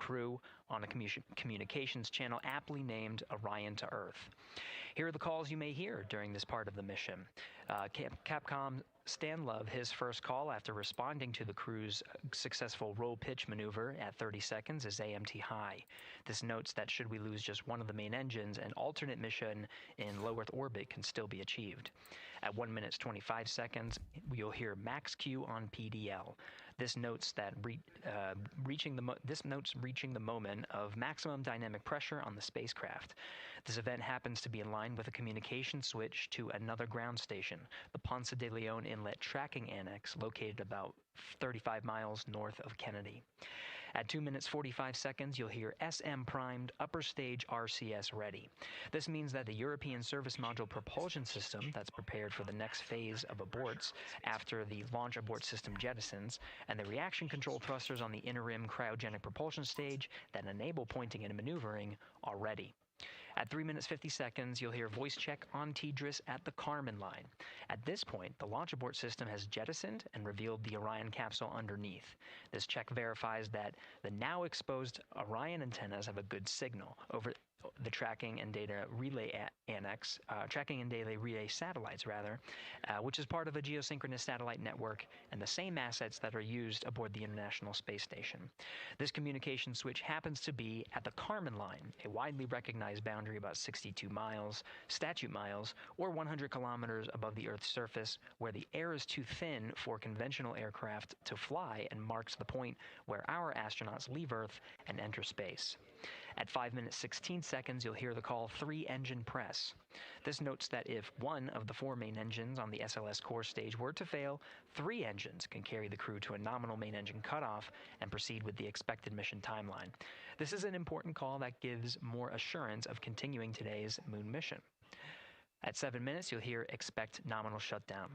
crew on a communications channel aptly named Orion to Earth. Here are the calls you may hear during this part of the mission. Capcom Stan Love, his first call after responding to the crew's successful roll pitch maneuver at 30 seconds is AMT high. This notes that should we lose just one of the main engines, an alternate mission in low Earth orbit can still be achieved. At 1 minute 25 seconds, you'll hear max Q on PDL. This notes that reaching the moment of maximum dynamic pressure on the spacecraft. This event happens to be in line with a communication switch to another ground station, the Ponce de Leon Inlet Tracking Annex, located about 35 miles north of Kennedy. At 2 minutes 45 seconds, you'll hear SM primed, upper stage RCS ready. This means that the European Service Module propulsion system that's prepared for the next phase of aborts after the launch abort system jettisons, and the reaction control thrusters on the inner rim cryogenic propulsion stage that enable pointing and maneuvering are ready. At 3 minutes 50 seconds, you'll hear voice check on TDRS at the Kármán line. At this point, the launch abort system has jettisoned and revealed the Orion capsule underneath. This check verifies that the now exposed Orion antennas have a good signal over the tracking and data relay satellites, which is part of a geosynchronous satellite network and the same assets that are used aboard the International Space Station. This communication switch happens to be at the Kármán line, a widely recognized boundary about 62 miles, statute miles, or 100 kilometers above the Earth's surface, where the air is too thin for conventional aircraft to fly and marks the point where our astronauts leave Earth and enter space. At 5 minutes 16 seconds, you'll hear the call 3-engine press. This notes that if one of the 4 main engines on the SLS core stage were to fail, 3 engines can carry the crew to a nominal main engine cutoff and proceed with the expected mission timeline. This is an important call that gives more assurance of continuing today's moon mission. At 7 minutes, you'll hear expect nominal shutdown.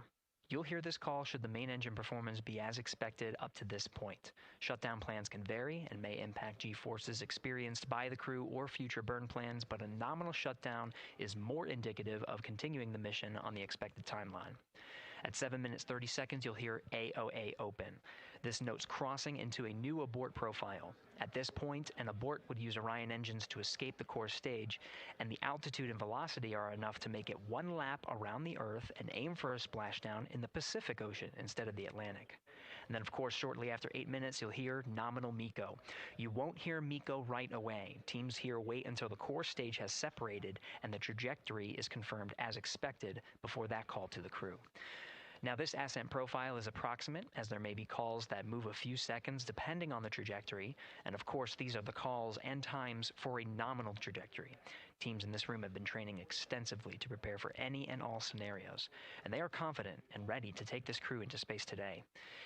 You'll hear this call should the main engine performance be as expected up to this point. Shutdown plans can vary and may impact G-forces experienced by the crew or future burn plans, but a nominal shutdown is more indicative of continuing the mission on the expected timeline. At 7 minutes 30 seconds, you'll hear AOA open. This notes crossing into a new abort profile. At this point, an abort would use Orion engines to escape the core stage, and the altitude and velocity are enough to make it one lap around the Earth and aim for a splashdown in the Pacific Ocean instead of the Atlantic. And then, of course, shortly after 8 minutes, you'll hear nominal MECO. You won't hear MECO right away. Teams here wait until the core stage has separated and the trajectory is confirmed as expected before that call to the crew. Now, this ascent profile is approximate, as there may be calls that move a few seconds depending on the trajectory, and of course these are the calls and times for a nominal trajectory. Teams in this room have been training extensively to prepare for any and all scenarios, and they are confident and ready to take this crew into space today.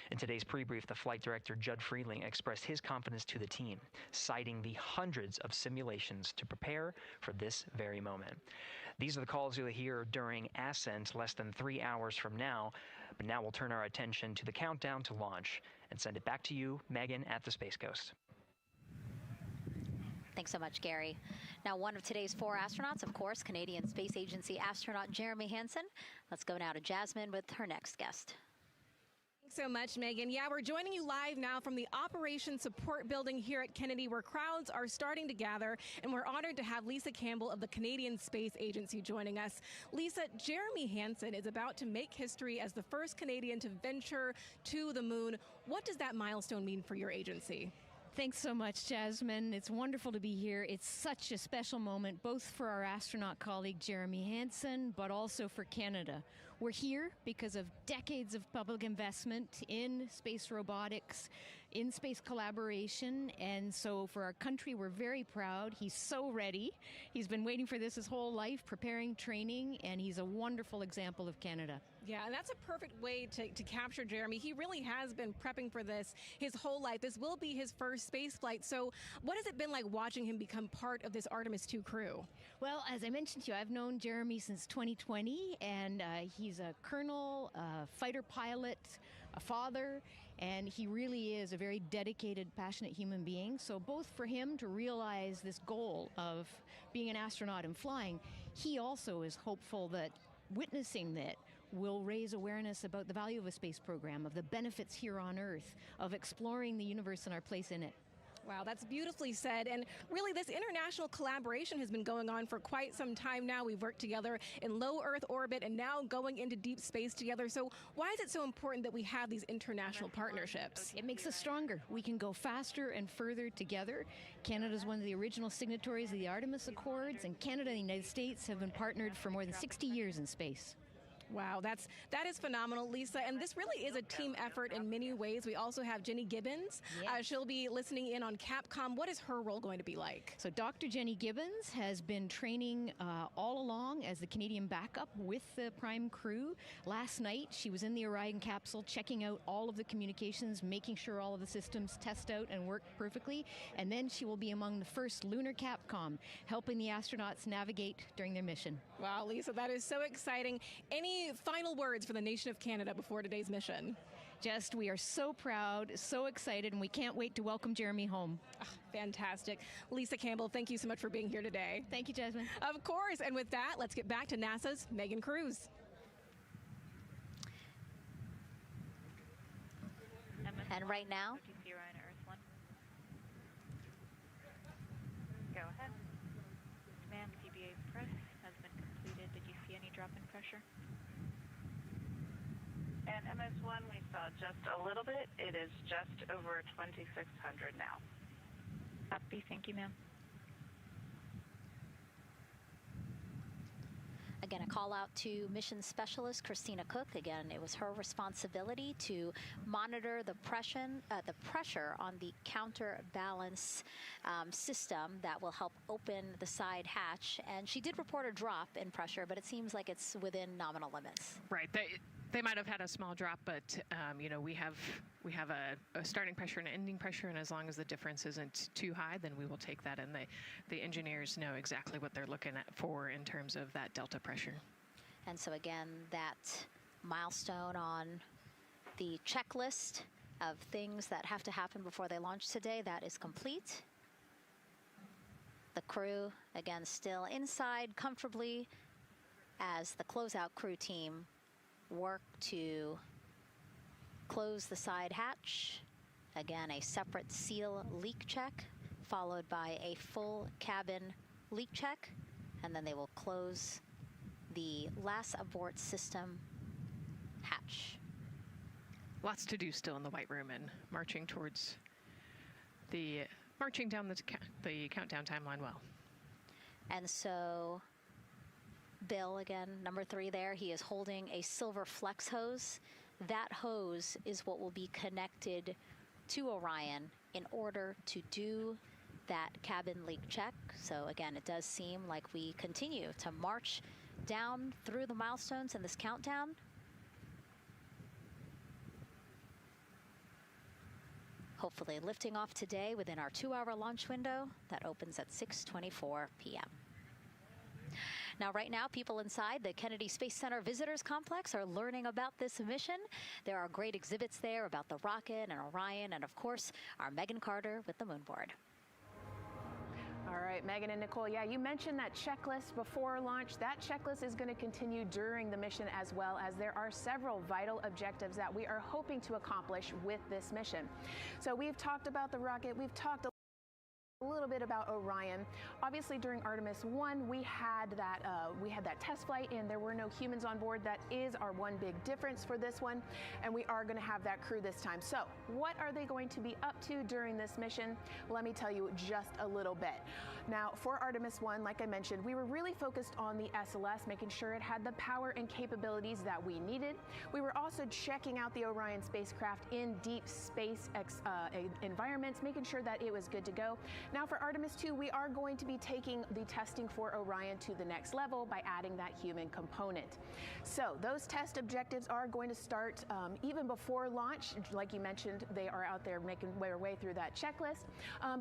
In today's pre-brief, the flight director, Judd Freeling, expressed his confidence to the team, citing the hundreds of simulations to prepare for this very moment. These are the calls you'll hear during ascent less than 3 hours from now, but now we'll turn our attention to the countdown to launch and send it back to you, Megan, at the Space Coast. Thanks so much, Gary. Now, one of today's 4 astronauts, of course, Canadian Space Agency astronaut Jeremy Hansen. Let's go now to Jasmine with her next guest. Thanks so much, Megan. Yeah, we're joining you live now from the Operations Support Building here at Kennedy, where crowds are starting to gather, and we're honored to have Lisa Campbell of the Canadian Space Agency joining us. Lisa, Jeremy Hansen is about to make history as the first Canadian to venture to the moon. What does that milestone mean for your agency? Thanks so much, Jasmine. It's wonderful to be here. It's such a special moment, both for our astronaut colleague Jeremy Hansen, but also for Canada. We're here because of decades of public investment in space robotics, in space collaboration, and so for our country, we're very proud. He's so ready. He's been waiting for this his whole life, preparing, training, and he's a wonderful example of Canada. Yeah, and that's a perfect way to capture Jeremy. He really has been prepping for this his whole life. This will be his first space flight. So what has it been like watching him become part of this Artemis II crew? Well, as I mentioned to you, I've known Jeremy since 2020, and he's a colonel, a fighter pilot, a father, and he really is a very dedicated, passionate human being. So both for him to realize this goal of being an astronaut and flying, he also is hopeful that witnessing that will raise awareness about the value of a space program, of the benefits here on Earth, of exploring the universe and our place in it. Wow, that's beautifully said. And really, this international collaboration has been going on for quite some time now. We've worked together in low Earth orbit and now going into deep space together. So why is it so important that we have these international partnerships? It makes us stronger. We can go faster and further together. Canada is one of the original signatories of the Artemis Accords, and Canada and the United States have been partnered for more than 60 years in space. Wow, that is phenomenal, Lisa. And this really is a team effort in many ways. We also have Jenny Gibbons. Yes. She'll be listening in on Capcom. What is her role going to be like? So Dr. Jenny Gibbons has been training all along as the Canadian backup with the Prime crew. Last night, she was in the Orion capsule checking out all of the communications, making sure all of the systems test out and work perfectly. And then she will be among the first lunar Capcom, helping the astronauts navigate during their mission. Wow, Lisa, that is so exciting. Any final words for the nation of Canada before today's mission? Just, we are so proud, so excited, and we can't wait to welcome Jeremy home. Fantastic. Lisa Campbell, thank you so much for being here today. Thank you, Jasmine. Of course. And with that, let's get back to NASA's Megan Cruz. And right now, Go ahead. Ma'am, CBA press has been completed. Did you see any drop in pressure? And MS1, we saw just a little bit. It is just over 2,600 now. Copy. Thank you, ma'am. again, a call out to mission specialist Christina Cook. Again, it was her responsibility to monitor the pressure on the counterbalance system that will help open the side hatch. And she did report a drop in pressure, but it seems like it's within nominal limits. Right. They might have had a small drop, but you know, we have a starting pressure and an ending pressure, and as long as the difference isn't too high, then we will take that. And the engineers know exactly what they're looking at for in terms of that delta pressure. And so again, that milestone on the checklist of things that have to happen before they launch today, that is complete. The crew, again, still inside comfortably as the closeout crew team work to close the side hatch. Again, a separate seal leak check, followed by a full cabin leak check, and then they will close the last abort system hatch. Lots to do still in the White Room and marching down the countdown timeline well. And so Bill, again, number 3 there, he is holding a silver flex hose. That hose is what will be connected to Orion in order to do that cabin leak check. So again, it does seem like we continue to march down through the milestones in this countdown. Hopefully lifting off today within our 2-hour launch window that opens at 6:24 p.m. Now, right now, people inside the Kennedy Space Center Visitors Complex are learning about this mission. There are great exhibits there about the rocket and Orion, and of course, our Megan Carter with the moon board. All right, Megan and Nicole, yeah, you mentioned that checklist before launch. That checklist is going to continue during the mission as well, as there are several vital objectives that we are hoping to accomplish with this mission. So we've talked about the rocket, we've talked a little bit about Orion. Obviously, during Artemis 1, we had that test flight, and there were no humans on board. That is our one big difference for this one, and we are going to have that crew this time. So, what are they going to be up to during this mission? Let me tell you just a little bit. Now, for Artemis 1, like I mentioned, we were really focused on the SLS, making sure it had the power and capabilities that we needed. We were also checking out the Orion spacecraft in deep space environments, making sure that it was good to go. Now for Artemis 2, we are going to be taking the testing for Orion to the next level by adding that human component. So those test objectives are going to start even before launch. Like you mentioned, they are out there making their way through that checklist.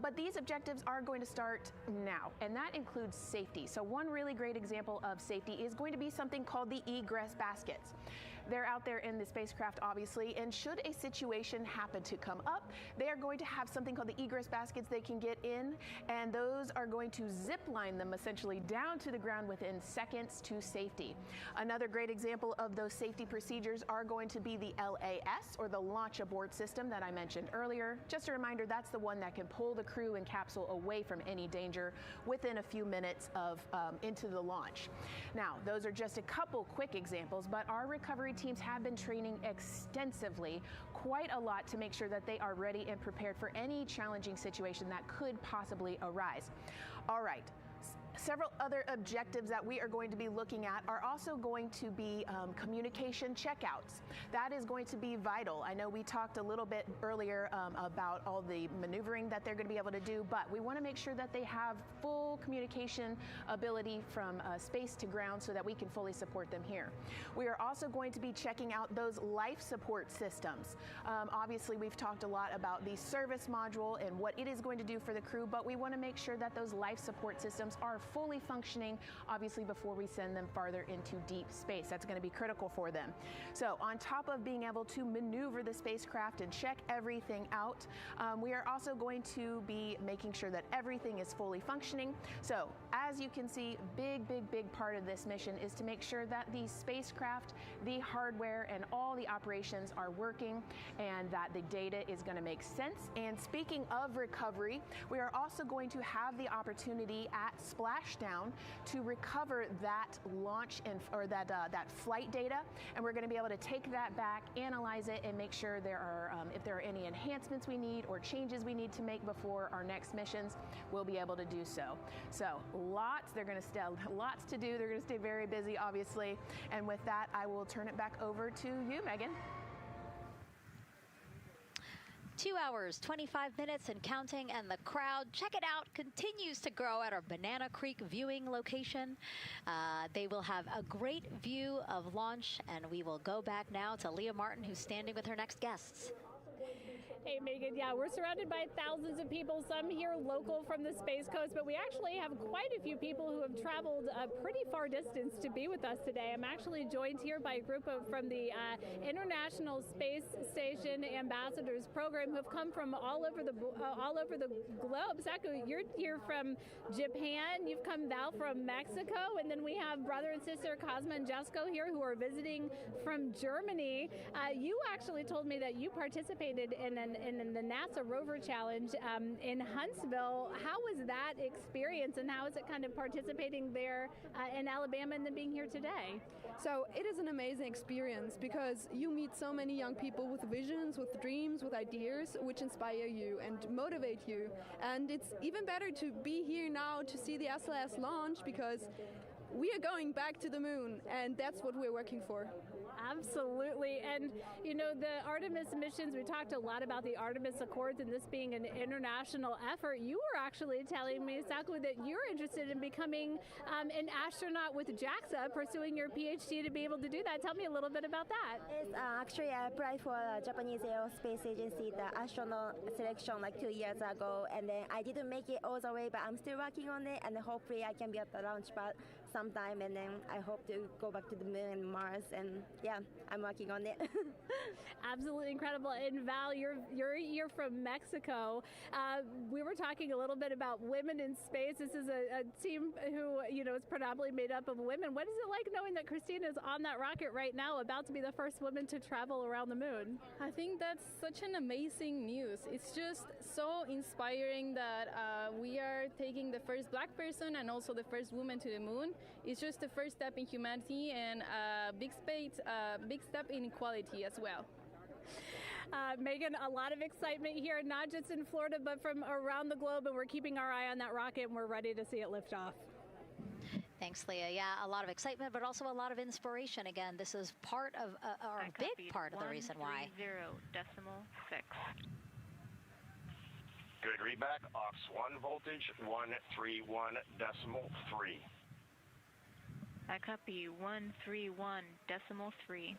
But these objectives are going to start now, and that includes safety. So one really great example of safety is going to be something called the egress baskets. They're out there in the spacecraft, obviously, and should a situation happen to come up, they are going to have something called the egress baskets they can get in, and those are going to zip line them essentially down to the ground within seconds to safety. Another great example of those safety procedures are going to be the LAS, or the Launch Abort System that I mentioned earlier. Just a reminder, that's the one that can pull the crew and capsule away from any danger within a few minutes of into the launch. Now, those are just a couple quick examples, but our recovery teams have been training extensively, quite a lot, to make sure that they are ready and prepared for any challenging situation that could possibly arise. All right. Several other objectives that we are going to be looking at are also going to be communication checkouts. That is going to be vital. I know we talked a little bit earlier about all the maneuvering that they're going to be able to do, but we want to make sure that they have full communication ability from space to ground so that we can fully support them here. We are also going to be checking out those life support systems. Obviously, we've talked a lot about the service module and what it is going to do for the crew, but we want to make sure that those life support systems are fully functioning, obviously, before we send them farther into deep space. That's going to be critical for them. So on top of being able to maneuver the spacecraft and check everything out, we are also going to be making sure that everything is fully functioning. So as you can see, big part of this mission is to make sure that the spacecraft, the hardware, and all the operations are working and that the data is going to make sense. And speaking of recovery, we are also going to have the opportunity at Splashdown to recover that launch or that flight data, and we're going to be able to take that back, analyze it, and make sure there are if there are any enhancements we need or changes we need to make before our next missions, we'll be able to do so. So lots to do. They're going to stay very busy, obviously. And with that, I will turn it back over to you, Megan. 2 hours, 25 minutes and counting, and the crowd, check it out, continues to grow at our Banana Creek viewing location. They will have a great view of launch, and we will go back now to Leah Martin, who's standing with her next guests. Hey, Megan. Yeah, we're surrounded by thousands of people, some here local from the Space Coast, but we actually have quite a few people who have traveled a pretty far distance to be with us today. I'm actually joined here by a group from the International Space Station Ambassadors Program who have come from all over the globe. Saku, you're here from Japan. You've come, Val, from Mexico, and then we have brother and sister Cosma and Jesko here who are visiting from Germany. You actually told me that you participated in the NASA Rover Challenge in Huntsville. How was that experience, and how is it kind of participating there in Alabama and then being here today? So it is an amazing experience because you meet so many young people with visions, with dreams, with ideas, which inspire you and motivate you. And it's even better to be here now to see the SLS launch because we are going back to the moon, and that's what we're working for. Absolutely. And, you know, the Artemis missions, we talked a lot about the Artemis Accords and this being an international effort. You were actually telling me, Saku, that you're interested in becoming an astronaut with JAXA, pursuing your PhD to be able to do that. Tell me a little bit about that. Yes, actually, I applied for the Japanese Aerospace Agency, the astronaut selection like 2 years ago, and then I didn't make it all the way, but I'm still working on it, and hopefully I can be at the launch pad sometime, and then I hope to go back to the moon and Mars, and yeah, I'm working on it. Absolutely incredible. And Val, you're from Mexico. We were talking a little bit about women in space. This is a team who, you know, is predominantly made up of women. What is it like knowing that Christina is on that rocket right now, about to be the first woman to travel around the moon? I think that's such an amazing news. It's just so inspiring that we are taking the first Black person and also the first woman to the moon. It's just the first step in humanity and a big step in equality as well. Megan, a lot of excitement here, not just in Florida, but from around the globe, and we're keeping our eye on that rocket, and we're ready to see it lift off. Thanks, Leah. Yeah, a lot of excitement, but also a lot of inspiration. Again, this is part of, or a big part of the reason why. 130.6. Good readback, aux 1 voltage, 131.3. I copy 131.3.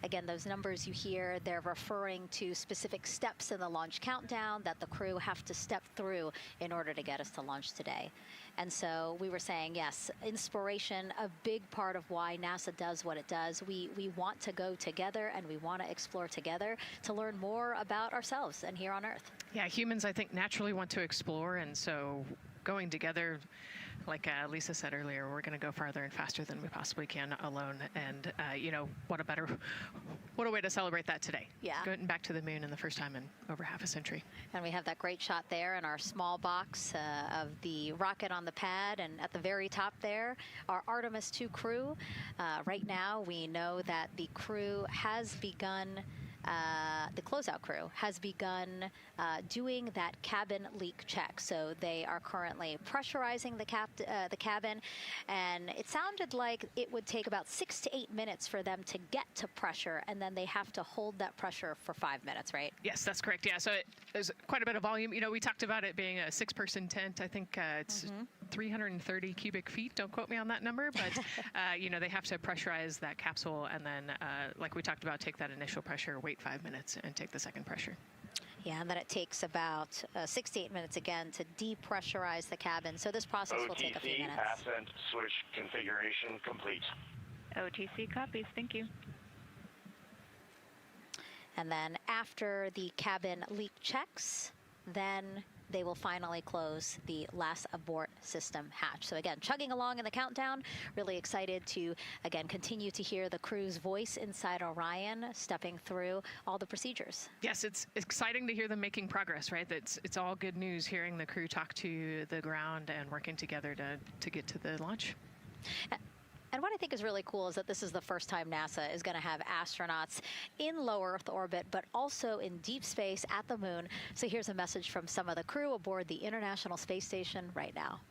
Again, those numbers you hear, they're referring to specific steps in the launch countdown that the crew have to step through in order to get us to launch today. And so we were saying, yes, inspiration, a big part of why NASA does what it does. We want to go together and we want to explore together to learn more about ourselves and here on Earth. Yeah, humans, I think, naturally want to explore, and so going together, like Lisa said earlier, we're going to go farther and faster than we possibly can alone. And, you know, what a way to celebrate that today. Yeah. Going back to the moon in the first time in over half a century. And we have that great shot there in our small box of the rocket on the pad. And at the very top there, our Artemis 2 crew. Right now, we know that the crew has begun the closeout crew has begun doing that cabin leak check. So they are currently pressurizing the cabin, and it sounded like it would take about 6 to 8 minutes for them to get to pressure, and then they have to hold that pressure for 5 minutes, right? Yes, that's correct. Yeah, so there's quite a bit of volume. You know, we talked about it being a 6-person tent. I think it's 330 cubic feet. Don't quote me on that number, but you know, they have to pressurize that capsule, and then, like we talked about, take that initial pressure, wait 5 minutes, and take the second pressure. Yeah, and then it takes about 6 to 8 minutes again to depressurize the cabin. So this process will take a few minutes. Ascent switch configuration complete. OTC copies. Thank you. And then after the cabin leak checks, then they will finally close the last abort system hatch. So again, chugging along in the countdown, really excited to, again, continue to hear the crew's voice inside Orion, stepping through all the procedures. Yes, it's exciting to hear them making progress, right? It's all good news hearing the crew talk to the ground and working together to get to the launch. And what I think is really cool is that this is the first time NASA is going to have astronauts in low Earth orbit, but also in deep space at the moon. So here's a message from some of the crew aboard the International Space Station right now.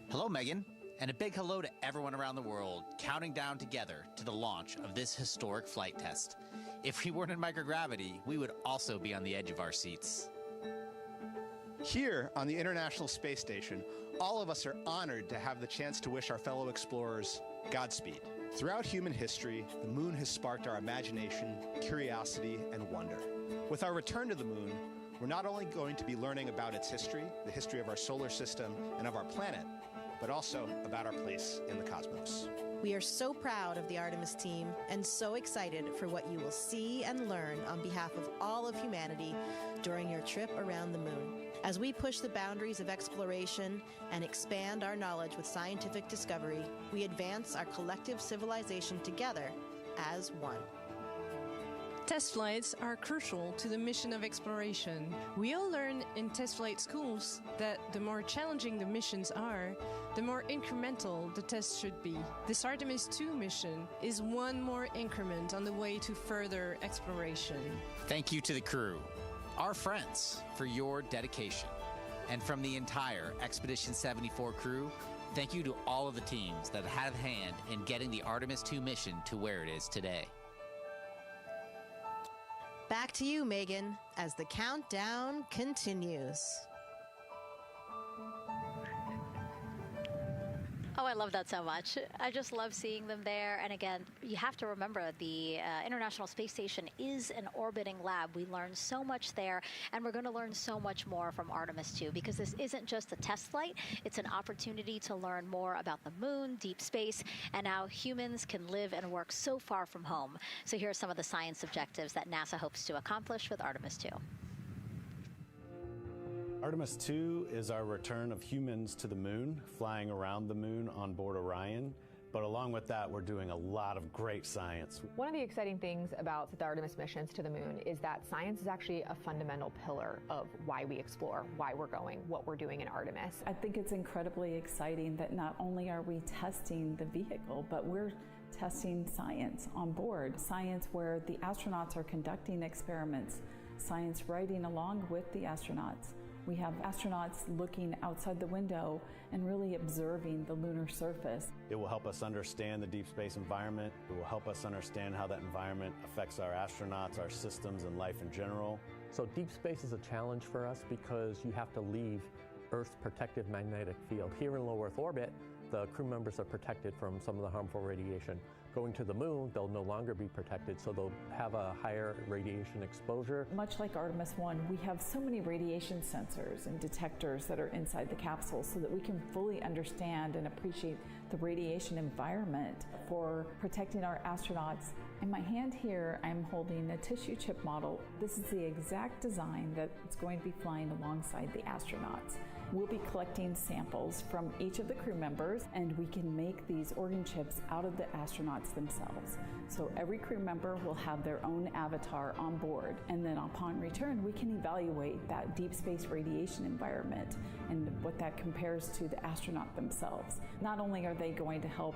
Hello, Megan, and a big hello to everyone around the world counting down together to the launch of this historic flight test. If we weren't in microgravity, we would also be on the edge of our seats. Here on the International Space Station, all of us are honored to have the chance to wish our fellow explorers Godspeed. Throughout human history, the moon has sparked our imagination, curiosity, and wonder. With our return to the moon, we're not only going to be learning about its history, the history of our solar system and of our planet, but also about our place in the cosmos. We are so proud of the Artemis team and so excited for what you will see and learn on behalf of all of humanity during your trip around the moon. As we push the boundaries of exploration and expand our knowledge with scientific discovery, we advance our collective civilization together as one. Test flights are crucial to the mission of exploration. We all learn in test flight schools that the more challenging the missions are, the more incremental the tests should be. This Artemis 2 mission is one more increment on the way to further exploration. Thank you to the crew, our friends, for your dedication. And from the entire Expedition 74 crew, thank you to all of the teams that had a hand in getting the Artemis 2 mission to where it is today. Back to you, Megan, as the countdown continues. Oh, I love that so much. I just love seeing them there. And again, you have to remember the International Space Station is an orbiting lab. We learn so much there, and we're going to learn so much more from Artemis 2, because this isn't just a test flight. It's an opportunity to learn more about the moon, deep space, and how humans can live and work so far from home. So here are some of the science objectives that NASA hopes to accomplish with Artemis 2. Artemis 2 is our return of humans to the moon, flying around the moon on board Orion. But along with that, we're doing a lot of great science. One of the exciting things about the Artemis missions to the moon is that science is actually a fundamental pillar of why we explore, why we're going, what we're doing in Artemis. I think it's incredibly exciting that not only are we testing the vehicle, but we're testing science on board. Science where the astronauts are conducting experiments, science riding along with the astronauts. We have astronauts looking outside the window and really observing the lunar surface. It will help us understand the deep space environment. It will help us understand how that environment affects our astronauts, our systems, and life in general. So deep space is a challenge for us because you have to leave Earth's protective magnetic field. Here in low Earth orbit, the crew members are protected from some of the harmful radiation going to the moon, they'll no longer be protected, so they'll have a higher radiation exposure. Much like Artemis 1, we have so many radiation sensors and detectors that are inside the capsule so that we can fully understand and appreciate the radiation environment for protecting our astronauts. In my hand here, I'm holding a tissue chip model. This is the exact design that's going to be flying alongside the astronauts. We'll be collecting samples from each of the crew members, and we can make these organ chips out of the astronauts themselves. So every crew member will have their own avatar on board, and then upon return, we can evaluate that deep space radiation environment and what that compares to the astronaut themselves. Not only are they going to help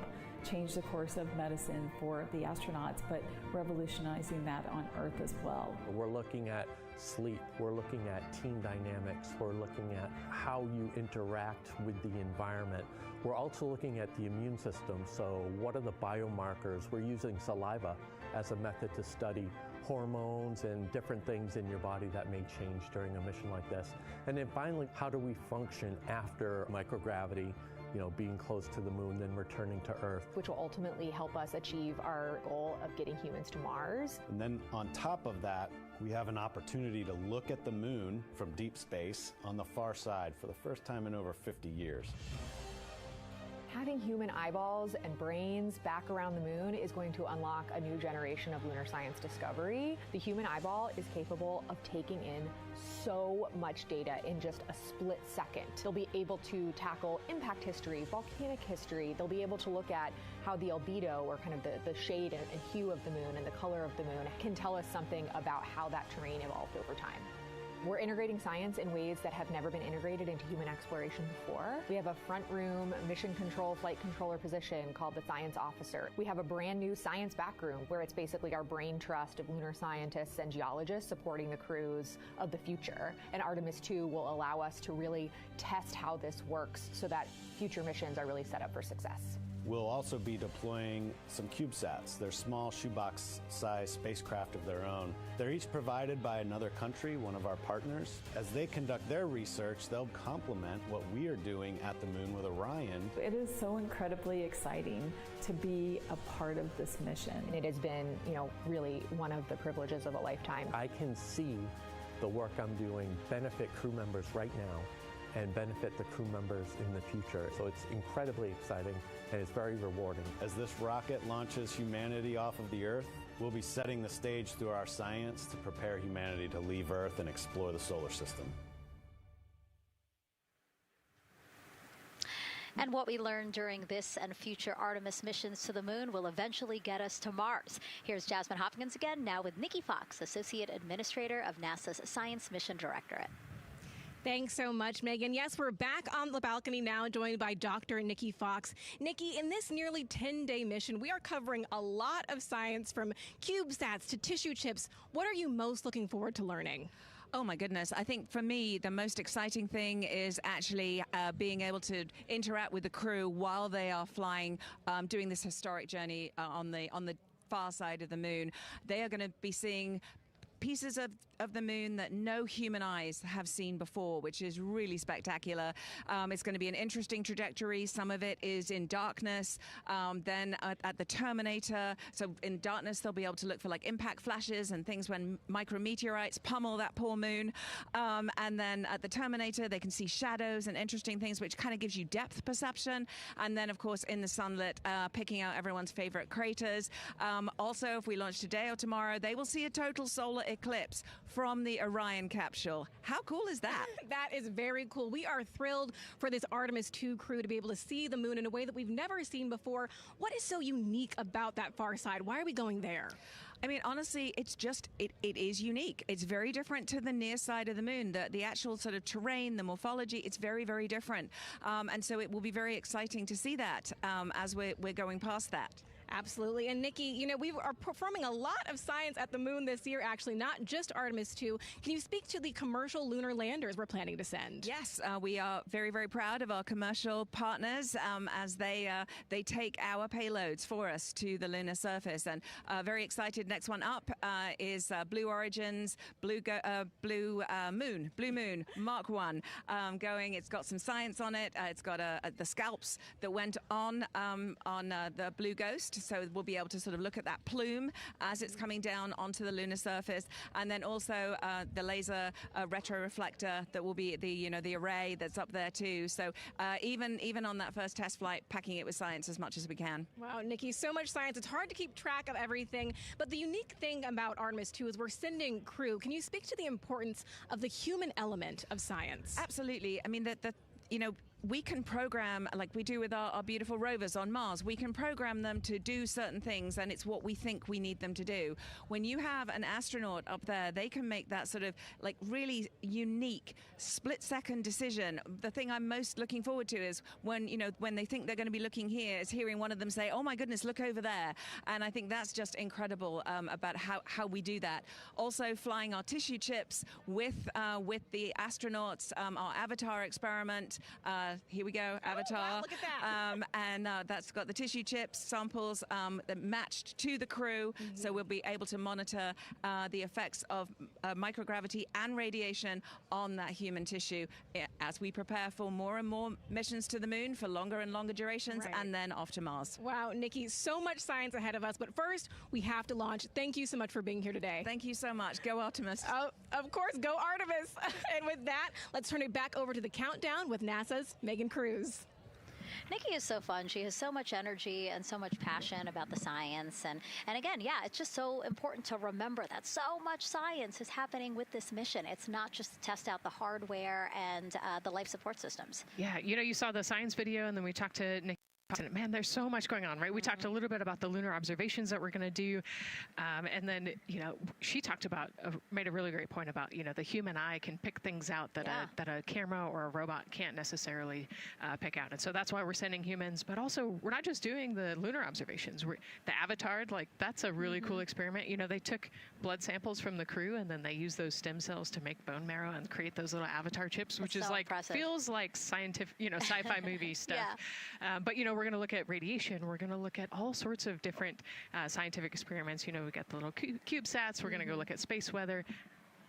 change the course of medicine for the astronauts, but revolutionizing that on Earth as well. We're looking at sleep, we're looking at team dynamics, we're looking at how you interact with the environment. We're also looking at the immune system, so what are the biomarkers? We're using saliva as a method to study hormones and different things in your body that may change during a mission like this. And then finally, how do we function after microgravity, being close to the moon, then returning to Earth. Which will ultimately help us achieve our goal of getting humans to Mars. And then on top of that, we have an opportunity to look at the moon from deep space on the far side for the first time in over 50 years. Having human eyeballs and brains back around the moon is going to unlock a new generation of lunar science discovery. The human eyeball is capable of taking in so much data in just a split second. They'll be able to tackle impact history, volcanic history. They'll be able to look at how the albedo, or kind of the shade and hue of the moon and the color of the moon, can tell us something about how that terrain evolved over time. We're integrating science in ways that have never been integrated into human exploration before. We have a front room mission control flight controller position called the Science Officer. We have a brand new science back room where it's basically our brain trust of lunar scientists and geologists supporting the crews of the future. And Artemis 2 will allow us to really test how this works so that future missions are really set up for success. We'll also be deploying some CubeSats. They're small shoebox-sized spacecraft of their own. They're each provided by another country, one of our partners. As they conduct their research, they'll complement what we are doing at the moon with Orion. It is so incredibly exciting to be a part of this mission. And it has been, really one of the privileges of a lifetime. I can see the work I'm doing benefit crew members right now and benefit the crew members in the future. So it's incredibly exciting and it's very rewarding. As this rocket launches humanity off of the Earth, we'll be setting the stage through our science to prepare humanity to leave Earth and explore the solar system. And what we learn during this and future Artemis missions to the moon will eventually get us to Mars. Here's Jasmine Hopkins again, now with Nikki Fox, Associate Administrator of NASA's Science Mission Directorate. Thanks so much, Megan. Yes, we're back on the balcony now, joined by Dr. Nikki Fox. Nikki, in this nearly 10-day mission, we are covering a lot of science, from CubeSats to tissue chips. What are you most looking forward to learning? Oh my goodness. I think for me, the most exciting thing is actually being able to interact with the crew while they are flying, doing this historic journey on the far side of the moon. They are going to be seeing pieces of the moon that no human eyes have seen before, which is really spectacular. It's going to be an interesting trajectory. Some of it is in darkness. Then at the terminator, so in darkness, they'll be able to look for like impact flashes and things when micrometeorites pummel that poor moon. And then at the terminator, they can see shadows and interesting things, which kind of gives you depth perception. And then, of course, in the sunlit, picking out everyone's favorite craters. Also, if we launch today or tomorrow, they will see a total solar eclipse from the Orion capsule. How cool is that? That is very cool. We are thrilled for this Artemis 2 crew to be able to see the moon in a way that we've never seen before. What is so unique about that far side? Why are we going there? I mean, honestly, it's just, it is unique. It's very different to the near side of the moon. The actual sort of terrain, the morphology, it's very, very different. And so it will be very exciting to see that as we're going past that. Absolutely. And Nikki, we are performing a lot of science at the moon this year, actually, not just Artemis 2. Can you speak to the commercial lunar landers we're planning to send? Yes, we are very, very proud of our commercial partners as they take our payloads for us to the lunar surface. And very excited. Next one up is Blue Origin's Blue Moon Mark 1 going. It's got some science on it. It's got the scalps that went on the Blue Ghost. so we'll be able to sort of look at that plume as it's coming down onto the lunar surface, and then also the laser retroreflector that will be the array that's up there too. So even on that first test flight, packing it with science as much as we can. Wow, Nikki, so much science. It's hard to keep track of everything. But the unique thing about Artemis 2 is we're sending crew. Can you speak to the importance of the human element of science? Absolutely. I mean, we can program, like we do with our beautiful rovers on Mars, we can program them to do certain things, and it's what we think we need them to do. When you have an astronaut up there, they can make that sort of like really unique split-second decision. The thing I'm most looking forward to is when they think they're going to be looking here, is hearing one of them say, "Oh my goodness, look over there." And I think that's just incredible about how we do that. Also, flying our tissue chips with the astronauts, our Avatar experiment. Here we go, Avatar. Oh, wow, look at that. And that's got the tissue chips samples that matched to the crew, so we'll be able to monitor the effects of microgravity and radiation on that human tissue as we prepare for more and more missions to the moon for longer and longer durations, and then off to Mars. Wow, Nikki, so much science ahead of us, but first we have to launch. Thank you so much for being here today. Thank you so much. Go Artemis. Oh, of course, go Artemis. And with that, let's turn it back over to the countdown with NASA's Megan Cruz. Nikki is so fun. She has so much energy and so much passion about the science. And again, yeah, it's just so important to remember that so much science is happening with this mission. It's not just to test out the hardware and the life support systems. Yeah, you saw the science video, and then we talked to Nikki. Man, there's so much going on, right? We talked a little bit about the lunar observations that we're going to do. And then, she talked about, made a really great point about, the human eye can pick things out that a camera or a robot can't necessarily pick out. And so that's why we're sending humans. But also, we're not just doing the lunar observations. The Avatar, that's a really cool experiment. They took blood samples from the crew, and then they used those stem cells to make bone marrow and create those little Avatar chips, which is so impressive. Feels like scientific, sci-fi movie stuff. Yeah. But, we're going to look at radiation. We're going to look at all sorts of different scientific experiments. We got the little CubeSats. We're going to go look at space weather.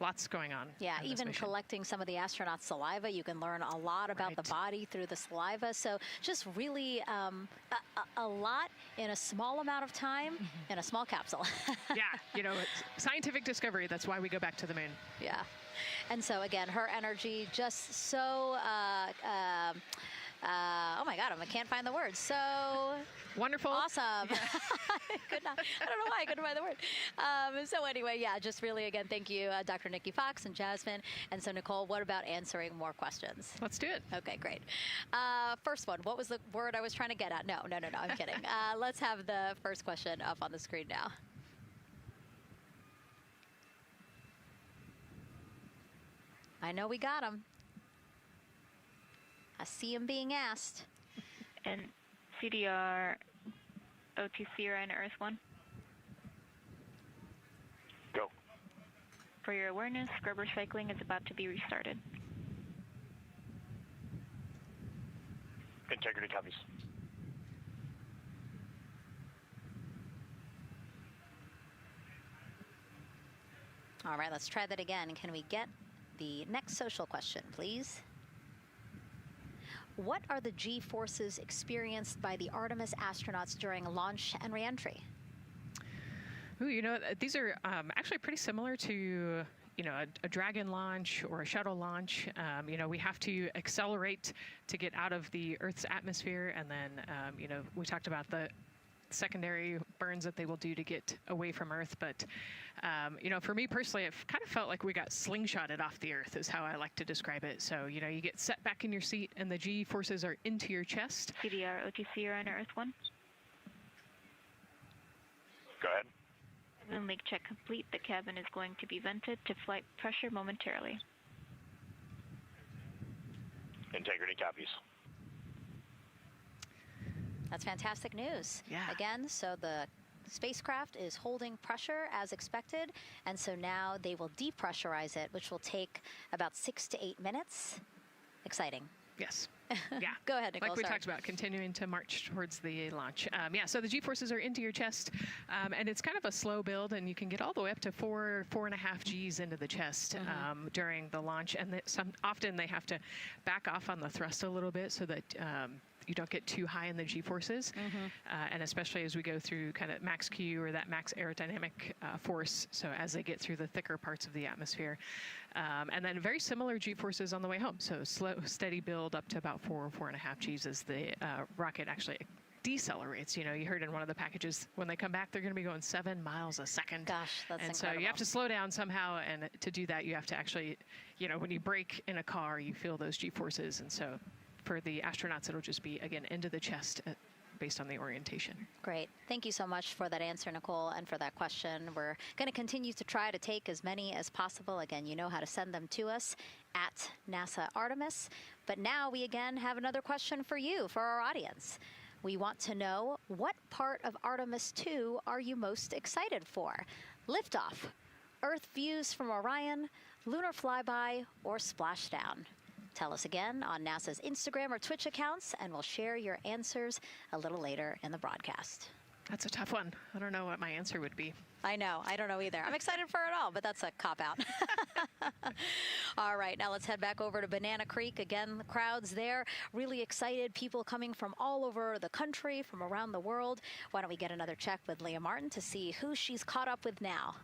Lots going on. Yeah, even collecting some of the astronauts' saliva. You can learn a lot about the body through the saliva. So just really a lot in a small amount of time in a small capsule. Yeah, scientific discovery. That's why we go back to the moon. Yeah. And so, again, her energy just so... oh my God, I can't find the words. So wonderful. Awesome. Yeah. I don't know why I couldn't find the word. So anyway, yeah, just really, again, thank you, Dr. Nikki Fox and Jasmine. And so, Nicole, what about answering more questions? Let's do it. Okay, great. First one, what was the word I was trying to get at? No, I'm kidding. Let's have the first question up on the screen now. I know we got him. I see him being asked. And CDR OTC Rhino Earth 1. Go. For your awareness, scrubber cycling is about to be restarted. Integrity copies. All right, let's try that again. Can we get the next social question, please? What are the G-forces experienced by the Artemis astronauts during launch and reentry? Ooh, these are actually pretty similar to a Dragon launch or a shuttle launch. We have to accelerate to get out of the Earth's atmosphere, and then we talked about the secondary burns that they will do to get away from Earth. But, for me personally, it kind of felt like we got slingshotted off the Earth is how I like to describe it. So, you get set back in your seat and the G forces are into your chest. CDR OTC Rhino Earth 1. Go ahead. When leak check complete, the cabin is going to be vented to flight pressure momentarily. Integrity copies. That's fantastic news. Yeah. Again, so the spacecraft is holding pressure as expected, and so now they will depressurize it, which will take about 6 to 8 minutes. Exciting. Yes. Yeah. Go ahead, Nicole. Like we talked about, continuing to march towards the launch. So the G-forces are into your chest, and it's kind of a slow build, and you can get all the way up to 4.5 Gs into the chest during the launch. And often they have to back off on the thrust a little bit so that you don't get too high in the G-forces, and especially as we go through kind of max Q or that max aerodynamic force. So as they get through the thicker parts of the atmosphere, and then very similar G-forces on the way home. So slow, steady build up to about 4.5 Gs as the rocket actually decelerates. You know, you heard in one of the packages, when they come back, they're going to be going 7 miles a second. Gosh, that's and incredible. So you have to slow down somehow, and to do that, you have to actually, you know, when you brake in a car, you feel those G-forces, and so for the astronauts, it'll just be, again, into the chest based on the orientation. Great. Thank you so much for that answer, Nicole, and for that question. We're going to continue to try to take as many as possible. Again, you know how to send them to us at NASA Artemis. But now we again have another question for you, for our audience. We want to know, what part of Artemis 2 are you most excited for? Liftoff, Earth views from Orion, lunar flyby, or splashdown? Tell us again on NASA's Instagram or Twitch accounts, and we'll share your answers a little later in the broadcast. That's a tough one. I don't know what my answer would be. I know. I don't know either. I'm excited for it all, but that's a cop-out. All right, now let's head back over to Banana Creek. Again, the crowd's there, really excited. People coming from all over the country, from around the world. Why don't we get another check with Leah Martin to see who she's caught up with now?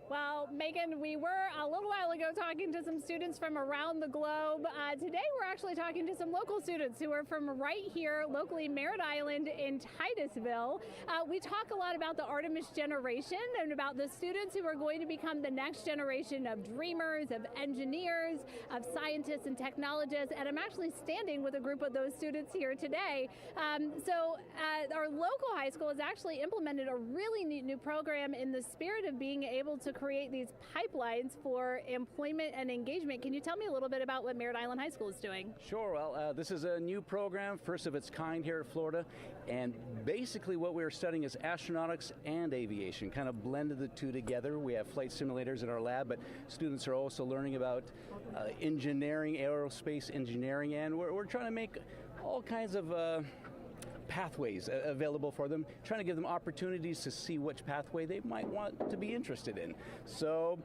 Well, Megan, we were a little while ago talking to some students from around the globe. Today, we're actually talking to some local students who are from right here, locally, Merritt Island in Titusville. We talk a lot about the Artemis generation and about the students who are going to become the next generation of dreamers, of engineers, of scientists and technologists. And I'm actually standing with a group of those students here today. Our local high school has actually implemented a really neat new program in the spirit of being able to create these pipelines for employment and engagement. Can you tell me a little bit about what Merritt Island High School is doing? Sure. Well, this is a new program, first of its kind here at Florida, and basically what we're studying is astronautics and aviation, kind of blended the two together. We have flight simulators in our lab, but students are also learning about engineering, aerospace engineering, and we're trying to make all kinds of pathways available for them, trying to give them opportunities to see which pathway they might want to be interested in. So,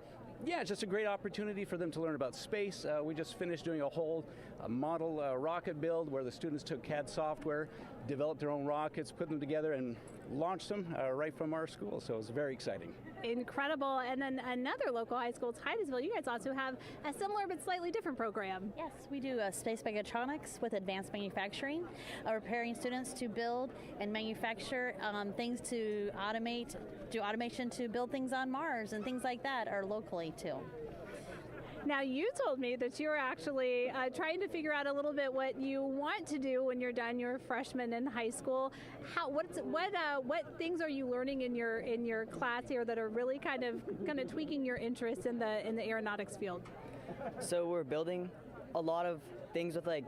yeah, it's just a great opportunity for them to learn about space. We just finished doing a whole model rocket build where the students took CAD software, developed their own rockets, put them together, and launched them right from our school. So it was very exciting. Incredible. And then another local high school, Titusville, you guys also have a similar but slightly different program. Yes, we do space mechatronics with advanced manufacturing, preparing students to build and manufacture things to automate, do automation to build things on Mars and things like that, or locally too. Now, you told me that you're actually trying to figure out a little bit what you want to do when you're done. You're a freshman in high school. What things are you learning in your class here that are really kind of tweaking your interest in the aeronautics field? So we're building a lot of things with like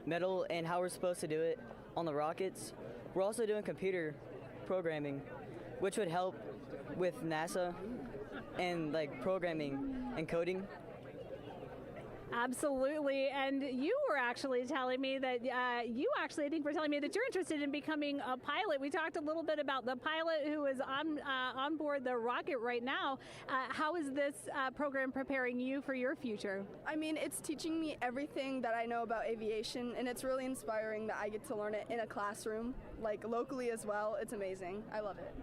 metal and how we're supposed to do it on the rockets. We're also doing computer programming, which would help with NASA and like programming and coding. Absolutely. And you were actually telling me that I think were telling me that you're interested in becoming a pilot. We talked a little bit about the pilot who is on board the rocket right now. How is this program preparing you for your future? I mean, it's teaching me everything that I know about aviation, and it's really inspiring that I get to learn it in a classroom, like locally as well. It's amazing. I love it.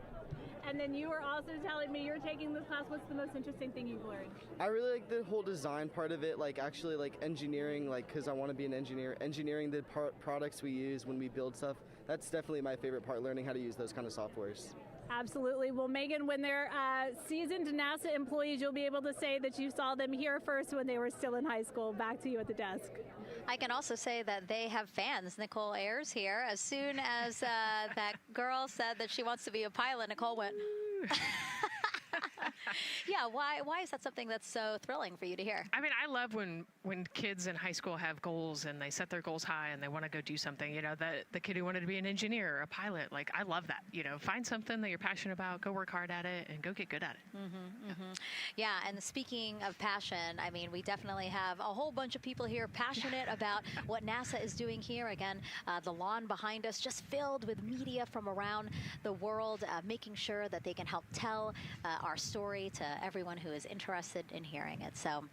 And then you were also telling me you're taking this class. What's the most interesting thing you've learned? I really like the whole design part of it, like actually like engineering, like because I want to be an engineer. Engineering the products we use when we build stuff. That's definitely my favorite part, learning how to use those kind of softwares. Absolutely. Well, Megan, when they're seasoned NASA employees, you'll be able to say that you saw them here first when they were still in high school. Back to you at the desk. I can also say that they have fans. Nicole Ayers here. As soon as that girl said that she wants to be a pilot, Nicole went, yeah, why is that something that's so thrilling for you to hear? I mean, I love when kids in high school have goals and they set their goals high and they want to go do something. You know, the kid who wanted to be an engineer or a pilot, like, I love that. You know, find something that you're passionate about, go work hard at it, and go get good at it. Yeah, and speaking of passion, I mean, we definitely have a whole bunch of people here passionate about what NASA is doing here. Again, the lawn behind us just filled with media from around the world, making sure that they can help tell our story story to everyone who is interested in hearing it. So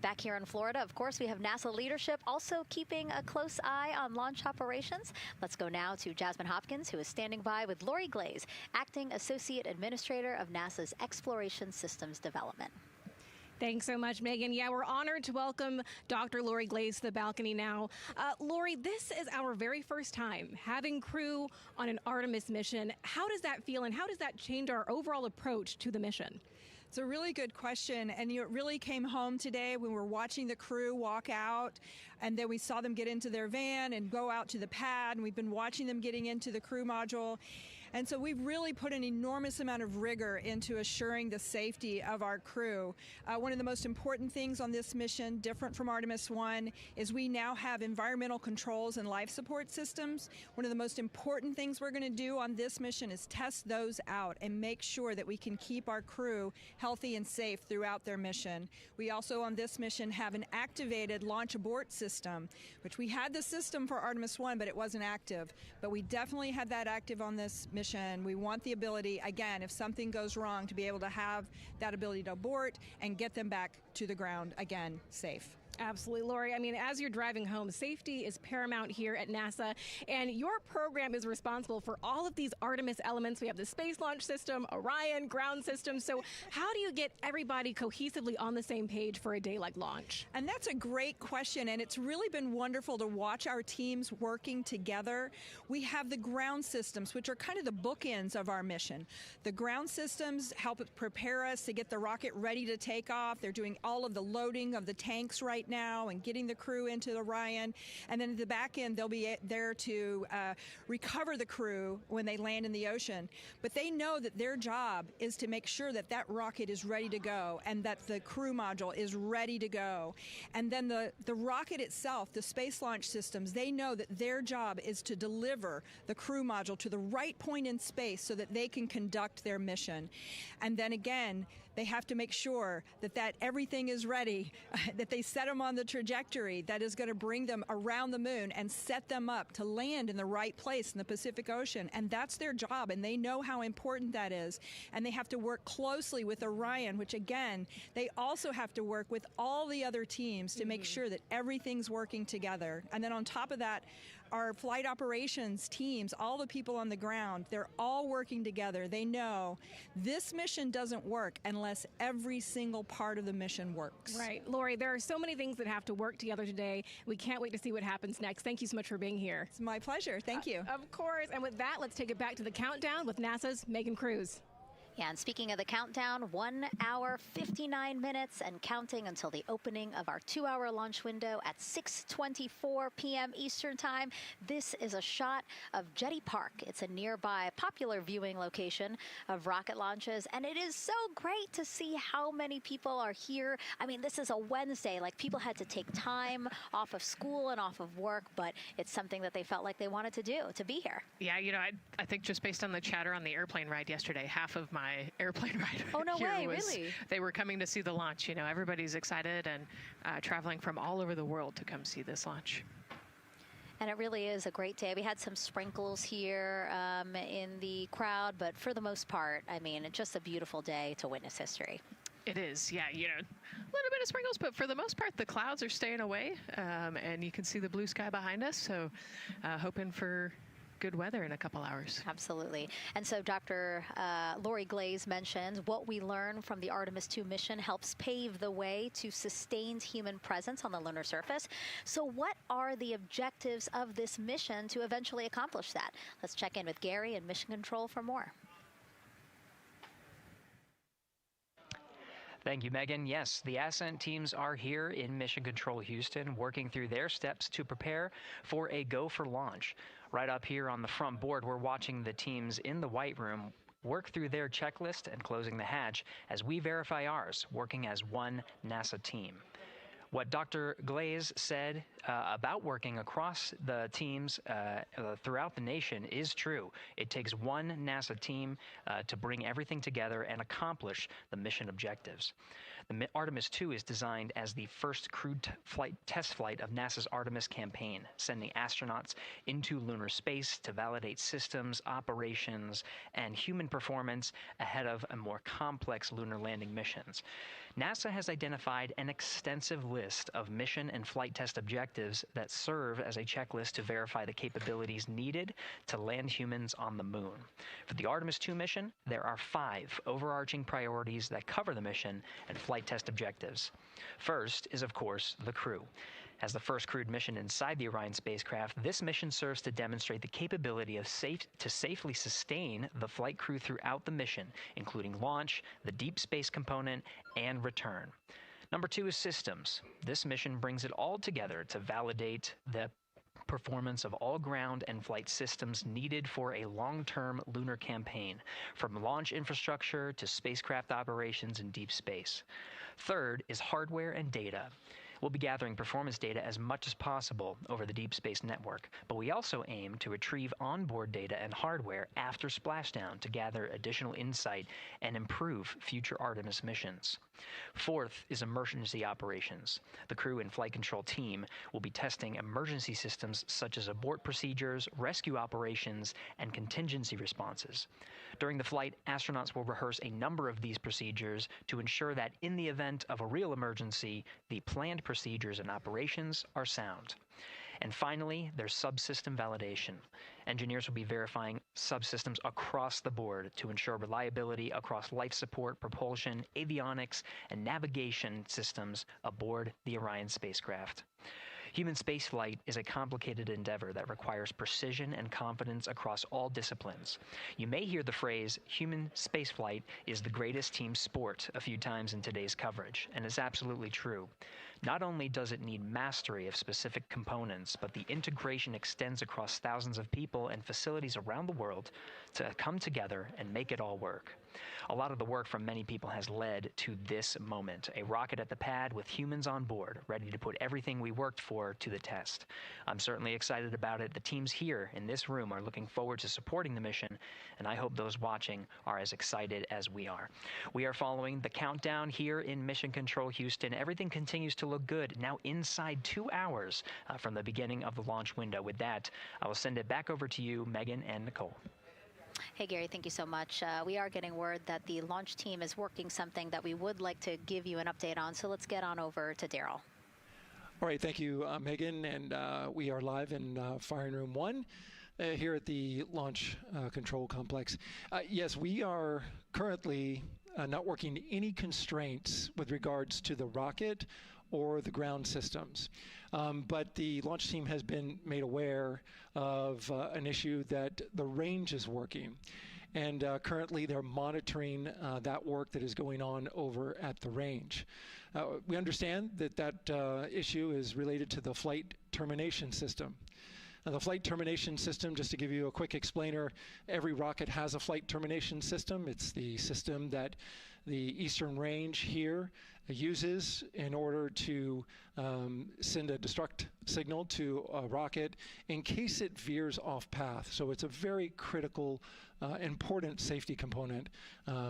back here in Florida, of course, we have NASA leadership also keeping a close eye on launch operations. Let's go now to Jasmine Hopkins, who is standing by with Lori Glaze, Acting Associate Administrator of NASA's Exploration Systems Development. Thanks so much, Megan. Yeah, we're honored to welcome Dr. Lori Glaze to the balcony now. Lori, this is our very first time having crew on an Artemis mission. How does that feel, and how does that change our overall approach to the mission? It's a really good question, and it really came home today when we were watching the crew walk out, and then we saw them get into their van and go out to the pad, and we've been watching them getting into the crew module. And so we've really put an enormous amount of rigor into assuring the safety of our crew. One of the most important things on this mission, different from Artemis 1, is we now have environmental controls and life support systems. One of the most important things we're going to do on this mission is test those out and make sure that we can keep our crew healthy and safe throughout their mission. We also on this mission have an activated launch abort system, which we had the system for Artemis 1, but it wasn't active. But we definitely had that active on this mission. We want the ability, again, if something goes wrong, to be able to have that ability to abort and get them back to the ground again safe. Absolutely, Lori. I mean, as you're driving home, safety is paramount here at NASA, and your program is responsible for all of these Artemis elements. We have the Space Launch System, Orion, ground system. So how do you get everybody cohesively on the same page for a day like launch? And that's a great question, and it's really been wonderful to watch our teams working together. We have the ground systems, which are kind of the bookends of our mission. The ground systems help prepare us to get the rocket ready to take off. They're doing all of the loading of the tanks right now and getting the crew into Orion. And then at the back end, they'll be there to recover the crew when they land in the ocean. But they know that their job is to make sure that that rocket is ready to go and that the crew module is ready to go. And then the rocket itself, the space launch systems, they know that their job is to deliver the crew module to the right point in space so that they can conduct their mission. And then again, they have to make sure that everything is ready, that they set them on the trajectory that is going to bring them around the moon and set them up to land in the right place in the Pacific Ocean. And that's their job, and they know how important that is. And they have to work closely with Orion, which again, they also have to work with all the other teams to make sure that everything's working together. And then on top of that, our flight operations teams, all the people on the ground, they're all working together. They know this mission doesn't work unless every single part of the mission works. Right. Lori, there are so many things that have to work together today. We can't wait to see what happens next. Thank you so much for being here. It's my pleasure. Thank you. Of course. And with that, let's take it back to the countdown with NASA's Megan Cruz. Yeah, and speaking of the countdown, 1 hour, 59 minutes and counting until the opening of our 2-hour launch window at 6:24 p.m. Eastern Time. This is a shot of Jetty Park. It's a nearby popular viewing location of rocket launches, and it is so great to see how many people are here. I mean, this is a Wednesday. Like, people had to take time off of school and off of work, but it's something that they felt like they wanted to do, to be here. Yeah, you know, I think just based on the chatter on the airplane ride yesterday, half of my airplane ride oh, no here way, was really? They were coming to see the launch. You know, everybody's excited and traveling from all over the world to come see this launch. And it really is a great day. We had some sprinkles here in the crowd, but for the most part, I mean, it's just a beautiful day to witness history. It is, yeah, you know, a little bit of sprinkles, but for the most part, the clouds are staying away, and you can see the blue sky behind us, so hoping for good weather in a couple hours. Absolutely. And so Dr. Lori Glaze mentioned what we learned from the Artemis 2 mission helps pave the way to sustained human presence on the lunar surface. So what are the objectives of this mission to eventually accomplish that? Let's check in with Gary in Mission Control for more. Thank you, Megan. Yes, the Ascent teams are here in Mission Control Houston, working through their steps to prepare for a go for launch. Right up here on the front board, we're watching the teams in the White Room work through their checklist and closing the hatch as we verify ours, working as one NASA team. What Dr. Glaze said about working across the teams throughout the nation is true. It takes one NASA team to bring everything together and accomplish the mission objectives. The Artemis 2 is designed as the first crewed test flight of NASA's Artemis campaign, sending astronauts into lunar space to validate systems, operations, and human performance ahead of a more complex lunar landing missions. NASA has identified an extensive list of mission and flight test objectives that serve as a checklist to verify the capabilities needed to land humans on the moon. For the Artemis 2 mission, there are 5 overarching priorities that cover the mission and flight test objectives. First is, of course, the crew. As the first crewed mission inside the Orion spacecraft, this mission serves to demonstrate the capability of safely sustain the flight crew throughout the mission, including launch, the deep space component, and return. Number 2 is systems. This mission brings it all together to validate the performance of all ground and flight systems needed for a long-term lunar campaign, from launch infrastructure to spacecraft operations in deep space. Third is hardware and data. We'll be gathering performance data as much as possible over the Deep Space Network, but we also aim to retrieve onboard data and hardware after splashdown to gather additional insight and improve future Artemis missions. Fourth is emergency operations. The crew and flight control team will be testing emergency systems such as abort procedures, rescue operations, and contingency responses. During the flight, astronauts will rehearse a number of these procedures to ensure that in the event of a real emergency, the planned procedures and operations are sound. And finally, there's subsystem validation. Engineers will be verifying subsystems across the board to ensure reliability across life support, propulsion, avionics, and navigation systems aboard the Orion spacecraft. Human spaceflight is a complicated endeavor that requires precision and confidence across all disciplines. You may hear the phrase, human spaceflight is the greatest team sport, a few times in today's coverage, and it's absolutely true. Not only does it need mastery of specific components, but the integration extends across thousands of people and facilities around the world to come together and make it all work. A lot of the work from many people has led to this moment, a rocket at the pad with humans on board, ready to put everything we worked for to the test. I'm certainly excited about it. The teams here in this room are looking forward to supporting the mission, and I hope those watching are as excited as we are. We are following the countdown here in Mission Control Houston. Everything continues to look good, now inside 2 hours from the beginning of the launch window. With that, I will send it back over to you, Megan and Nicole. Hey, Gary, thank you so much. We are getting word that the launch team is working something that we would like to give you an update on, so let's get on over to Daryl. All right, thank you, Megan, and we are live in Firing Room 1 here at the Launch Control Complex. Yes, we are currently not working any constraints with regards to the rocket or the ground systems. But the launch team has been made aware of an issue that the range is working. And currently they're monitoring that work that is going on over at the range. We understand that that issue is related to the flight termination system. Now, the flight termination system, just to give you a quick explainer, every rocket has a flight termination system. It's the system that the Eastern Range here uses in order to send a destruct signal to a rocket in case it veers off path. So it's a very critical, important safety component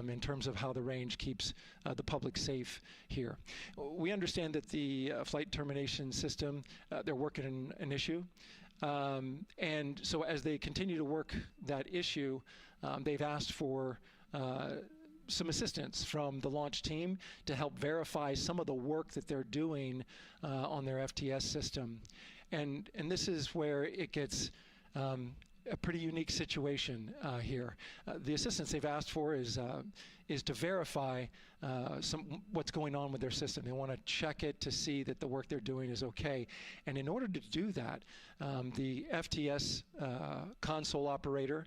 in terms of how the range keeps the public safe here. We understand that the flight termination system, they're working an issue. And so as they continue to work that issue, they've asked for some assistance from the launch team to help verify some of the work that they're doing on their FTS system. And this is where it gets a pretty unique situation here. The assistance they've asked for is to verify what's going on with their system. They want to check it to see that the work they're doing is okay. And in order to do that, the FTS console operator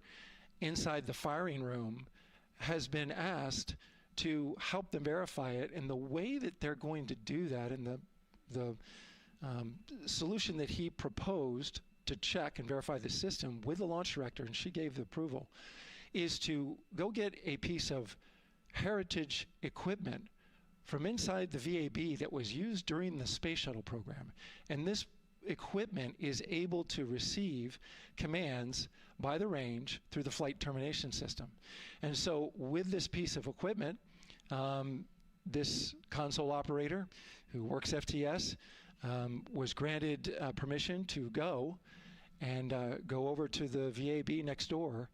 inside the firing room has been asked to help them verify it. And the way that they're going to do that, and the solution that he proposed to check and verify the system with the launch director, and she gave the approval, is to go get a piece of heritage equipment from inside the VAB that was used during the space shuttle program. And this equipment is able to receive commands by the range through the flight termination system. And so with this piece of equipment, this console operator who works FTS was granted permission to go and go over to the VAB next door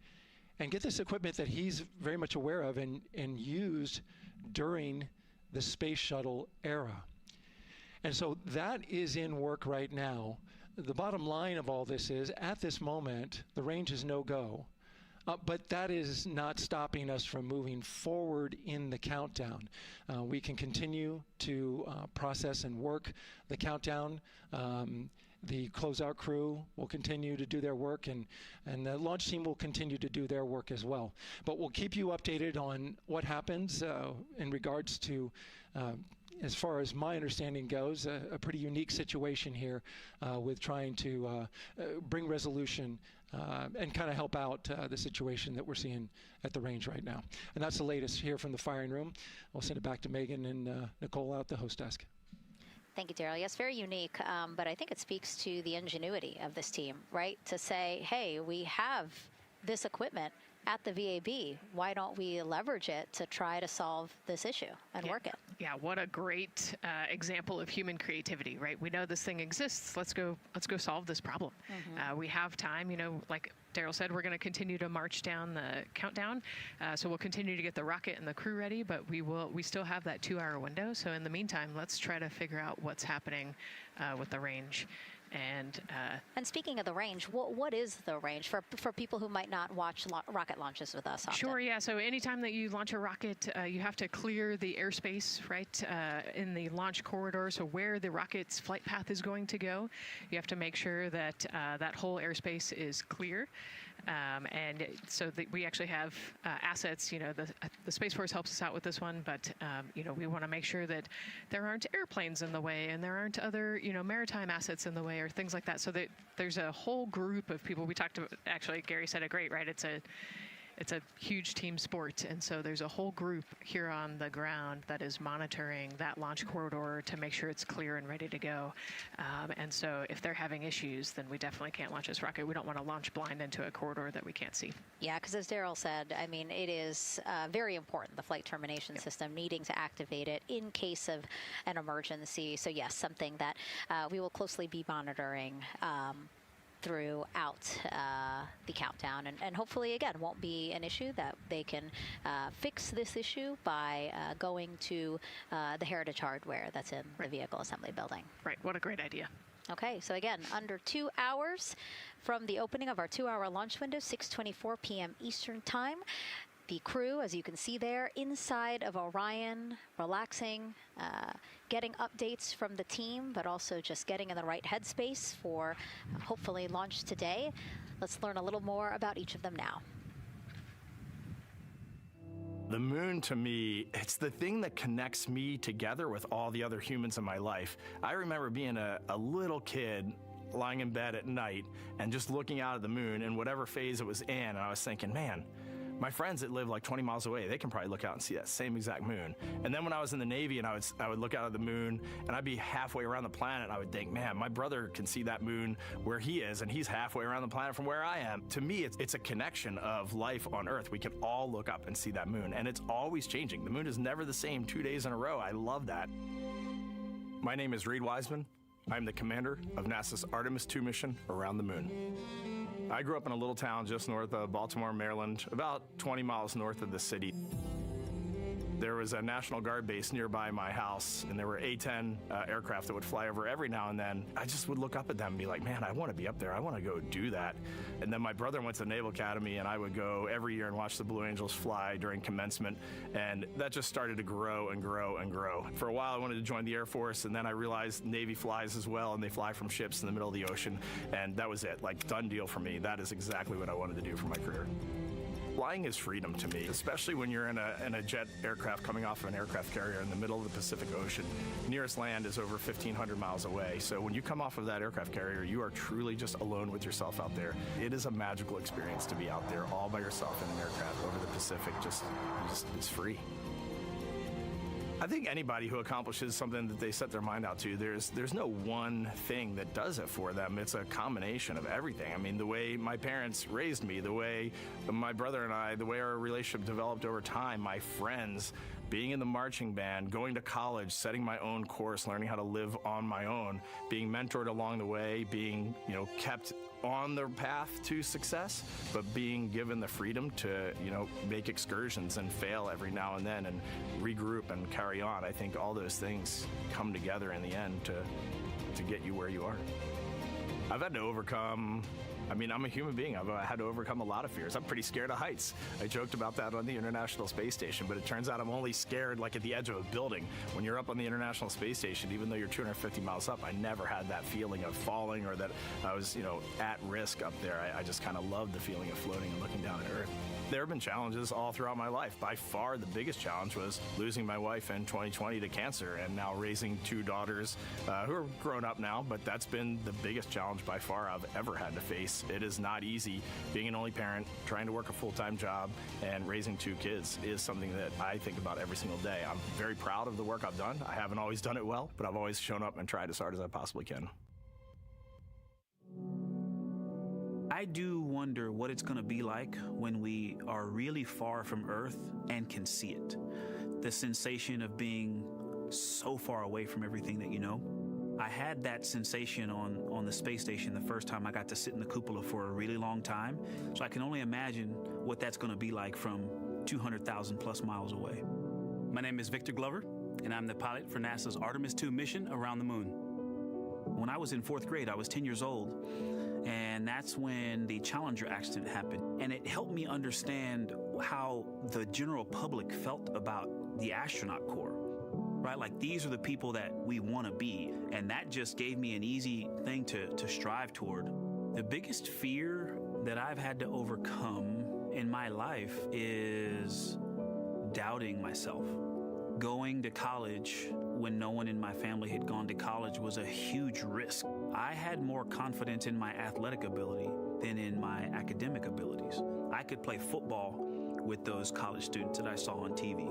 and get this equipment that he's very much aware of and used during the space shuttle era. And so that is in work right now. The bottom line of all this is, at this moment, the range is no-go. But that is not stopping us from moving forward in the countdown. We can continue to process and work the countdown. The closeout crew will continue to do their work, and the launch team will continue to do their work as well. But we'll keep you updated on what happens in regards to, as far as my understanding goes, a pretty unique situation here with trying to bring resolution and kind of help out the situation that we're seeing at the range right now. And that's the latest here from the firing room. We'll send it back to Megan and Nicole out the host desk. Thank you, Daryl. Yes, very unique, but I think it speaks to the ingenuity of this team, right? To say, hey, we have this equipment at the VAB. Why don't we leverage it to try to solve this issue and work it? Yeah, what a great example of human creativity, right? We know this thing exists. Let's go solve this problem. We have time, you know, like Daryl said, we're going to continue to march down the countdown. So we'll continue to get the rocket and the crew ready, but we still have that 2-hour window. So in the meantime, let's try to figure out what's happening with the range. And speaking of the range, what is the range for people who might not watch rocket launches with us often? Sure, yeah. So anytime that you launch a rocket, you have to clear the airspace, right, in the launch corridor. So where the rocket's flight path is going to go, you have to make sure that that whole airspace is clear. And so we actually have assets, you know, the Space Force helps us out with this one, but, you know, we want to make sure that there aren't airplanes in the way and there aren't other, you know, maritime assets in the way or things like that. So that there's a whole group of people. We talked about, actually, Gary said it great, right? It's a huge team sport, and so there's a whole group here on the ground that is monitoring that launch corridor to make sure it's clear and ready to go. And so if they're having issues, then we definitely can't launch this rocket. We don't want to launch blind into a corridor that we can't see. Yeah, because as Daryl said, I mean, it is very important, the flight termination system, needing to activate it in case of an emergency. So yes, something that we will closely be monitoring throughout the countdown, and hopefully again won't be an issue, that they can fix this issue by going to the heritage hardware that's in the vehicle assembly building. Right, what a great idea. Okay, so again, under 2 hours from the opening of our 2-hour launch window, 6:24 p.m. Eastern Time. The crew, as you can see there, inside of Orion, relaxing, getting updates from the team, but also just getting in the right headspace for hopefully launch today. Let's learn a little more about each of them now. The moon, to me, it's the thing that connects me together with all the other humans in my life. I remember being a little kid lying in bed at night and just looking out at the moon in whatever phase it was in, and I was thinking, man, my friends that live like 20 miles away, they can probably look out and see that same exact moon. And then when I was in the Navy and I would look out at the moon and I'd be halfway around the planet, and I would think, man, my brother can see that moon where he is, and he's halfway around the planet from where I am. To me, it's a connection of life on Earth. We can all look up and see that moon, and it's always changing. The moon is never the same 2 days in a row. I love that. My name is Reed Wiseman. I'm the commander of NASA's Artemis II mission around the moon. I grew up in a little town just north of Baltimore, Maryland, about 20 miles north of the city. There was a National Guard base nearby my house, and there were A-10 aircraft that would fly over every now and then. I just would look up at them and be like, man, I want to be up there. I want to go do that. And then my brother went to the Naval Academy, and I would go every year and watch the Blue Angels fly during commencement, and that just started to grow and grow and grow. For a while, I wanted to join the Air Force, and then I realized Navy flies as well, and they fly from ships in the middle of the ocean, and that was it. Like, done deal for me. That is exactly what I wanted to do for my career. Flying is freedom to me, especially when you're in a jet aircraft coming off of an aircraft carrier in the middle of the Pacific Ocean. Nearest land is over 1,500 miles away. So when you come off of that aircraft carrier, you are truly just alone with yourself out there. It is a magical experience to be out there all by yourself in an aircraft over the Pacific. It's free. I think anybody who accomplishes something that they set their mind out to, there's no one thing that does it for them. It's a combination of everything. I mean, the way my parents raised me, the way my brother and I, the way our relationship developed over time, my friends, being in the marching band, going to college, setting my own course, learning how to live on my own, being mentored along the way, being, kept on the path to success, but being given the freedom to, make excursions and fail every now and then and regroup and carry on. I think all those things come together in the end to get you where you are. I've had to overcome, I'm a human being. I've had to overcome a lot of fears. I'm pretty scared of heights. I joked about that on the International Space Station, but it turns out I'm only scared like at the edge of a building. When you're up on the International Space Station, even though you're 250 miles up, I never had that feeling of falling or that I was, at risk up there. I just kind of loved the feeling of floating and looking down at Earth. There have been challenges all throughout my life. By far, the biggest challenge was losing my wife in 2020 to cancer and now raising two daughters who are grown up now, but that's been the biggest challenge by far I've ever had to face. It is not easy. Being an only parent, trying to work a full-time job, and raising two kids is something that I think about every single day. I'm very proud of the work I've done. I haven't always done it well, but I've always shown up and tried as hard as I possibly can. I do wonder what it's going to be like when we are really far from Earth and can see it. The sensation of being so far away from everything that you know. I had that sensation on the space station the first time I got to sit in the cupola for a really long time. So I can only imagine what that's going to be like from 200,000 plus miles away. My name is Victor Glover, and I'm the pilot for NASA's Artemis II mission around the moon. When I was in 4th grade, I was 10 years old, and that's when the Challenger accident happened. And it helped me understand how the general public felt about the astronaut corps. Right? Like, these are the people that we want to be. And that just gave me an easy thing to strive toward. The biggest fear that I've had to overcome in my life is doubting myself. Going to college when no one in my family had gone to college was a huge risk. I had more confidence in my athletic ability than in my academic abilities. I could play football with those college students that I saw on TV.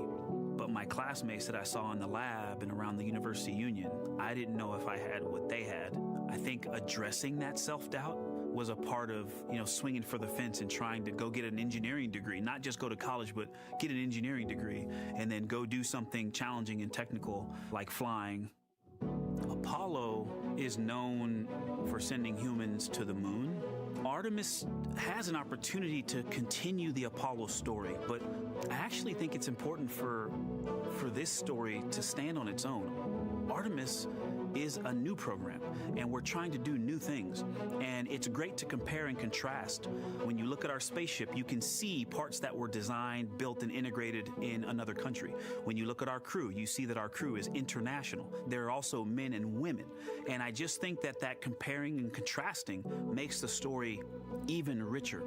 But my classmates that I saw in the lab and around the University Union, I didn't know if I had what they had. I think addressing that self-doubt was a part of, swinging for the fence and trying to go get an engineering degree, not just go to college, but get an engineering degree and then go do something challenging and technical like flying. Apollo is known for sending humans to the moon. Artemis has an opportunity to continue the Apollo story, but I actually think it's important for this story to stand on its own. Artemis is a new program, and we're trying to do new things. And it's great to compare and contrast. When you look at our spaceship, you can see parts that were designed, built, and integrated in another country. When you look at our crew, you see that our crew is international. There are also men and women. And I just think that comparing and contrasting makes the story even richer.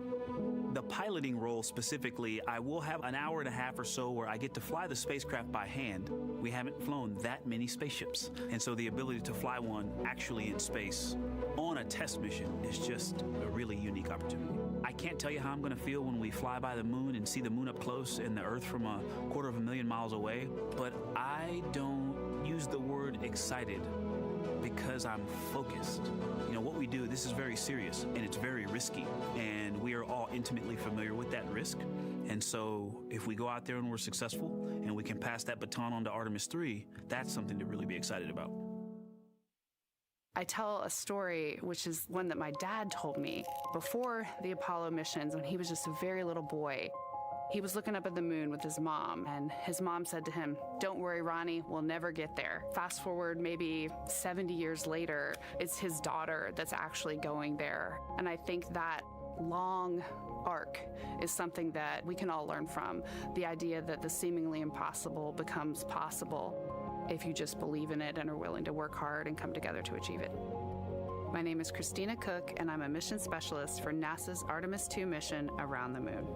The piloting role specifically, I will have an hour and a half or so where I get to fly the spacecraft by hand. We haven't flown that many spaceships. And so the ability to fly one actually in space on a test mission is just a really unique opportunity. I can't tell you how I'm going to feel when we fly by the moon and see the moon up close and the Earth from 250,000 miles away, but I don't use the word excited because I'm focused. What we do, this is very serious and it's very risky, and we are all intimately familiar with that risk. And so if we go out there and we're successful and we can pass that baton on to Artemis 3, that's something to really be excited about. I tell a story, which is one that my dad told me before the Apollo missions when he was just a very little boy. He was looking up at the moon with his mom, and his mom said to him, "Don't worry, Ronnie, we'll never get there." Fast forward maybe 70 years later, it's his daughter that's actually going there. And I think that long arc is something that we can all learn from. The idea that the seemingly impossible becomes possible if you just believe in it and are willing to work hard and come together to achieve it. My name is Christina Cook, and I'm a mission specialist for NASA's Artemis II mission around the moon.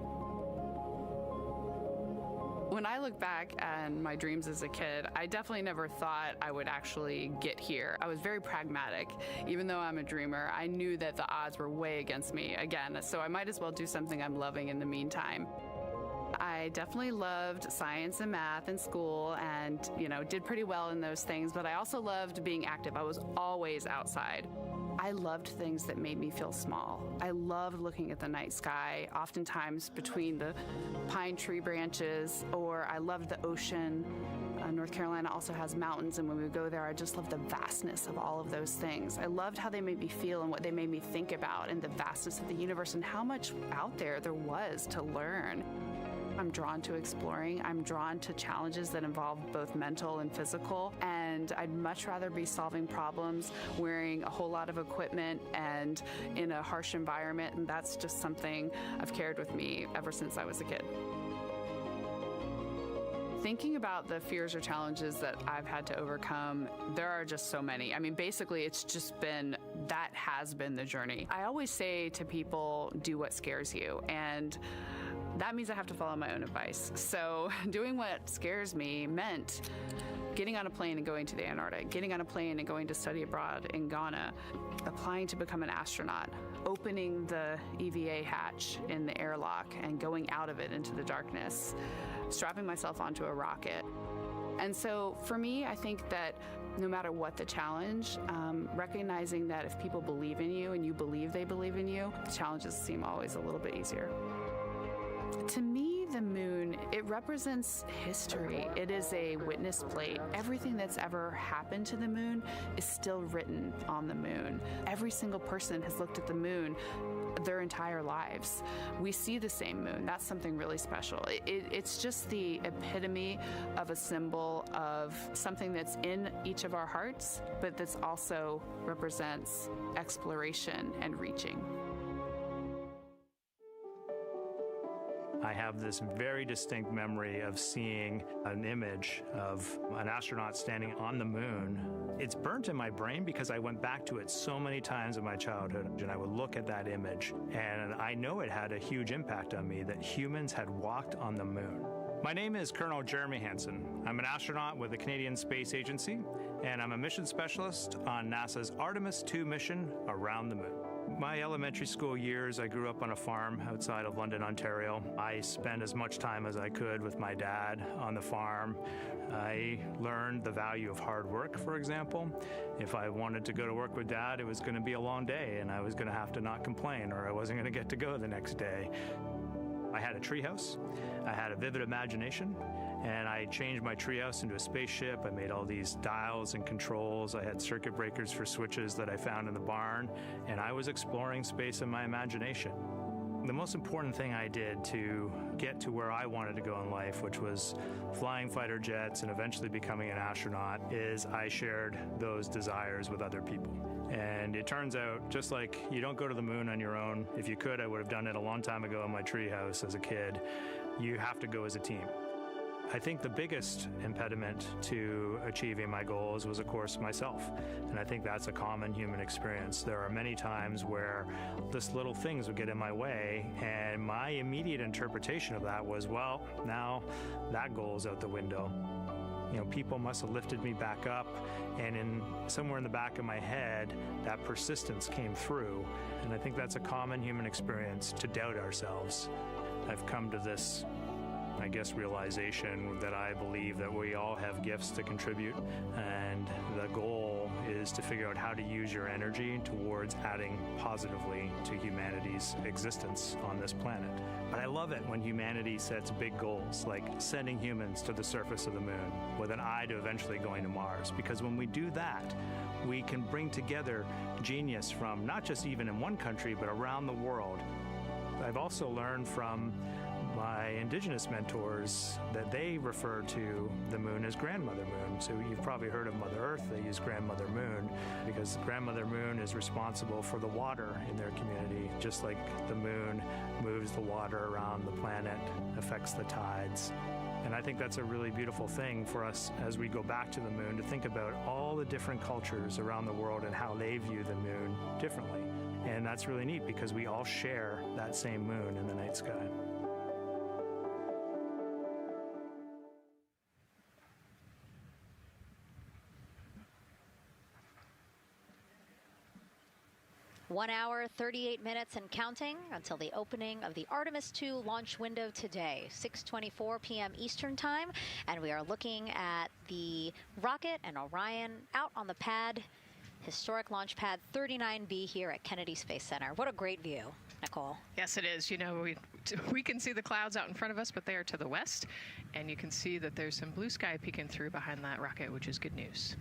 When I look back at my dreams as a kid, I definitely never thought I would actually get here. I was very pragmatic. Even though I'm a dreamer, I knew that the odds were way against me again, so I might as well do something I'm loving in the meantime. I definitely loved science and math in school and, did pretty well in those things, but I also loved being active. I was always outside. I loved things that made me feel small. I loved looking at the night sky, oftentimes between the pine tree branches, or I loved the ocean. North Carolina also has mountains, and when we would go there, I just loved the vastness of all of those things. I loved how they made me feel and what they made me think about, and the vastness of the universe and how much out there was to learn. I'm drawn to exploring. I'm drawn to challenges that involve both mental and physical, and I'd much rather be solving problems wearing a whole lot of equipment and in a harsh environment, and that's just something I've carried with me ever since I was a kid. Thinking about the fears or challenges that I've had to overcome, there are just so many. I mean, basically, that has been the journey. I always say to people, do what scares you, and that means I have to follow my own advice. So doing what scares me meant getting on a plane and going to the Antarctic, getting on a plane and going to study abroad in Ghana, applying to become an astronaut, opening the EVA hatch in the airlock and going out of it into the darkness, strapping myself onto a rocket. And so for me, I think that no matter what the challenge, recognizing that if people believe in you and you believe they believe in you, the challenges seem always a little bit easier. To me, the moon, it represents history. It is a witness plate. Everything that's ever happened to the moon is still written on the moon. Every single person has looked at the moon their entire lives. We see the same moon. That's something really special. It's just the epitome of a symbol of something that's in each of our hearts, but that's also represents exploration and reaching. I have this very distinct memory of seeing an image of an astronaut standing on the moon. It's burnt in my brain because I went back to it so many times in my childhood, and I would look at that image, and I know it had a huge impact on me that humans had walked on the moon. My name is Colonel Jeremy Hansen. I'm an astronaut with the Canadian Space Agency, and I'm a mission specialist on NASA's Artemis II mission around the moon. My elementary school years, I grew up on a farm outside of London, Ontario. I spent as much time as I could with my dad on the farm. I learned the value of hard work, for example. If I wanted to go to work with Dad, it was going to be a long day, and I was going to have to not complain, or I wasn't going to get to go the next day. I had a treehouse. I had a vivid imagination. And I changed my treehouse into a spaceship. I made all these dials and controls. I had circuit breakers for switches that I found in the barn. And I was exploring space in my imagination. The most important thing I did to get to where I wanted to go in life, which was flying fighter jets and eventually becoming an astronaut, is I shared those desires with other people. And it turns out, just like you don't go to the moon on your own, if you could, I would have done it a long time ago in my treehouse as a kid. You have to go as a team. I think the biggest impediment to achieving my goals was, of course, myself. And I think that's a common human experience. There are many times where just little things would get in my way, and my immediate interpretation of that was, well, now that goal's out the window. You know, people must have lifted me back up, and somewhere in the back of my head, that persistence came through. And I think that's a common human experience, to doubt ourselves. I've come to this, I guess, realization that I believe that we all have gifts to contribute, and the goal is to figure out how to use your energy towards adding positively to humanity's existence on this planet. But I love it when humanity sets big goals, like sending humans to the surface of the moon with an eye to eventually going to Mars, because when we do that, we can bring together genius from not just even in one country, but around the world. I've also learned from my indigenous mentors that they refer to the moon as Grandmother Moon. So you've probably heard of Mother Earth. They use Grandmother Moon because Grandmother Moon is responsible for the water in their community. Just like the moon moves the water around the planet, affects the tides. And I think that's a really beautiful thing for us as we go back to the moon, to think about all the different cultures around the world and how they view the moon differently. And that's really neat because we all share that same moon in the night sky. One hour, 38 minutes and counting until the opening of the Artemis II launch window today, 6:24 p.m. Eastern Time. And we are looking at the rocket and Orion out on the pad historic launch pad 39B here at Kennedy Space Center. What a great view, Nicole. Yes, it is. You know, we can see the clouds out in front of us, but they are to the west, and you can see that there's some blue sky peeking through behind that rocket, which is good news.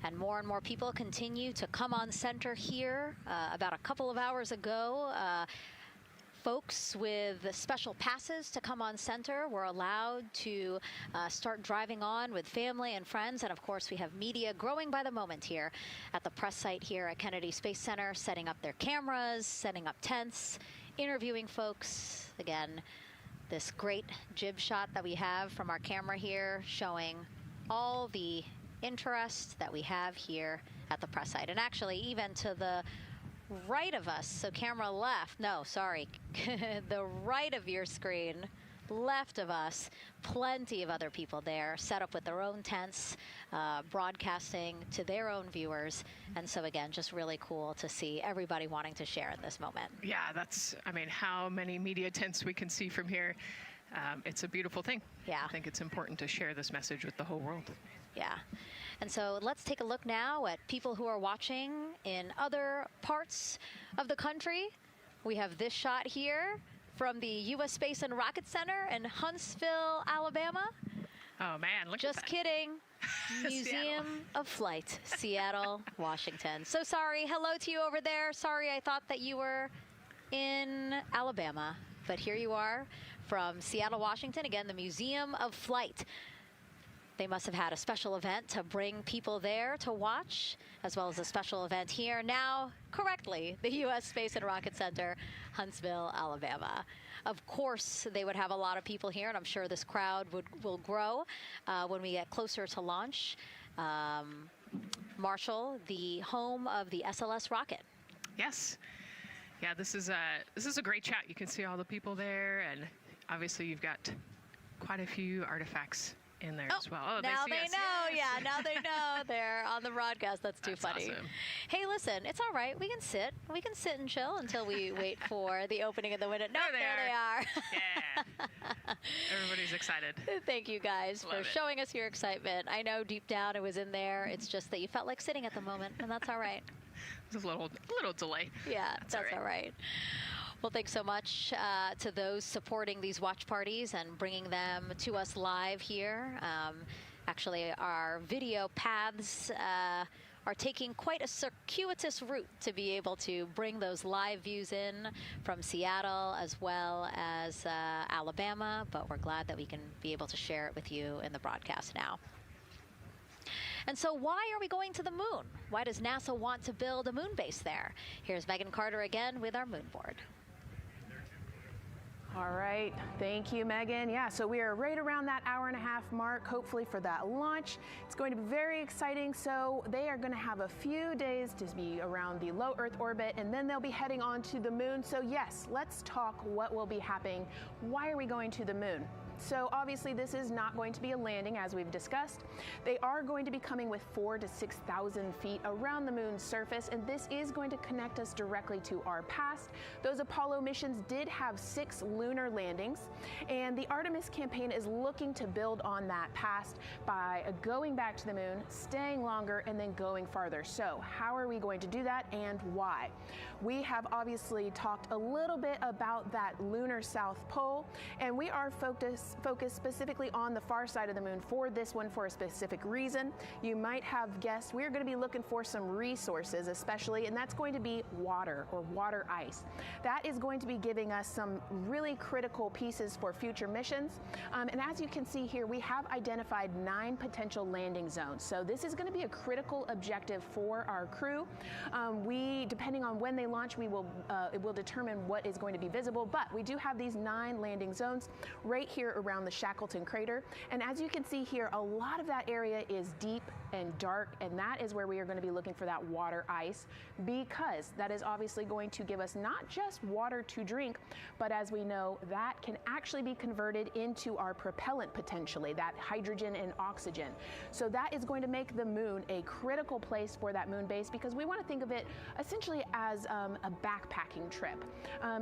And more people continue to come on center here. About a couple of hours ago, folks with special passes to come on center were allowed to start driving on with family and friends. And of course, we have media growing by the moment here at the press site here at Kennedy Space Center, setting up their cameras, setting up tents, interviewing folks. Again, this great jib shot that we have from our camera here showing all the interest that we have here at the press site. And actually, even to the right of us, so camera left, no, sorry, the right of your screen, left of us, plenty of other people there, set up with their own tents, broadcasting to their own viewers. And so again, just really cool to see everybody wanting to share in this moment. Yeah, that's, I mean, how many media tents we can see from here. It's a beautiful thing. Yeah. I think it's important to share this message with the whole world. Yeah. And so let's take a look now at people who are watching in other parts of the country. We have this shot here from the U.S. Space and Rocket Center in Huntsville, Alabama. Oh, man, look Just at that. kidding. Museum of Flight, Seattle, Washington. So sorry. Hello to you over there. Sorry, I thought that you were in Alabama. But here you are from Seattle, Washington. Again, the Museum of Flight. They must have had a special event to bring people there to watch, as well as a special event here. Now, correctly, the U.S. Space and Rocket Center, Huntsville, Alabama. Of course, they would have a lot of people here, and I'm sure this crowd will grow when we get closer to launch. Marshall, the home of the SLS rocket. Yes. Yeah, this is a great shot. You can see all the people there, and obviously you've got quite a few artifacts in there as well. Oh, now they know. us. Yes. Yeah, now they know. They're on the broadcast. That's too funny. Awesome. Hey, listen, it's all right. We can sit. We can sit and chill until we wait for the opening of the window. No, there they are. Yeah. Everybody's excited. Thank you guys for showing us your excitement. I know deep down it was in there. It's just that you felt like sitting at the moment, and that's all right. There's a little delay. Yeah, that's all right. Well, thanks so much to those supporting these watch parties and bringing them to us live here. Actually, our video paths are taking quite a circuitous route to be able to bring those live views in from Seattle as well as Alabama, but we're glad that we can be able to share it with you in the broadcast now. And so why are we going to the moon? Why does NASA want to build a moon base there? Here's Megan Carter again with our moon board. All right, thank you, Megan. Yeah, so we are right around that hour-and-a-half mark, hopefully for that launch. It's going to be very exciting. So they are going to have a few days to be around the low Earth orbit, and then they'll be heading on to the moon. So yes, let's talk what will be happening. Why are we going to the moon? So obviously this is not going to be a landing, as we've discussed. They are going to be coming with 4,000 to 6,000 feet around the moon's surface, and this is going to connect us directly to our past. Those Apollo missions did have 6 lunar landings, and the Artemis campaign is looking to build on that past by going back to the moon, staying longer, and then going farther. So how are we going to do that, and why? We have obviously talked a little bit about that lunar South Pole, and we are focused specifically on the far side of the moon for this one for a specific reason. You might have guessed we're going to be looking for some resources, especially, and that's going to be water or water ice. That is going to be giving us some really critical pieces for future missions. And as you can see here, we have identified 9 potential landing zones. So this is going to be a critical objective for our crew. Depending on when they launch, it will determine what is going to be visible, but we do have these 9 landing zones right here around the Shackleton crater. And as you can see here, a lot of that area is deep and dark, and that is where we are going to be looking for that water ice, because that is obviously going to give us not just water to drink, but as we know, that can actually be converted into our propellant potentially, that hydrogen and oxygen. So that is going to make the moon a critical place for that moon base, because we want to think of it essentially as a backpacking trip.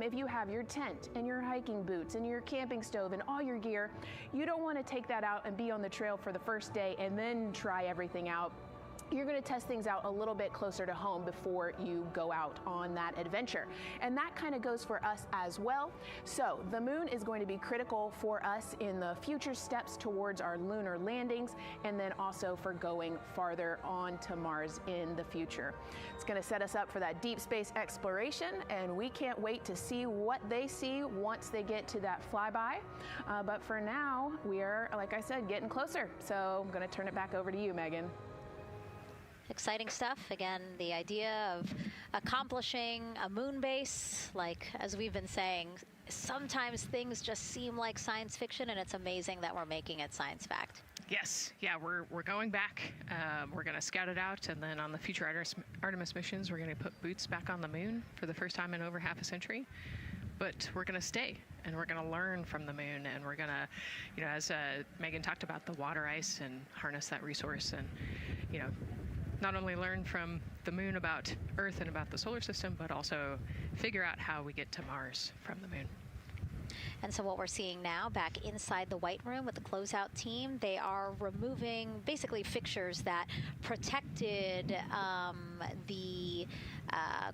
If you have your tent and your hiking boots and your camping stove and all your gear, you don't want to take that out and be on the trail for the first day and then try everything out you're going to test things out a little bit closer to home before you go out on that adventure. And that kind of goes for us as well. So the moon is going to be critical for us in the future steps towards our lunar landings, and then also for going farther on to Mars in the future. It's going to set us up for that deep space exploration, and we can't wait to see what they see once they get to that flyby. But for now, we are, like I said, getting closer. So I'm going to turn it back over to you, Megan. Exciting stuff. Again, the idea of accomplishing a moon base, like as we've been saying, sometimes things just seem like science fiction, and it's amazing that we're making it science fact. Yes, yeah, we're going back. We're going to scout it out, and then on the future Artemis missions, we're going to put boots back on the moon for the first time in over half a century. But we're going to stay, and we're going to learn from the moon, and we're going to, you know, as Megan talked about, the water ice, and harness that resource, and, you know, not only learn from the moon about Earth and about the solar system, but also figure out how we get to Mars from the moon. And so what we're seeing now back inside the White Room with the closeout team, they are removing basically fixtures that protected the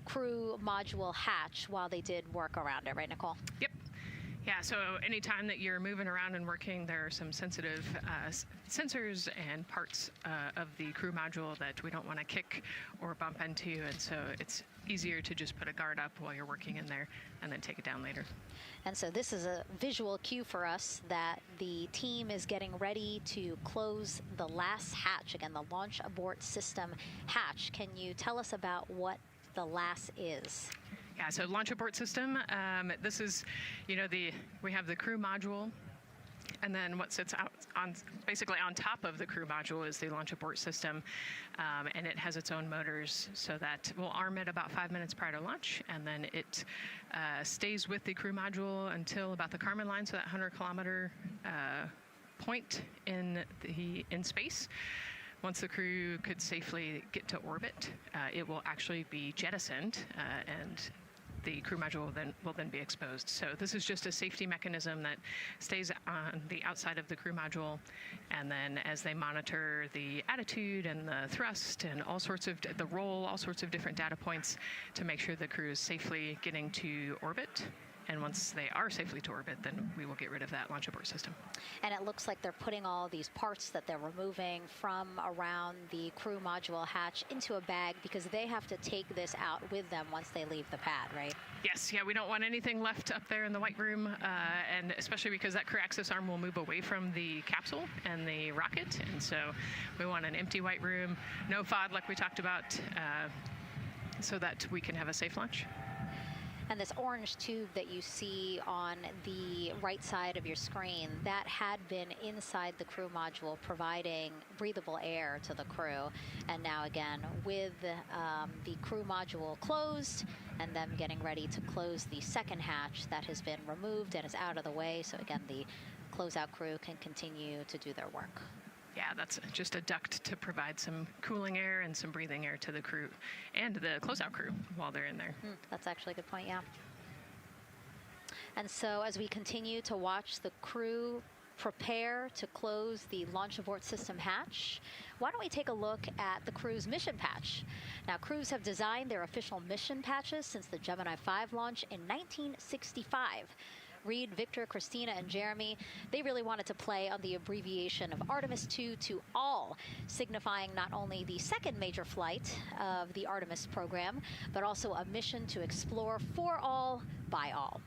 crew module hatch while they did work around it, right, Nicole? Yep. Yeah, so anytime that you're moving around and working, there are some sensitive sensors and parts of the crew module that we don't want to kick or bump into, and so it's easier to just put a guard up while you're working in there and then take it down later. And so this is a visual cue for us that the team is getting ready to close the last hatch, again, the launch abort system hatch. Can you tell us about what the LAS is? Yeah, so launch abort system, this is, you know, we have the crew module, and then what sits out on basically on top of the crew module is the launch abort system, and it has its own motors, so that we'll arm it about 5 minutes prior to launch, and then it stays with the crew module until about the Kármán line, so that 100-kilometer point in space. Once the crew could safely get to orbit, it will actually be jettisoned, and the crew module will then be exposed. So this is just a safety mechanism that stays on the outside of the crew module, and then as they monitor the attitude and the thrust and all sorts of the roll, all sorts of different data points to make sure the crew is safely getting to orbit. And once they are safely to orbit, then we will get rid of that launch abort system. And it looks like they're putting all these parts that they're removing from around the crew module hatch into a bag, because they have to take this out with them once they leave the pad, right? Yes, yeah, we don't want anything left up there in the White Room, and especially because that crew access arm will move away from the capsule and the rocket, and so we want an empty White Room, no FOD like we talked about, so that we can have a safe launch. And this orange tube that you see on the right side of your screen, that had been inside the crew module providing breathable air to the crew. And now again, with the crew module closed and them getting ready to close the second hatch, that has been removed and is out of the way. So again, the closeout crew can continue to do their work. Yeah, that's just a duct to provide some cooling air and some breathing air to the crew and the closeout crew while they're in there. That's actually a good point, yeah. And so as we continue to watch the crew prepare to close the launch abort system hatch, why don't we take a look at the crew's mission patch? Now, crews have designed their official mission patches since the Gemini 5 launch in 1965. Reed, Victor, Christina, and Jeremy, they really wanted to play on the abbreviation of Artemis 2 to all, signifying not only the second major flight of the Artemis program, but also a mission to explore for all, by all.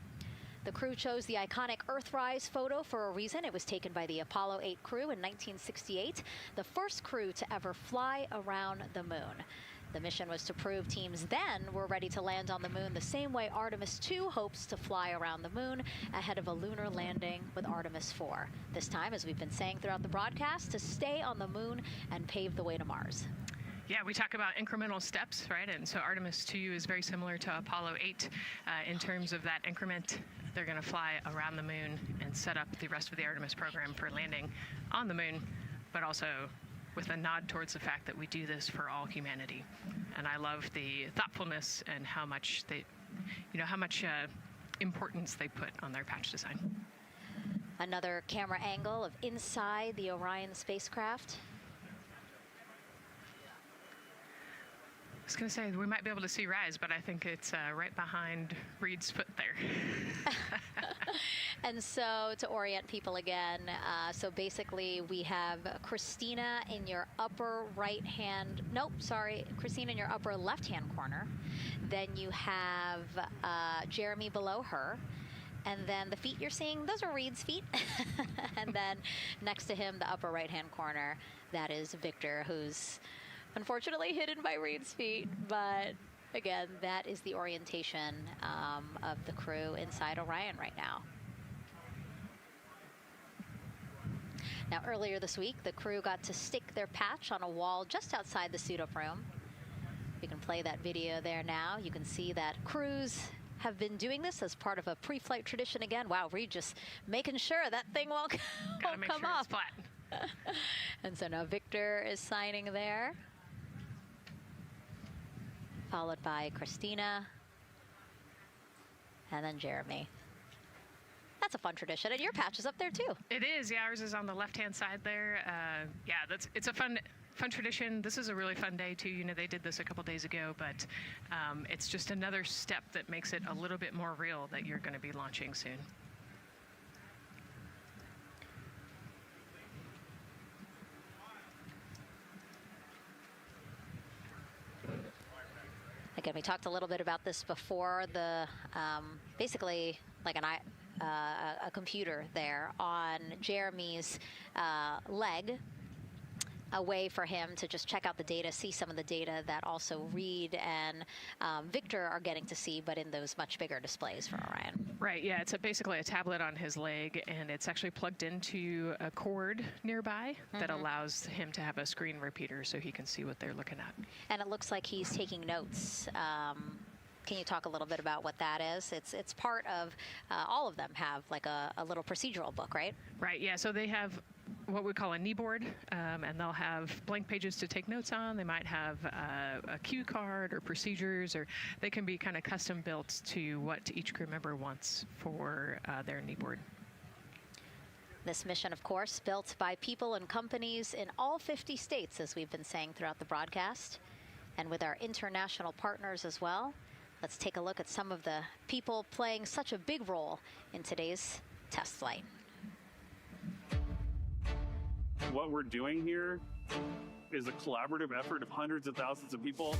The crew chose the iconic Earthrise photo for a reason. It was taken by the Apollo 8 crew in 1968, the first crew to ever fly around the moon. The mission was to prove teams then were ready to land on the moon the same way Artemis 2 hopes to fly around the moon ahead of a lunar landing with Artemis 4. This time, as we've been saying throughout the broadcast, to stay on the moon and pave the way to Mars. Yeah, we talk about incremental steps, right? And so Artemis 2 is very similar to Apollo 8 in terms of that increment. They're going to fly around the moon and set up the rest of the Artemis program for landing on the moon, but also with a nod towards the fact that we do this for all humanity. And I love the thoughtfulness and how much importance they put on their patch design. Another camera angle of inside the Orion spacecraft. was going to say we might be able to see Rise, but I think it's right behind Reed's foot there. And so to orient people again, so basically we have Christina in your upper right hand, nope, sorry, Christina in your upper left hand corner. Then you have Jeremy below her. And then the feet you're seeing, those are Reed's feet. And then next to him, the upper right hand corner, that is Victor, who's unfortunately hidden by Reed's feet. But again, that is the orientation of the crew inside Orion right now. Now, earlier this week, the crew got to stick their patch on a wall just outside the suit-up room. You can play that video there now. You can see that crews have been doing this as part of a pre-flight tradition again. Wow, Reed just making sure that thing won't come off. It's flat. And so now Victor is signing there, followed by Christina, and then Jeremy. That's a fun tradition, and your patch is up there too. It is. Yeah, ours is on the left-hand side there. Yeah, it's a fun tradition. This is a really fun day too. You know, they did this a couple days ago, but it's just another step that makes it a little bit more real that you're going to be launching soon. Again, we talked a little bit about this before. The basically like a computer there on Jeremy's leg, a way for him to just check out the data, see some of the data that also Reed and Victor are getting to see, but in those much bigger displays for Orion. Right, yeah, it's basically a tablet on his leg, and it's actually plugged into a cord nearby that allows him to have a screen repeater so he can see what they're looking at. And it looks like he's taking notes. Can you talk a little bit about what that is? It's part of, all of them have like a little procedural book, right? Right, yeah, so they have what we call a knee board, and they'll have blank pages to take notes on. They might have a cue card or procedures, or they can be kind of custom built to what each crew member wants for their knee board. This mission, of course, built by people and companies in all 50 states, as we've been saying throughout the broadcast, and with our international partners as well. Let's take a look at some of the people playing such a big role in today's test flight. What we're doing here is a collaborative effort of hundreds of thousands of people.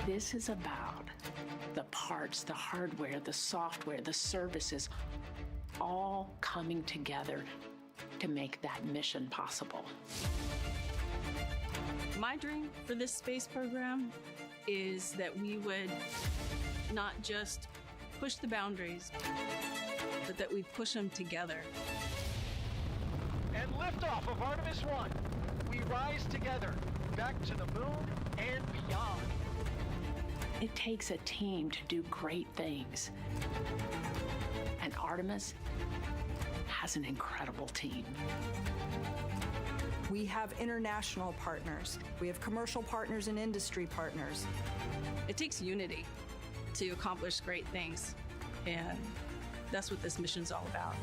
This is about the parts, the hardware, the software, the services, all coming together to make that mission possible. My dream for this space program is that we would not just push the boundaries, but that we push them together. And liftoff of Artemis 1. We rise together, back to the moon and beyond. It takes a team to do great things. And Artemis has an incredible team. We have international partners. We have commercial partners and industry partners. It takes unity to accomplish great things, and that's what this mission's all about.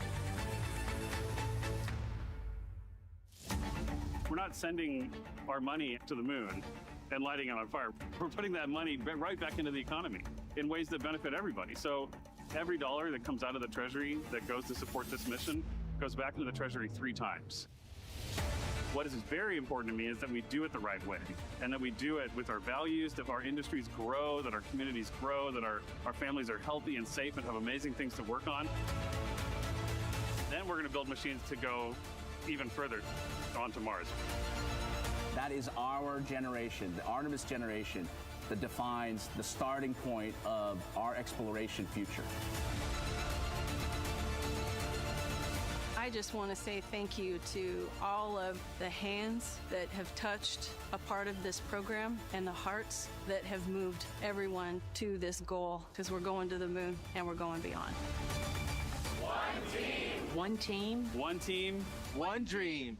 We're not sending our money to the moon and lighting it on fire. We're putting that money right back into the economy in ways that benefit everybody. So every dollar that comes out of the Treasury that goes to support this mission goes back into the Treasury 3 times. What is very important to me is that we do it the right way, and that we do it with our values, that our industries grow, that our communities grow, that our families are healthy and safe and have amazing things to work on. Then we're going to build machines to go even further onto Mars. That is our generation, the Artemis generation, that defines the starting point of our exploration future. I just want to say thank you to all of the hands that have touched a part of this program and the hearts that have moved everyone to this goal, because we're going to the moon and we're going beyond. One team. One team. One team. One dream.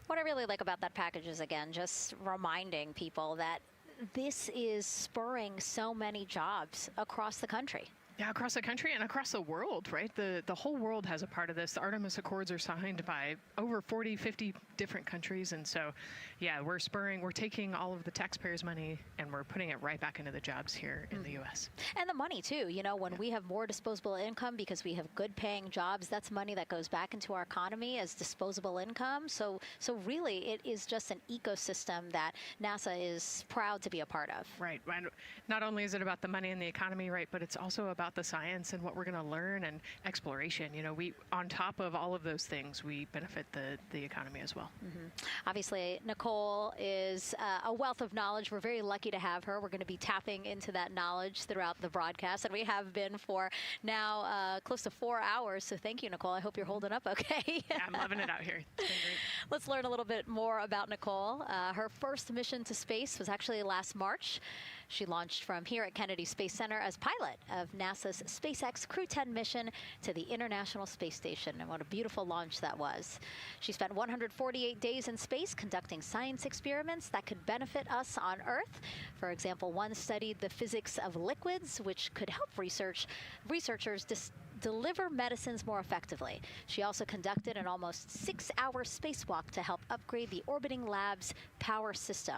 What I really like about that package is, again, just reminding people that this is spurring so many jobs across the country. Yeah, across the country and across the world, right? The whole world has a part of this. The Artemis Accords are signed by over 40, 50 different countries. And so, yeah, we're taking all of the taxpayers' money and we're putting it right back into the jobs here in the U.S. And the money, too. You know, when we have more disposable income because we have good paying jobs, that's money that goes back into our economy as disposable income. So really, it is just an ecosystem that NASA is proud to be a part of. Right. And not only is it about the money and the economy, right, but it's also about the science and what we're going to learn and exploration. You know, we, on top of all of those things, we benefit the economy as well. Obviously, Nicole is a wealth of knowledge. We're very lucky to have her. We're going to be tapping into that knowledge throughout the broadcast, and we have been for now close to 4 hours. So thank you, Nicole. I hope you're holding up okay. Yeah, I'm loving it out here. It's been great. Let's learn a little bit more about Nicole. Her first mission to space was actually last March. She launched from here at Kennedy Space Center as pilot of NASA's SpaceX Crew 10 mission to the International Space Station. And what a beautiful launch that was. She spent 148 days in space conducting science experiments that could benefit us on Earth. For example, one studied the physics of liquids, which could help researchers deliver medicines more effectively. She also conducted an almost 6-hour spacewalk to help upgrade the orbiting lab's power system.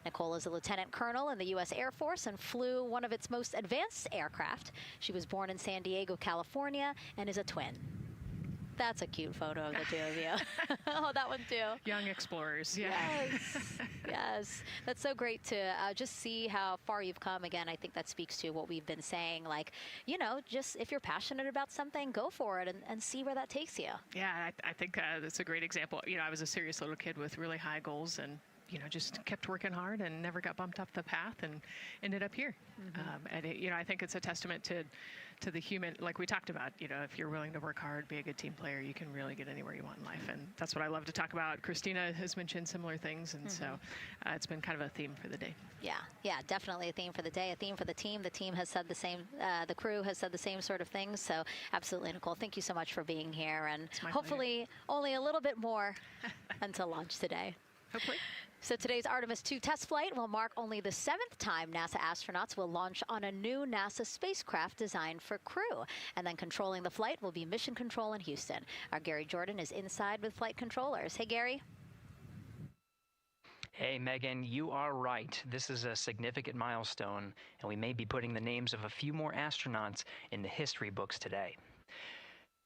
Nicole is a lieutenant colonel in the U.S. Air Force and flew one of its most advanced aircraft. She was born in San Diego, California, and is a twin. That's a cute photo of the two of you. Oh, that one too. Young explorers, yeah. Yes, yes. That's so great to just see how far you've come. Again, I think that speaks to what we've been saying. Like, you know, just if you're passionate about something, go for it and see where that takes you. Yeah, I think that's a great example. You know, I was a serious little kid with really high goals and, you know, just kept working hard and never got bumped off the path and ended up here. And, you know, I think it's a testament to the human, like we talked about, you know, if you're willing to work hard, be a good team player, you can really get anywhere you want in life. And that's what I love to talk about. Christina has mentioned similar things. And so it's been kind of a theme for the day. Yeah, definitely a theme for the day, a theme for the team. The team has said the same, the crew has said the same sort of things. So absolutely, Nicole, thank you so much for being here. And hopefully only a little bit more until launch today. Hopefully. So today's Artemis 2 test flight will mark only the 7th time NASA astronauts will launch on a new NASA spacecraft designed for crew. And then controlling the flight will be Mission Control in Houston. Our Gary Jordan is inside with flight controllers. Hey, Gary. Hey, Megan, you are right. This is a significant milestone, and we may be putting the names of a few more astronauts in the history books today.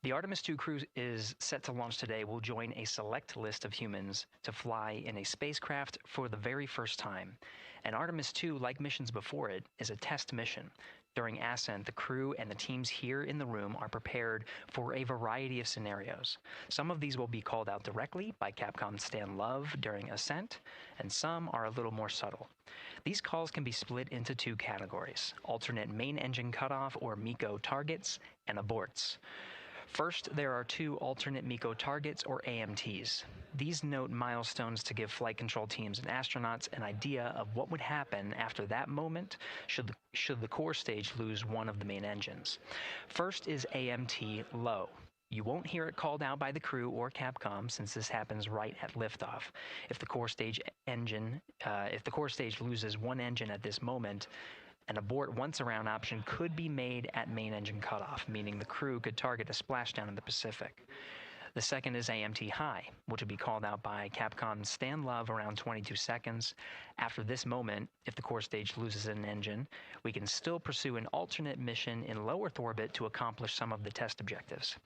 The Artemis 2 crew is set to launch today will join a select list of humans to fly in a spacecraft for the very first time. And Artemis 2, like missions before it, is a test mission. During ascent, the crew and the teams here in the room are prepared for a variety of scenarios. Some of these will be called out directly by Capcom's Stan Love during ascent, and some are a little more subtle. These calls can be split into 2 categories: alternate main engine cutoff or MECO targets and aborts. First, there are 2 alternate MECO targets, or AMTs. These note milestones to give flight control teams and astronauts an idea of what would happen after that moment should the core stage lose one of the main engines. First is AMT low. You won't hear it called out by the crew or Capcom since this happens right at liftoff. If the core stage loses one engine at this moment, an abort once around option could be made at main engine cutoff, meaning the crew could target a splashdown in the Pacific. The second is AMT high, which will be called out by Capcom's Stan Love around 22 seconds. After this moment, if the core stage loses an engine, we can still pursue an alternate mission in low Earth orbit to accomplish some of the test objectives.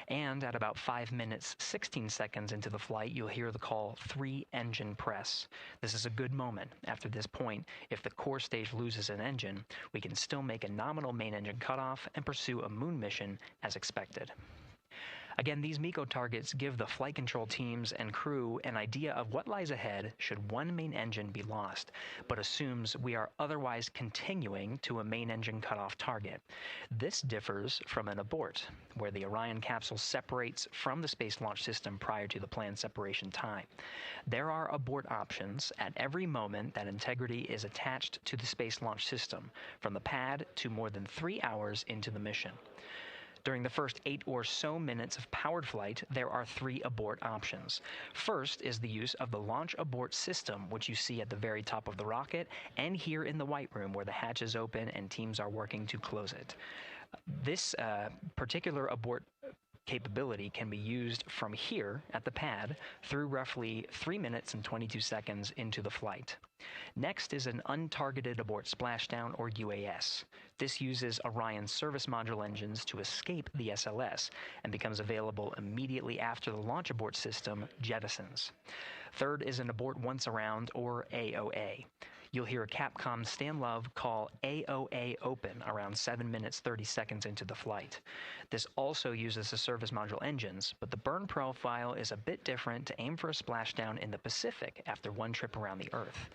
And at about 5 minutes, 16 seconds into the flight, you'll hear the call 3-engine press. This is a good moment. After this point, if the core stage loses an engine, we can still make a nominal main engine cutoff and pursue a moon mission as expected. Again, these MECO targets give the flight control teams and crew an idea of what lies ahead should one main engine be lost, but assumes we are otherwise continuing to a main engine cutoff target. This differs from an abort, where the Orion capsule separates from the Space Launch System prior to the planned separation time. There are abort options at every moment that integrity is attached to the Space Launch System, from the pad to more than 3 hours into the mission. During the first 8 or so minutes of powered flight, there are 3 abort options. First is the use of the launch abort system, which you see at the very top of the rocket and here in the White Room where the hatch is open and teams are working to close it. This particular abort capability can be used from here at the pad through roughly 3 minutes and 22 seconds into the flight. Next is an untargeted abort splashdown, or UAS. This uses Orion's service module engines to escape the SLS and becomes available immediately after the launch abort system jettisons. Third is an abort once around, or AOA. You'll hear a Capcom Stan Love call AOA open around 7 minutes 30 seconds into the flight. This also uses the service module engines, but the burn profile is a bit different to aim for a splashdown in the Pacific after one trip around the Earth.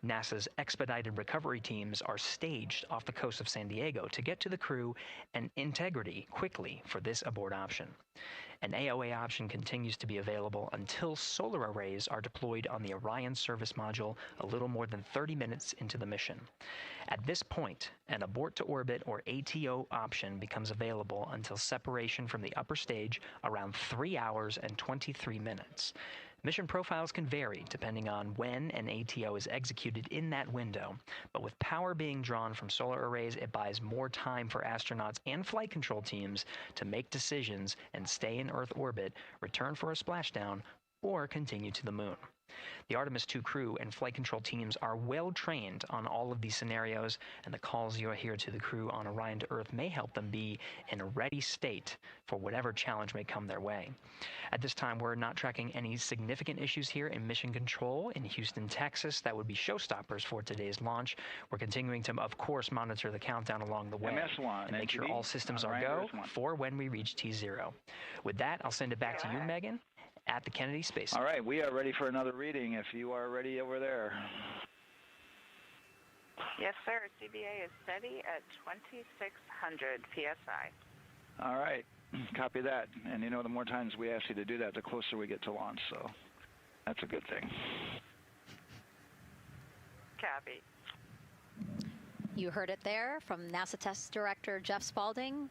NASA's expedited recovery teams are staged off the coast of San Diego to get to the crew and integrity quickly for this abort option. An AOA option continues to be available until solar arrays are deployed on the Orion service module a little more than 30 minutes into the mission. At this point, an abort to orbit, or ATO option, becomes available until separation from the upper stage around 3 hours and 23 minutes. Mission profiles can vary depending on when an ATO is executed in that window, but with power being drawn from solar arrays, it buys more time for astronauts and flight control teams to make decisions and stay in Earth orbit, return for a splashdown, or continue to the moon. The Artemis II crew and flight control teams are well trained on all of these scenarios, and the calls you'll hear to the crew on Orion to Earth may help them be in a ready state for whatever challenge may come their way. At this time, we're not tracking any significant issues here in mission control in Houston, Texas. That would be showstoppers for today's launch. We're continuing to, of course, monitor the countdown along the way MS1, and make sure all systems are go for when we reach T0. With that, I'll send it back to you, Megan, at the Kennedy Space Center. All right, we are ready for another reading if you are ready over there. Yes, sir. CBA is steady at 2,600 PSI. All right, copy that. And you know, the more times we ask you to do that, the closer we get to launch, so that's a good thing. Copy. You heard it there from NASA Test Director Jeff Spaulding.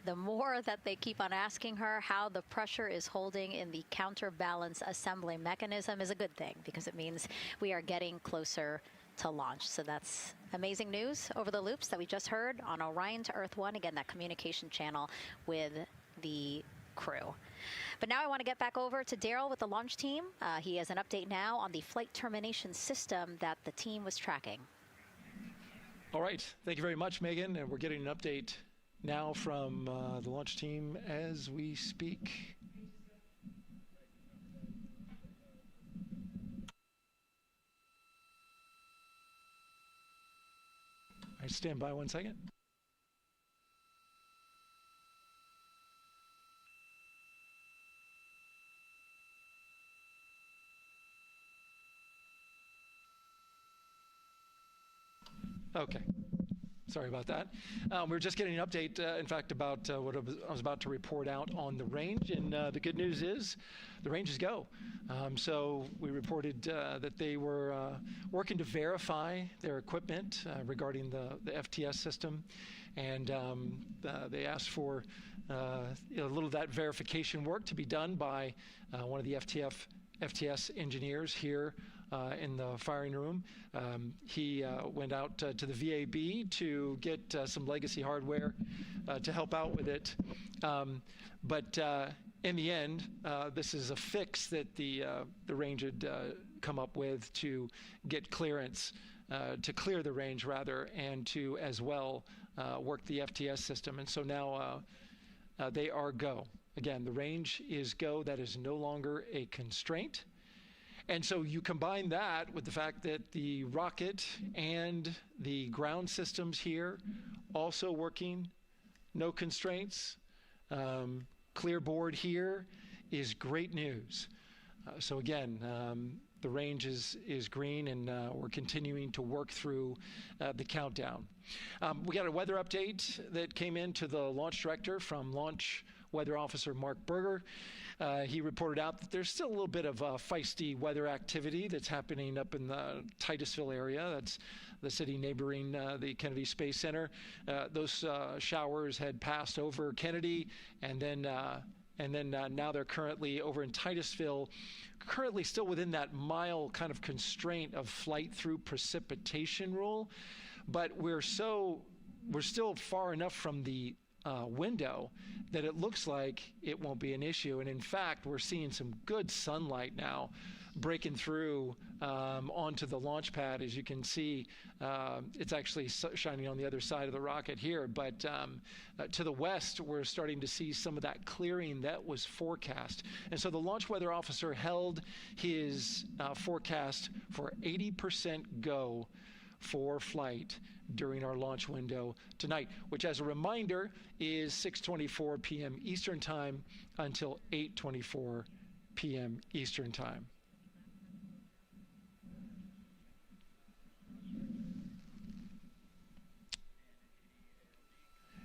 The more that they keep on asking her how the pressure is holding in the counterbalance assembly mechanism is a good thing, because it means we are getting closer to launch. So that's amazing news over the loops that we just heard on Orion to Earth 1. Again, that communication channel with the crew. But now I want to get back over to Daryl with the launch team. He has an update now on the flight termination system that the team was tracking. All right. Thank you very much, Megan. And we're getting an update now from the launch team as we speak. All right, stand by 1 second. Okay. Sorry about that. We're just getting an update, in fact, about what I was about to report out on the range. And the good news is the range is go. So we reported that they were working to verify their equipment regarding the FTS system. And they asked for a little of that verification work to be done by one of the FTS engineers here in the firing room. He went out to the VAB to get some legacy hardware to help out with it. But in the end, this is a fix that the range had come up with to get clearance, to clear the range rather, and to as well work the FTS system. And so now they are go. Again, the range is go. That is no longer a constraint. And so you combine that with the fact that the rocket and the ground systems here also working, no constraints, clear board here is great news. So again, the range is green, and we're continuing to work through the countdown. We got a weather update that came in to the launch director from Launch Weather Officer Mark Berger. He reported out that there's still a little bit of feisty weather activity that's happening up in the Titusville area. That's the city neighboring the Kennedy Space Center. Those showers had passed over Kennedy, and then now they're currently over in Titusville, currently still within that mile kind of constraint of flight through precipitation rule. But we're still far enough from the window that it looks like it won't be an issue. And in fact, we're seeing some good sunlight now breaking through onto the launch pad. As you can see, it's actually shining on the other side of the rocket here. But to the west, we're starting to see some of that clearing that was forecast. And so the launch weather officer held his forecast for 80% go for flight during our launch window tonight, which, as a reminder, is 6:24 p.m. Eastern Time until 8:24 p.m. Eastern Time.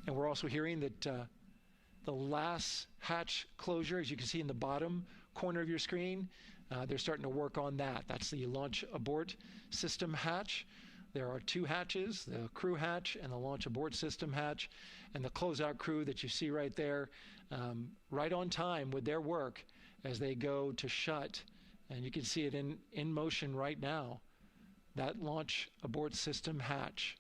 And we're also hearing that the last hatch closure, as you can see in the bottom corner of your screen, they're starting to work on that. That's the launch abort system hatch. There are two hatches, the crew hatch and the launch abort system hatch. And the closeout crew that you see right there, right on time with their work as they go to shut. And you can see it in motion right now, that launch abort system hatch.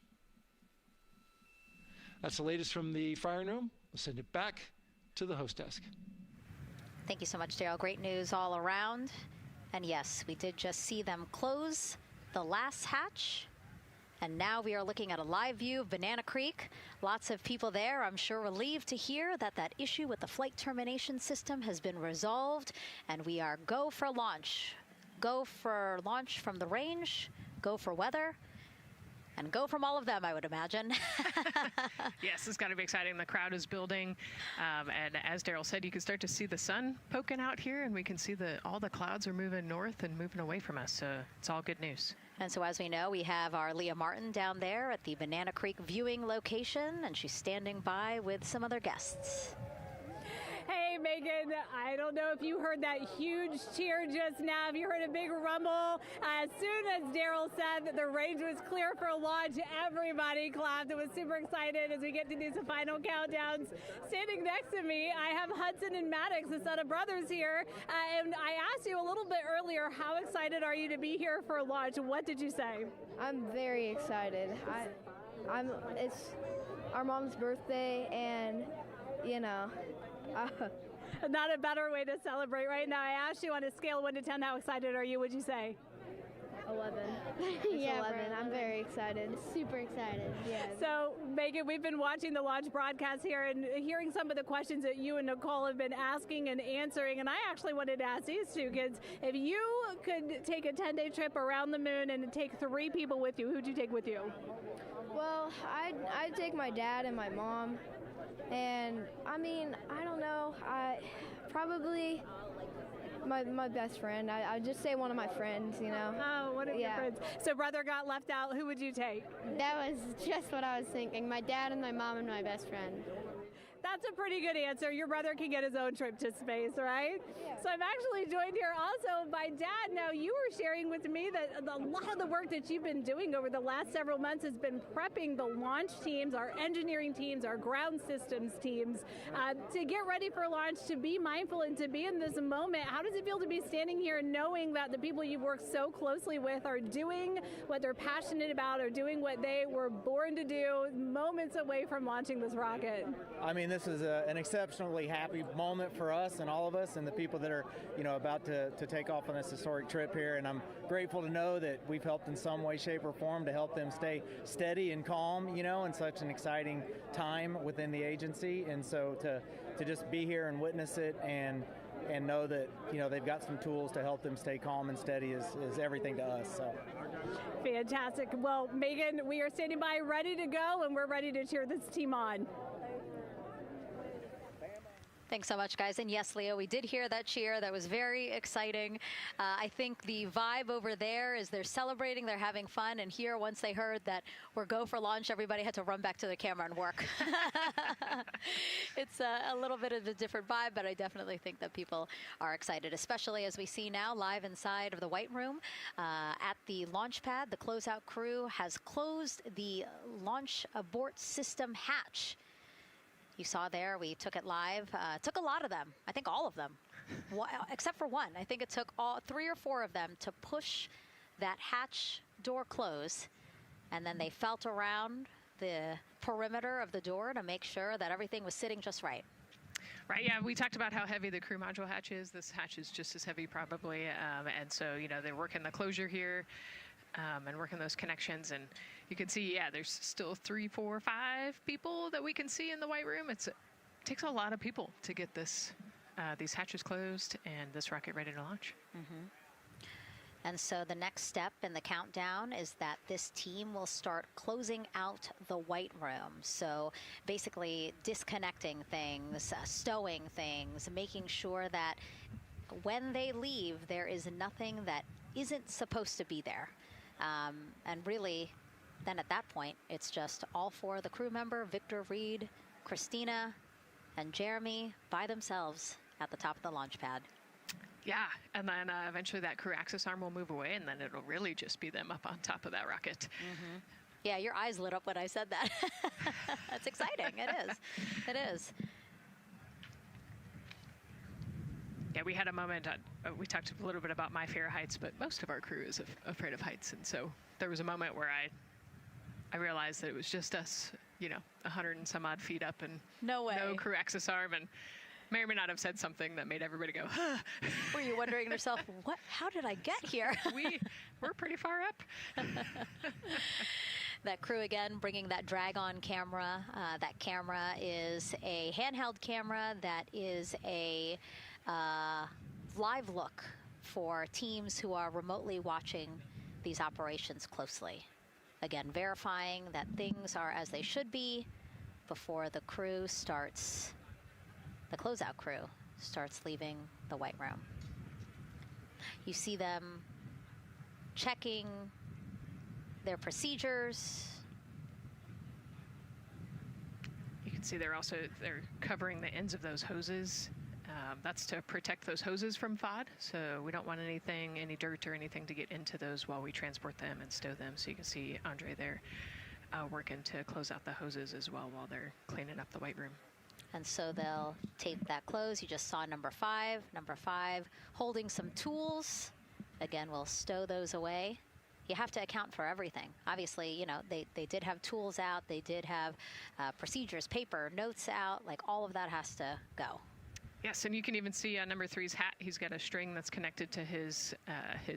That's the latest from the firing room. We'll send it back to the host desk. Thank you so much, Daryl. Great news all around. And yes, we did just see them close the last hatch. And now we are looking at a live view of Banana Creek. Lots of people there, I'm sure, relieved to hear that that issue with the flight termination system has been resolved. And we are go for launch. Go for launch from the range, go for weather, and go from all of them, I would imagine. Yes, it's got to be exciting. The crowd is building. And as Daryl said, you can start to see the sun poking out here, and we can see all the clouds are moving north and moving away from us. So it's all good news. And so as we know, we have our Leah Martin down there at the Banana Creek viewing location, and she's standing by with some other guests. Hey, Megan, I don't know if you heard that huge cheer just now. Have you heard a big rumble? As soon as Daryl said that the range was clear for launch, everybody clapped. It was super excited as we get to these final countdowns. Standing next to me, I have Hudson and Maddox, the son of brothers here. And I asked you a little bit earlier, how excited are you to be here for launch? What did you say? I'm very excited. It's our mom's birthday, and, you know, not a better way to celebrate right now. I asked you on a scale of 1 to 10, how excited are you? Would you say? 11. Yeah, 11. I'm very excited. Super excited. Yeah. So, Megan, we've been watching the launch broadcast here and hearing some of the questions that you and Nicole have been asking and answering. And I actually wanted to ask these two kids, if you could take a 10-day trip around the moon and take 3 people with you, who'd you take with you? Well, I'd take my dad and my mom. And I mean, I don't know. Probably my best friend. I'd just say one of my friends, you know. Oh, one of your friends. So brother got left out. Who would you take? That was just what I was thinking. My dad and my mom and my best friend. That's a pretty good answer. Your brother can get his own trip to space, right? Yeah. So I'm actually joined here also by Dad. Now, you were sharing with me that a lot of the work that you've been doing over the last several months has been prepping the launch teams, our engineering teams, our ground systems teams to get ready for launch, to be mindful and to be in this moment. How does it feel to be standing here knowing that the people you've worked so closely with are doing what they're passionate about, or doing what they were born to do, moments away from launching this rocket? I mean, this is an exceptionally happy moment for us and all of us and the people that are, about to take off on this historic trip here. And I'm grateful to know that we've helped in some way, shape, or form to help them stay steady and calm, in such an exciting time within the agency. And so to just be here and witness it and know that, they've got some tools to help them stay calm and steady is everything to us. So. Fantastic. Well, Megan, we are standing by ready to go, and we're ready to cheer this team on. Thanks so much, guys. And yes, Leo, we did hear that cheer. That was very exciting. I think the vibe over there is they're celebrating, they're having fun. And here, once they heard that we're go for launch, everybody had to run back to the camera and work. It's a little bit of a different vibe, but I definitely think that people are excited, especially as we see now live inside of the White Room at the launch pad. The closeout crew has closed the launch abort system hatch. You saw there, we took it live. Took a lot of them, I think all of them, except for one. I think it took 3 or 4 of them to push that hatch door close. And then they felt around the perimeter of the door to make sure that everything was sitting just right. Right, yeah, we talked about how heavy the crew module hatch is. This hatch is just as heavy probably, and so, they're working the closure here and working those connections, and you can see, yeah, there's still 3, 4, 5 people that we can see in the white room. It takes a lot of people to get these hatches closed and this rocket ready to launch. Mm-hmm. And so the next step in the countdown is that this team will start closing out the white room. So basically disconnecting things, stowing things, making sure that when they leave, there is nothing that isn't supposed to be there. And really, then at that point, it's just all 4 of the crew member, Victor, Reed, Christina, and Jeremy by themselves at the top of the launch pad. Yeah, and then eventually that crew access arm will move away, and then it'll really just be them up on top of that rocket. Mm-hmm. Yeah, your eyes lit up when I said that. That's exciting. It is. It is. Yeah, we had a moment, we talked a little bit about my fear of heights, but most of our crew is afraid of heights. And so there was a moment where I realized that it was just us, 100 and some odd feet up and no crew access arm, and may or may not have said something that made everybody go, huh. Were you wondering to yourself, how did I get here? We're pretty far up. That crew again bringing that drag-on camera. That camera is a handheld camera that is a live look for teams who are remotely watching these operations closely. Again, verifying that things are as they should be before the crew starts, the closeout crew starts leaving the white room. You see them checking their procedures. You can see they're covering the ends of those hoses. That's to protect those hoses from FOD, so we don't want any dirt or anything to get into those while we transport them and stow them. So you can see Andre there working to close out the hoses as well while they're cleaning up the white room. And so they'll tape that close. You just saw number 5. Number 5 holding some tools. Again, we'll stow those away. You have to account for everything. Obviously, they did have tools out. They did have procedures, paper, notes out. Like all of that has to go. Yes, and you can even see on number 3's hat, he's got a string that's connected to his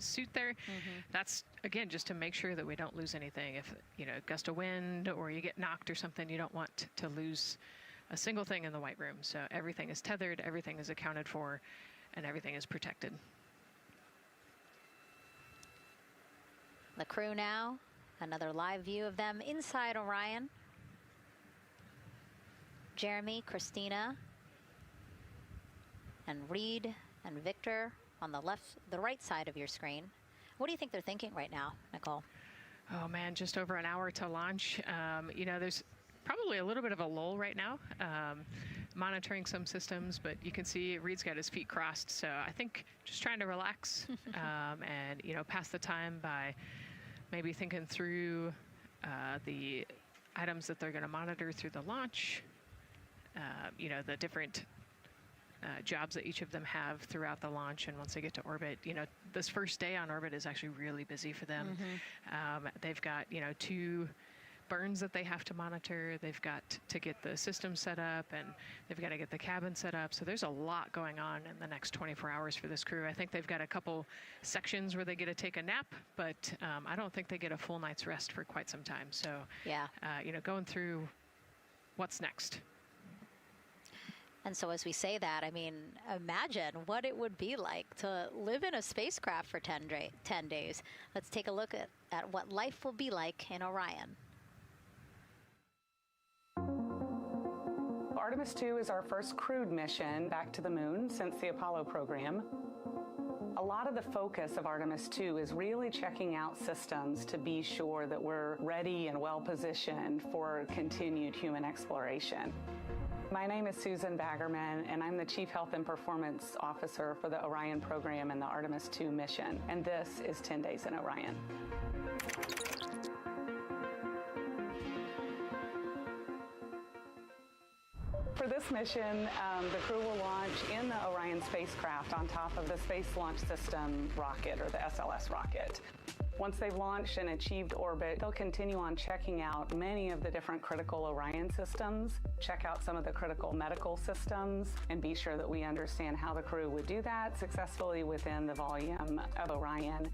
suit there. Mm-hmm. That's, again, just to make sure that we don't lose anything. If, a gust of wind or you get knocked or something, you don't want to lose a single thing in the white room. So everything is tethered, everything is accounted for, and everything is protected. The crew now, another live view of them inside Orion. Jeremy, Christina, and Reed and Victor on the right side of your screen. What do you think they're thinking right now, Nicole? Oh man, just over an hour to launch. There's probably a little bit of a lull right now, monitoring some systems, but you can see Reed's got his feet crossed. So I think just trying to relax and, pass the time by maybe thinking through the items that they're going to monitor through the launch, the different jobs that each of them have throughout the launch, and once they get to orbit, this first day on orbit is actually really busy for them. Mm-hmm. They've got 2 burns that they have to monitor. They've got to get the system set up, and they've got to get the cabin set up. So there's a lot going on in the next 24 hours for this crew. I think they've got a couple sections where they get to take a nap, but I don't think they get a full night's rest for quite some time. So yeah, going through what's next. And so as we say that, imagine what it would be like to live in a spacecraft for 10 days. Let's take a look at what life will be like in Orion. Artemis 2 is our first crewed mission back to the moon since the Apollo program. A lot of the focus of Artemis 2 is really checking out systems to be sure that we're ready and well positioned for continued human exploration. My name is Susan Baggerman, and I'm the Chief Health and Performance Officer for the Orion program and the Artemis 2 mission. And this is 10 Days in Orion. For this mission, the crew will launch in the Orion spacecraft on top of the Space Launch System rocket, or the SLS rocket. Once they've launched and achieved orbit, they'll continue on checking out many of the different critical Orion systems, check out some of the critical medical systems, and be sure that we understand how the crew would do that successfully within the volume of Orion.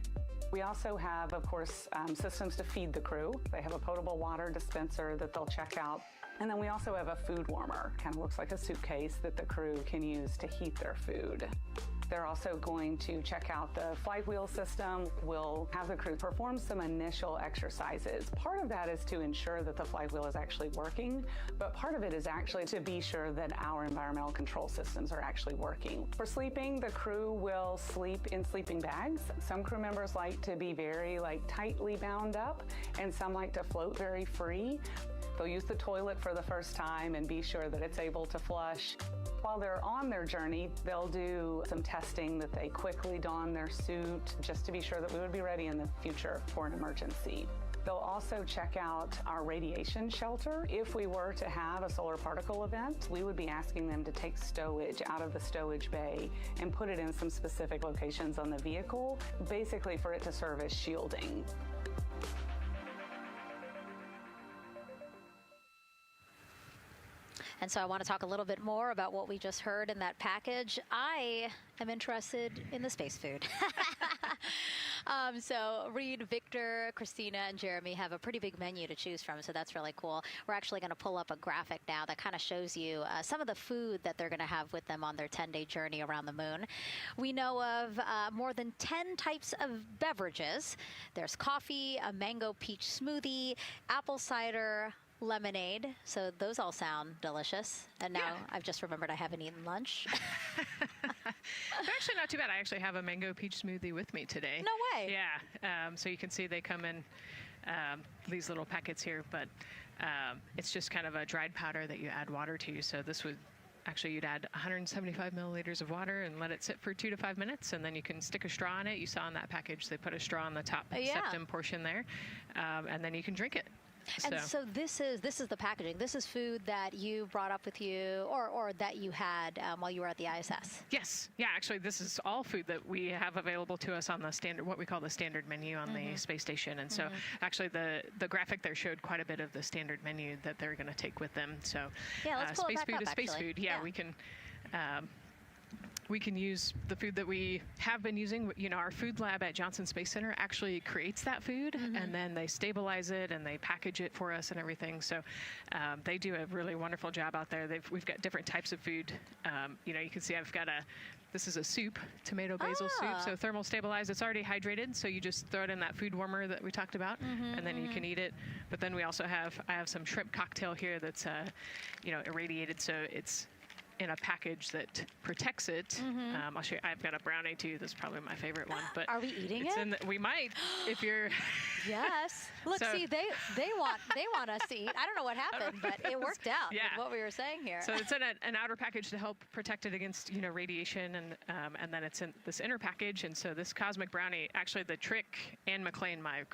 We also have, of course, systems to feed the crew. They have a potable water dispenser that they'll check out. And then we also have a food warmer. Kind of looks like a suitcase that the crew can use to heat their food. They're also going to check out the flight wheel system. We'll have the crew perform some initial exercises. Part of that is to ensure that the flight wheel is actually working, but part of it is actually to be sure that our environmental control systems are actually working. For sleeping, the crew will sleep in sleeping bags. Some crew members like to be very tightly bound up, and some like to float very free. They'll use the toilet for the first time and be sure that it's able to flush. While they're on their journey, they'll do some testing that they quickly don their suit just to be sure that we would be ready in the future for an emergency. They'll also check out our radiation shelter. If we were to have a solar particle event, we would be asking them to take stowage out of the stowage bay and put it in some specific locations on the vehicle, basically for it to serve as shielding. And so I want to talk a little bit more about what we just heard in that package. I am interested in the space food. So Reed, Victor, Christina, and Jeremy have a pretty big menu to choose from, so that's really cool. We're actually going to pull up a graphic now that kind of shows you some of the food that they're going to have with them on their 10-day journey around the moon. We know of more than 10 types of beverages. There's coffee, a mango peach smoothie, apple cider, lemonade, so those all sound delicious. And now I've just remembered I haven't eaten lunch. They're actually not too bad. I actually have a mango peach smoothie with me today. No way. Yeah. So you can see they come in these little packets here, but it's just kind of a dried powder that you add water to. So this would actually, you'd add 175 milliliters of water and let it sit for 2 to 5 minutes, and then you can stick a straw in it. You saw in that package they put a straw on the top septum portion there, and then you can drink it. And so this is the packaging. This is food that you brought up with you, or that you had while you were at the ISS. Yes. Yeah, actually, this is all food that we have available to us on the standard, what we call the standard menu on the space station. And so actually the graphic there showed quite a bit of the standard menu that they're going to take with them. So yeah, let's pull space it back food up, is space actually. food. Yeah, we can use the food that we have been using. You know, our food lab at Johnson Space Center actually creates that food, and then they stabilize it and they package it for us and everything. So they do a really wonderful job out there. We've got different types of food. You know, you can see I've got this is a soup, tomato basil soup, so thermal stabilized. It's already hydrated, so you just throw it in that food warmer that we talked about, and then you can eat it. But then we also I have some shrimp cocktail here that's, you know, irradiated, so it's in a package that protects it. I'll show you. I've got a brownie too. This is probably my favorite one. But are we eating it? We might, if you're. Yes. Look, see, they want us to eat. I don't know what happened, but it worked out with what we were saying here. So it's in an outer package to help protect it against, you know, radiation, and then it's in this inner package. And so this cosmic brownie, actually the trick, Ann McLean, my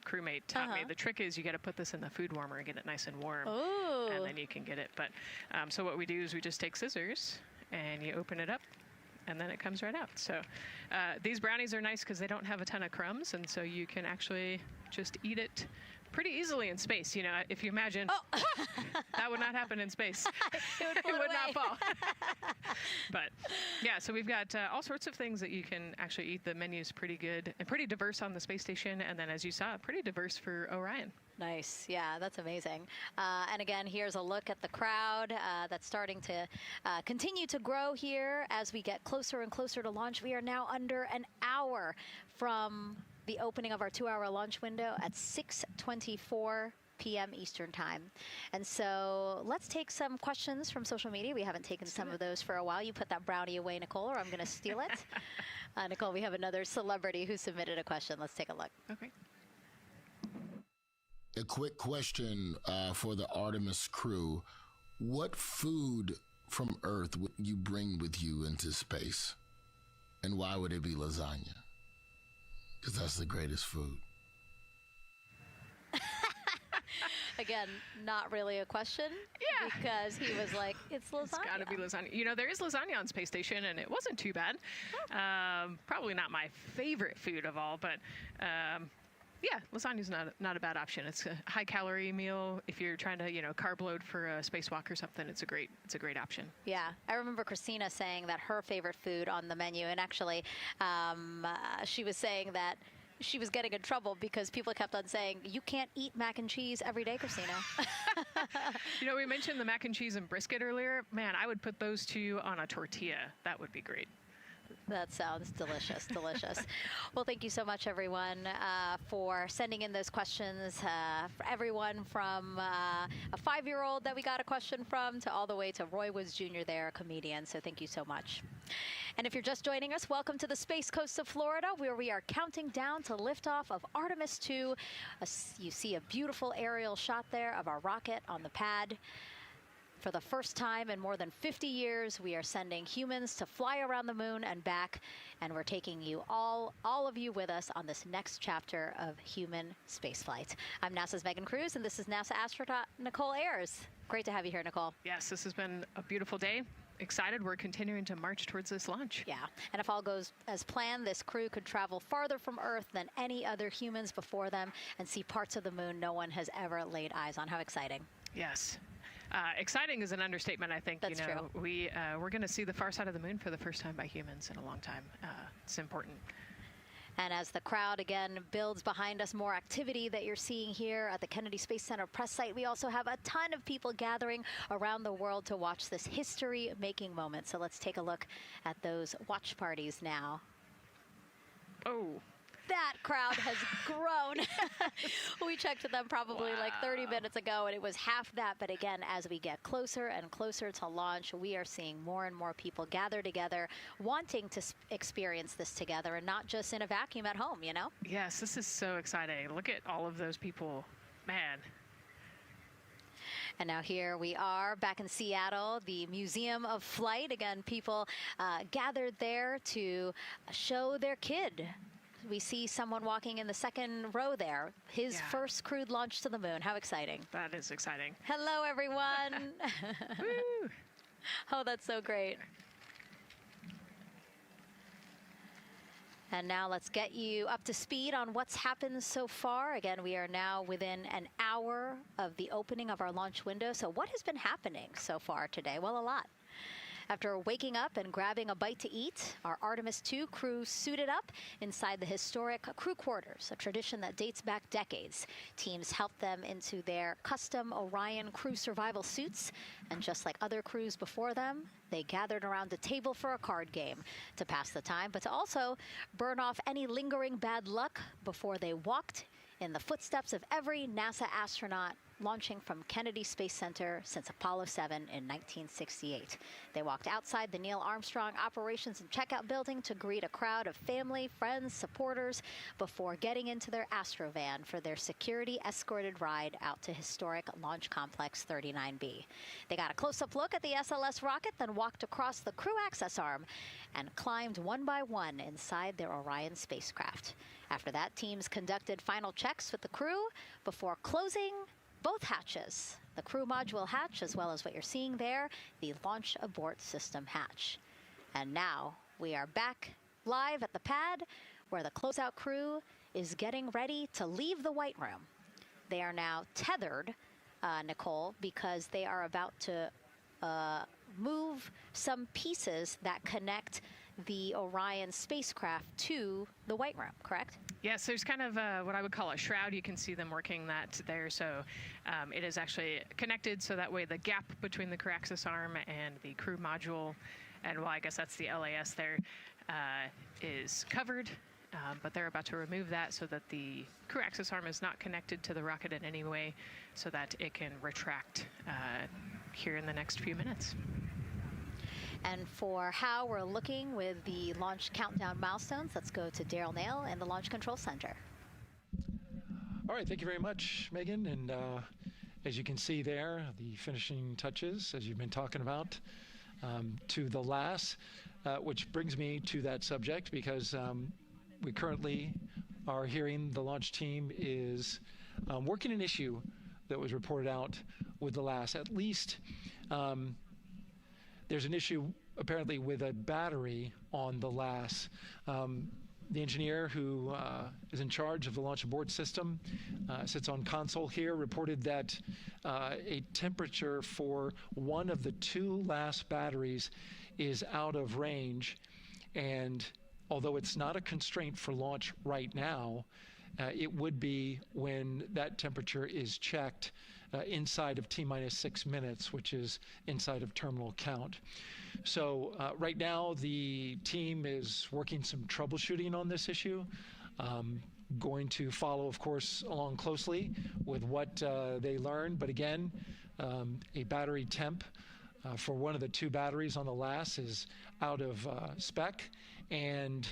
crewmate, taught me. The trick is you got to put this in the food warmer and get it nice and warm, and then you can get it. But so what we do is we just take scissors and you open it up, and then it comes right out. So these brownies are nice because they don't have a ton of crumbs, and so you can actually just eat it pretty easily in space. You know, if you imagine, that would not happen in space. It would not fall. But yeah, so we've got all sorts of things that you can actually eat. The menu's pretty good and pretty diverse on the space station, and then as you saw, pretty diverse for Orion. Nice. Yeah, that's amazing. And again, here's a look at the crowd that's starting to continue to grow here as we get closer and closer to launch. We are now under an hour from the opening of our 2-hour launch window at 6:24 p.m. Eastern Time. And so let's take some questions from social media. We haven't taken some of those for a while. You put that brownie away, Nicole, or I'm going to steal it. Nicole, we have another celebrity who submitted a question. Let's take a look. Okay. A quick question for the Artemis crew. What food from Earth would you bring with you into space? And why would it be lasagna? Because that's the greatest food. Again, not really a question. Yeah. Because he was like, it's lasagna. It's got to be lasagna. You know, there is lasagna on Space Station, and it wasn't too bad. Probably not my favorite food of all, but yeah, lasagna's not a bad option. It's a high-calorie meal. If you're trying to, carb load for a spacewalk or something, it's a great option. Yeah, I remember Christina saying that her favorite food on the menu, and actually, she was saying that she was getting in trouble because people kept on saying, you can't eat mac and cheese every day, Christina. We mentioned the mac and cheese and brisket earlier. Man, I would put those two on a tortilla. That would be great. That sounds delicious, delicious. Well, thank you so much, everyone, for sending in those questions. For everyone from a 5-year-old that we got a question from to all the way to Roy Woods Jr. there, a comedian. So thank you so much. And if you're just joining us, welcome to the Space Coast of Florida, where we are counting down to liftoff of Artemis 2. You see a beautiful aerial shot there of our rocket on the pad. For the first time in more than 50 years, we are sending humans to fly around the moon and back, and we're taking you all of you with us on this next chapter of human spaceflight. I'm NASA's Megan Cruz, and this is NASA astronaut Nicole Ayers. Great to have you here, Nicole. Yes, this has been a beautiful day. Excited. We're continuing to march towards this launch. Yeah, and if all goes as planned, this crew could travel farther from Earth than any other humans before them and see parts of the moon no one has ever laid eyes on. How exciting. Yes. Exciting is an understatement, I think. That's true. We're going to see the far side of the moon for the first time by humans in a long time. It's important. And as the crowd again builds behind us, more activity that you're seeing here at the Kennedy Space Center press site. We also have a ton of people gathering around the world to watch this history-making moment. So let's take a look at those watch parties now. Oh. That crowd has grown. We checked with them probably like 30 minutes ago, and it was half that. But again, as we get closer and closer to launch, we are seeing more and more people gather together, wanting to experience this together and not just in a vacuum at home, Yes, this is so exciting. Look at all of those people. Man. And now here we are back in Seattle, the Museum of Flight. Again, people gathered there to show their kid. We see someone walking in the second row there. His first crewed launch to the moon. How exciting. That is exciting. Hello, everyone. Woo. Oh, that's so great. And now let's get you up to speed on what's happened so far. Again, we are now within an hour of the opening of our launch window. So what has been happening so far today? Well, a lot. After waking up and grabbing a bite to eat, our Artemis 2 crew suited up inside the historic crew quarters, a tradition that dates back decades. Teams helped them into their custom Orion crew survival suits, and just like other crews before them, they gathered around a table for a card game to pass the time, but to also burn off any lingering bad luck before they walked in the footsteps of every NASA astronaut launching from Kennedy Space Center since Apollo 7 in 1968. They walked outside the Neil Armstrong Operations and Checkout Building to greet a crowd of family, friends, supporters before getting into their Astrovan for their security-escorted ride out to historic Launch Complex 39B. They got a close-up look at the SLS rocket, then walked across the crew access arm and climbed one by one inside their Orion spacecraft. After that, teams conducted final checks with the crew before closing both hatches, the crew module hatch, as well as what you're seeing there, the launch abort system hatch. And now we are back live at the pad where the closeout crew is getting ready to leave the White Room. They are now tethered, Nicole, because they are about to move some pieces that connect the Orion spacecraft to the White Room, correct? Yes, there's kind of what I would call a shroud. You can see them working that there. So it is actually connected, so that way the gap between the crew access arm and the crew module, and well, I guess that's the LAS there, is covered. But they're about to remove that so that the crew access arm is not connected to the rocket in any way, so that it can retract here in the next few minutes. And for how we're looking with the launch countdown milestones, let's go to Daryl Nail in the Launch Control Center. All right, thank you very much, Megan. And as you can see there, the finishing touches, as you've been talking about, to the LAS, which brings me to that subject, because we currently are hearing the launch team is working an issue that was reported out with the LAS. At least there's an issue apparently with a battery on the LAS. The engineer who is in charge of the launch abort system, sits on console here, reported that a temperature for one of the 2 LAS batteries is out of range. And although it's not a constraint for launch right now, it would be when that temperature is checked inside of T-minus 6 minutes, which is inside of terminal count. So right now, the team is working some troubleshooting on this issue. Going to follow, of course, along closely with what they learn. But again, a battery temp for one of the 2 batteries on the LAS is out of spec, and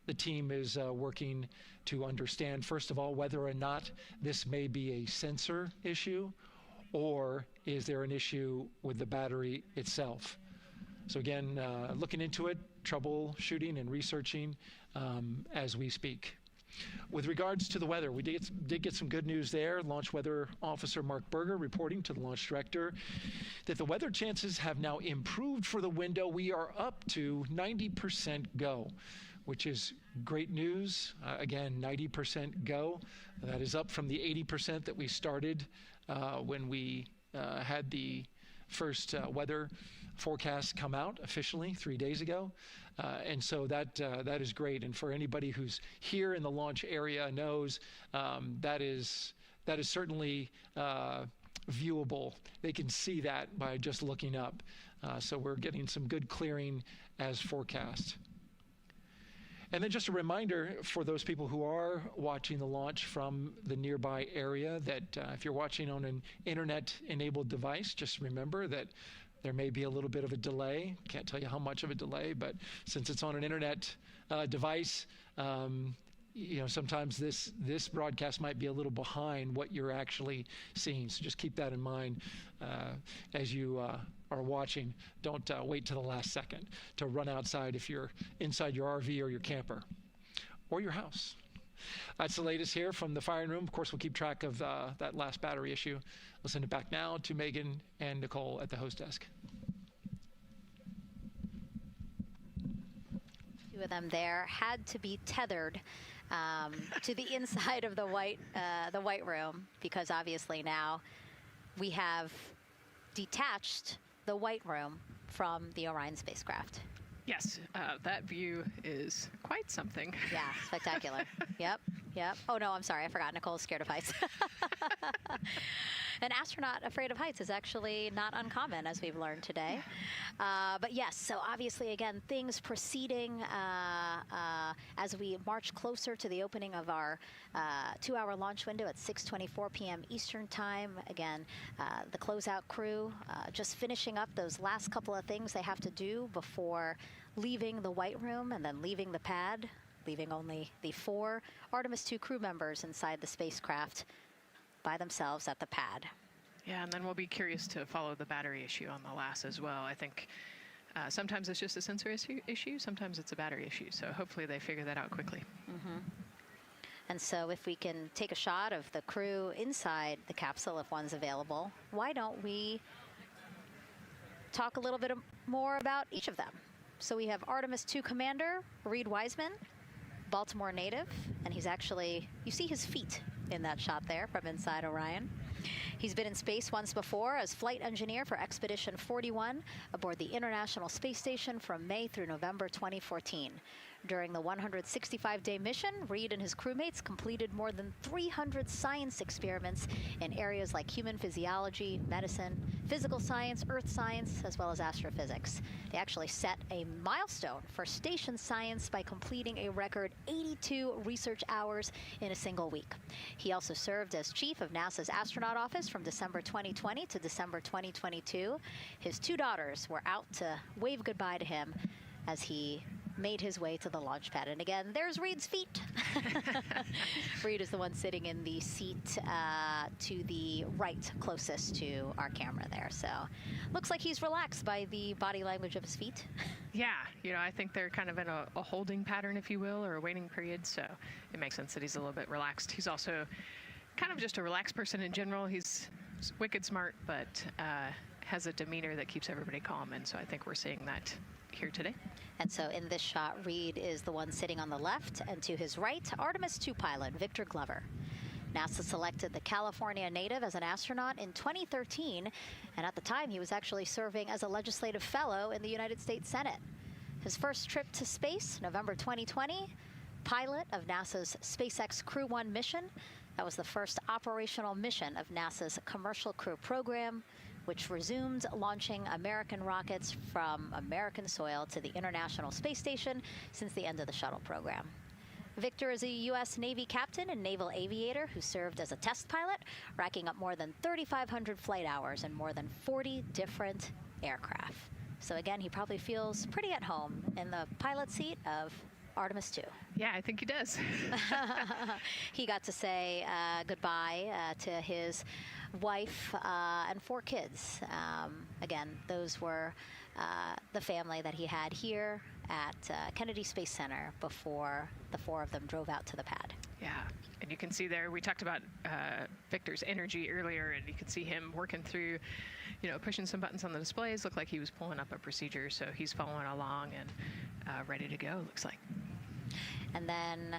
the team is working to understand, first of all, whether or not this may be a sensor issue, or is there an issue with the battery itself. So again, looking into it, troubleshooting and researching as we speak. With regards to the weather, we did get some good news there. Launch Weather Officer Mark Berger reporting to the launch director that the weather chances have now improved for the window. We are up to 90% go, which is great news. Again, 90% go. That is up from the 80% that we started when we had the first weather forecast come out officially 3 days ago. And so that is great. And for anybody who's here in the launch area knows that is certainly viewable. They can see that by just looking up. So we're getting some good clearing as forecast. And then just a reminder for those people who are watching the launch from the nearby area that if you're watching on an internet-enabled device, just remember that there may be a little bit of a delay. Can't tell you how much of a delay, but since it's on an internet device, sometimes this broadcast might be a little behind what you're actually seeing. So just keep that in mind as you are watching. Don't wait to the last second to run outside if you're inside your RV or your camper or your house. That's the latest here from the firing room. Of course, we'll keep track of that last battery issue. We'll send it back now to Megan and Nicole at the host desk. 2 of them there had to be tethered to the inside of the white room, because obviously now we have detached the white room from the Orion spacecraft. Yes, that view is quite something. Yeah, spectacular. Yep. Oh, no, I'm sorry. I forgot. Nicole's scared of heights. An astronaut afraid of heights is actually not uncommon, as we've learned today. But yes, so obviously, again, things proceeding as we march closer to the opening of our 2-hour launch window at 6:24 p.m. Eastern Time. Again, the closeout crew just finishing up those last couple of things they have to do before leaving the white room and then leaving the pad, leaving only the 4 Artemis 2 crew members inside the spacecraft by themselves at the pad. Yeah, and then we'll be curious to follow the battery issue on the LAS as well. I think sometimes it's just a sensor issue, sometimes it's a battery issue. So hopefully they figure that out quickly. Mm-hmm. And so if we can take a shot of the crew inside the capsule, if one's available, why don't we talk a little bit more about each of them? So we have Artemis 2 Commander Reed Wiseman, Baltimore native, and he's actually, you see his feet in that shot there from inside Orion. He's been in space once before as flight engineer for Expedition 41 aboard the International Space Station from May through November 2014. During the 165-day mission, Reed and his crewmates completed more than 300 science experiments in areas like human physiology, medicine, physical science, earth science, as well as astrophysics. They actually set a milestone for station science by completing a record 82 research hours in a single week. He also served as chief of NASA's astronaut office from December 2020 to December 2022. His 2 daughters were out to wave goodbye to him as he made his way to the launch pad. And again, there's Reed's feet. Reed is the one sitting in the seat to the right, closest to our camera there. So looks like he's relaxed by the body language of his feet. Yeah, I think they're kind of in a holding pattern, if you will, or a waiting period. So it makes sense that he's a little bit relaxed. He's also kind of just a relaxed person in general. He's wicked smart, but has a demeanor that keeps everybody calm, and so I think we're seeing that here today. And so in this shot, Reed is the one sitting on the left, and to his right, Artemis II pilot Victor Glover. NASA selected the California native as an astronaut in 2013, and at the time he was actually serving as a legislative fellow in the United States Senate. His first trip to space, November 2020, pilot of NASA's SpaceX Crew 1 mission. That was the first operational mission of NASA's Commercial Crew program, which resumed launching American rockets from American soil to the International Space Station since the end of the shuttle program. Victor is a U.S. Navy captain and naval aviator who served as a test pilot, racking up more than 3,500 flight hours in more than 40 different aircraft. So again, he probably feels pretty at home in the pilot seat of Artemis II. Yeah, I think he does. He got to say goodbye to his wife and 4 kids. Again, those were the family that he had here at Kennedy Space Center before the 4 of them drove out to the pad. Yeah, and you can see there, we talked about Victor's energy earlier, and you can see him working through, pushing some buttons on the displays. Looked like he was pulling up a procedure, so he's following along and ready to go, looks like. And then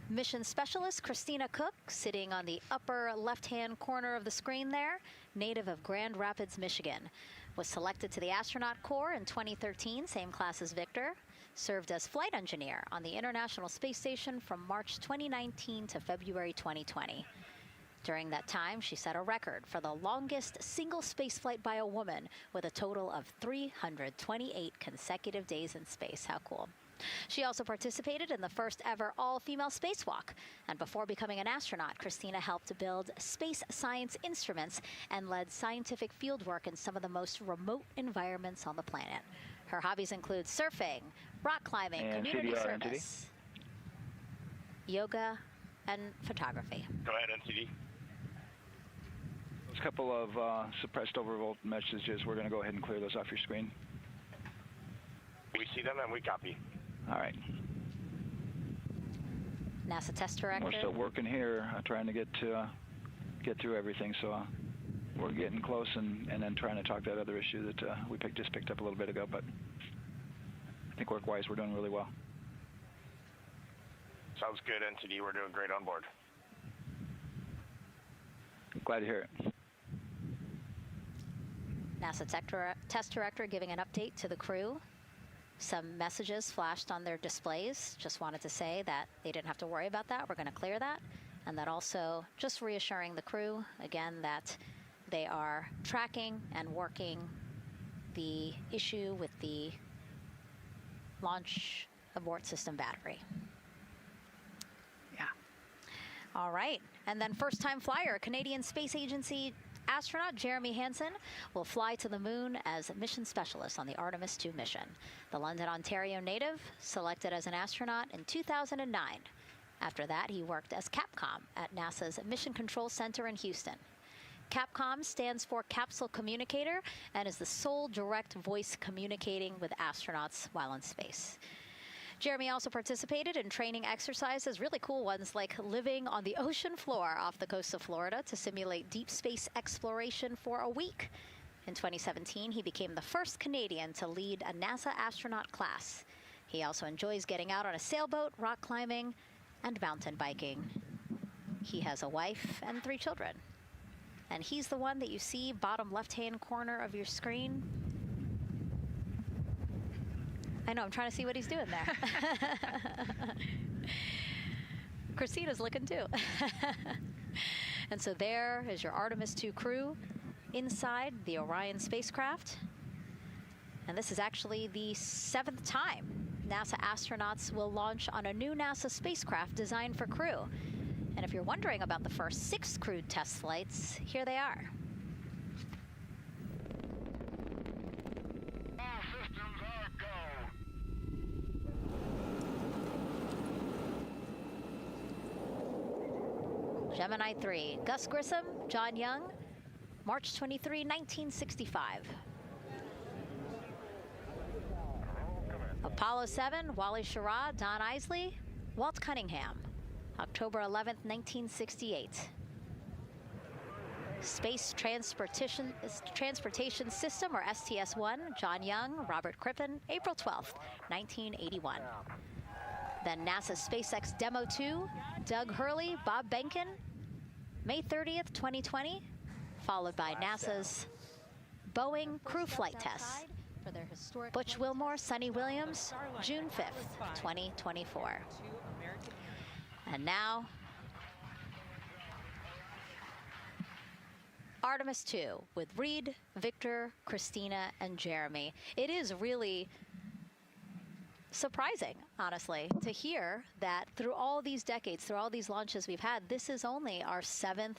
mission specialist Christina Cook, sitting on the upper left-hand corner of the screen there, native of Grand Rapids, Michigan, was selected to the Astronaut Corps in 2013, same class as Victor, served as flight engineer on the International Space Station from March 2019 to February 2020. During that time, she set a record for the longest single spaceflight by a woman with a total of 328 consecutive days in space. How cool. She also participated in the first ever all-female spacewalk. And before becoming an astronaut, Christina helped to build space science instruments and led scientific fieldwork in some of the most remote environments on the planet. Her hobbies include surfing, rock climbing, and community CDR, service, yoga, and photography. Go ahead, NCD. There's a couple of suppressed overvolt messages. We're going to go ahead and clear those off your screen. We see them and we copy. All right. NASA test director. We're still working here, trying to get through everything. So we're getting close, and then trying to talk that other issue that we just picked up a little bit ago. But I think work-wise, we're doing really well. Sounds good, NTD. We're doing great on board. Glad to hear it. NASA test director giving an update to the crew. Some messages flashed on their displays. Just wanted to say that they didn't have to worry about that. We're going to clear that. And that also just reassuring the crew, again, that they are tracking and working the issue with the launch abort system battery. Yeah. All right. And then first-time flyer, Canadian Space Agency astronaut Jeremy Hansen will fly to the moon as a mission specialist on the Artemis II mission. The London, Ontario native selected as an astronaut in 2009. After that, he worked as Capcom at NASA's Mission Control Center in Houston. Capcom stands for Capsule Communicator and is the sole direct voice communicating with astronauts while in space. Jeremy also participated in training exercises, really cool ones, like living on the ocean floor off the coast of Florida to simulate deep space exploration for a week. In 2017, he became the first Canadian to lead a NASA astronaut class. He also enjoys getting out on a sailboat, rock climbing, and mountain biking. He has a wife and 3 children. And he's the one that you see bottom left-hand corner of your screen. I know, I'm trying to see what he's doing there. Christina's looking too. And so there is your Artemis II crew inside the Orion spacecraft. And this is actually the 7th time NASA astronauts will launch on a new NASA spacecraft designed for crew. And if you're wondering about the first 6 crewed test flights, here they are. Gemini 3, Gus Grissom, John Young, March 23, 1965. Apollo 7, Wally Schirra, Don Isley, Walt Cunningham, October 11th, 1968. Space Transportation System, or STS-1, John Young, Robert Crippen, April 12th, 1981. Then NASA's SpaceX Demo 2, Doug Hurley, Bob Behnken, May 30th, 2020, followed by NASA's Boeing Crew Flight Tests. Butch Wilmore, Sonny Williams, June 5th, 2024. And now, Artemis 2 with Reed, Victor, Christina, and Jeremy. It is really surprising, honestly, to hear that through all these decades, through all these launches we've had, this is only our 7th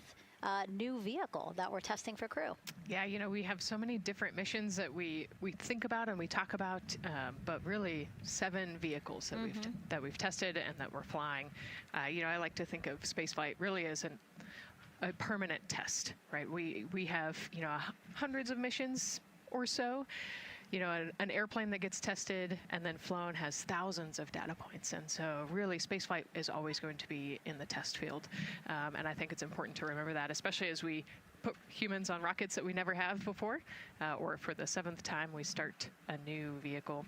new vehicle that we're testing for crew. Yeah, you know, we have so many different missions that we think about and we talk about, but really 7 vehicles that we've tested and that we're flying. You know, I like to think of spaceflight really as a permanent test, right? We have, you know, hundreds of missions or so. You know, an airplane that gets tested and then flown has thousands of data points. And so really spaceflight is always going to be in the test field. And I think it's important to remember that, especially as we put humans on rockets that we never have before, or for the 7th time we start a new vehicle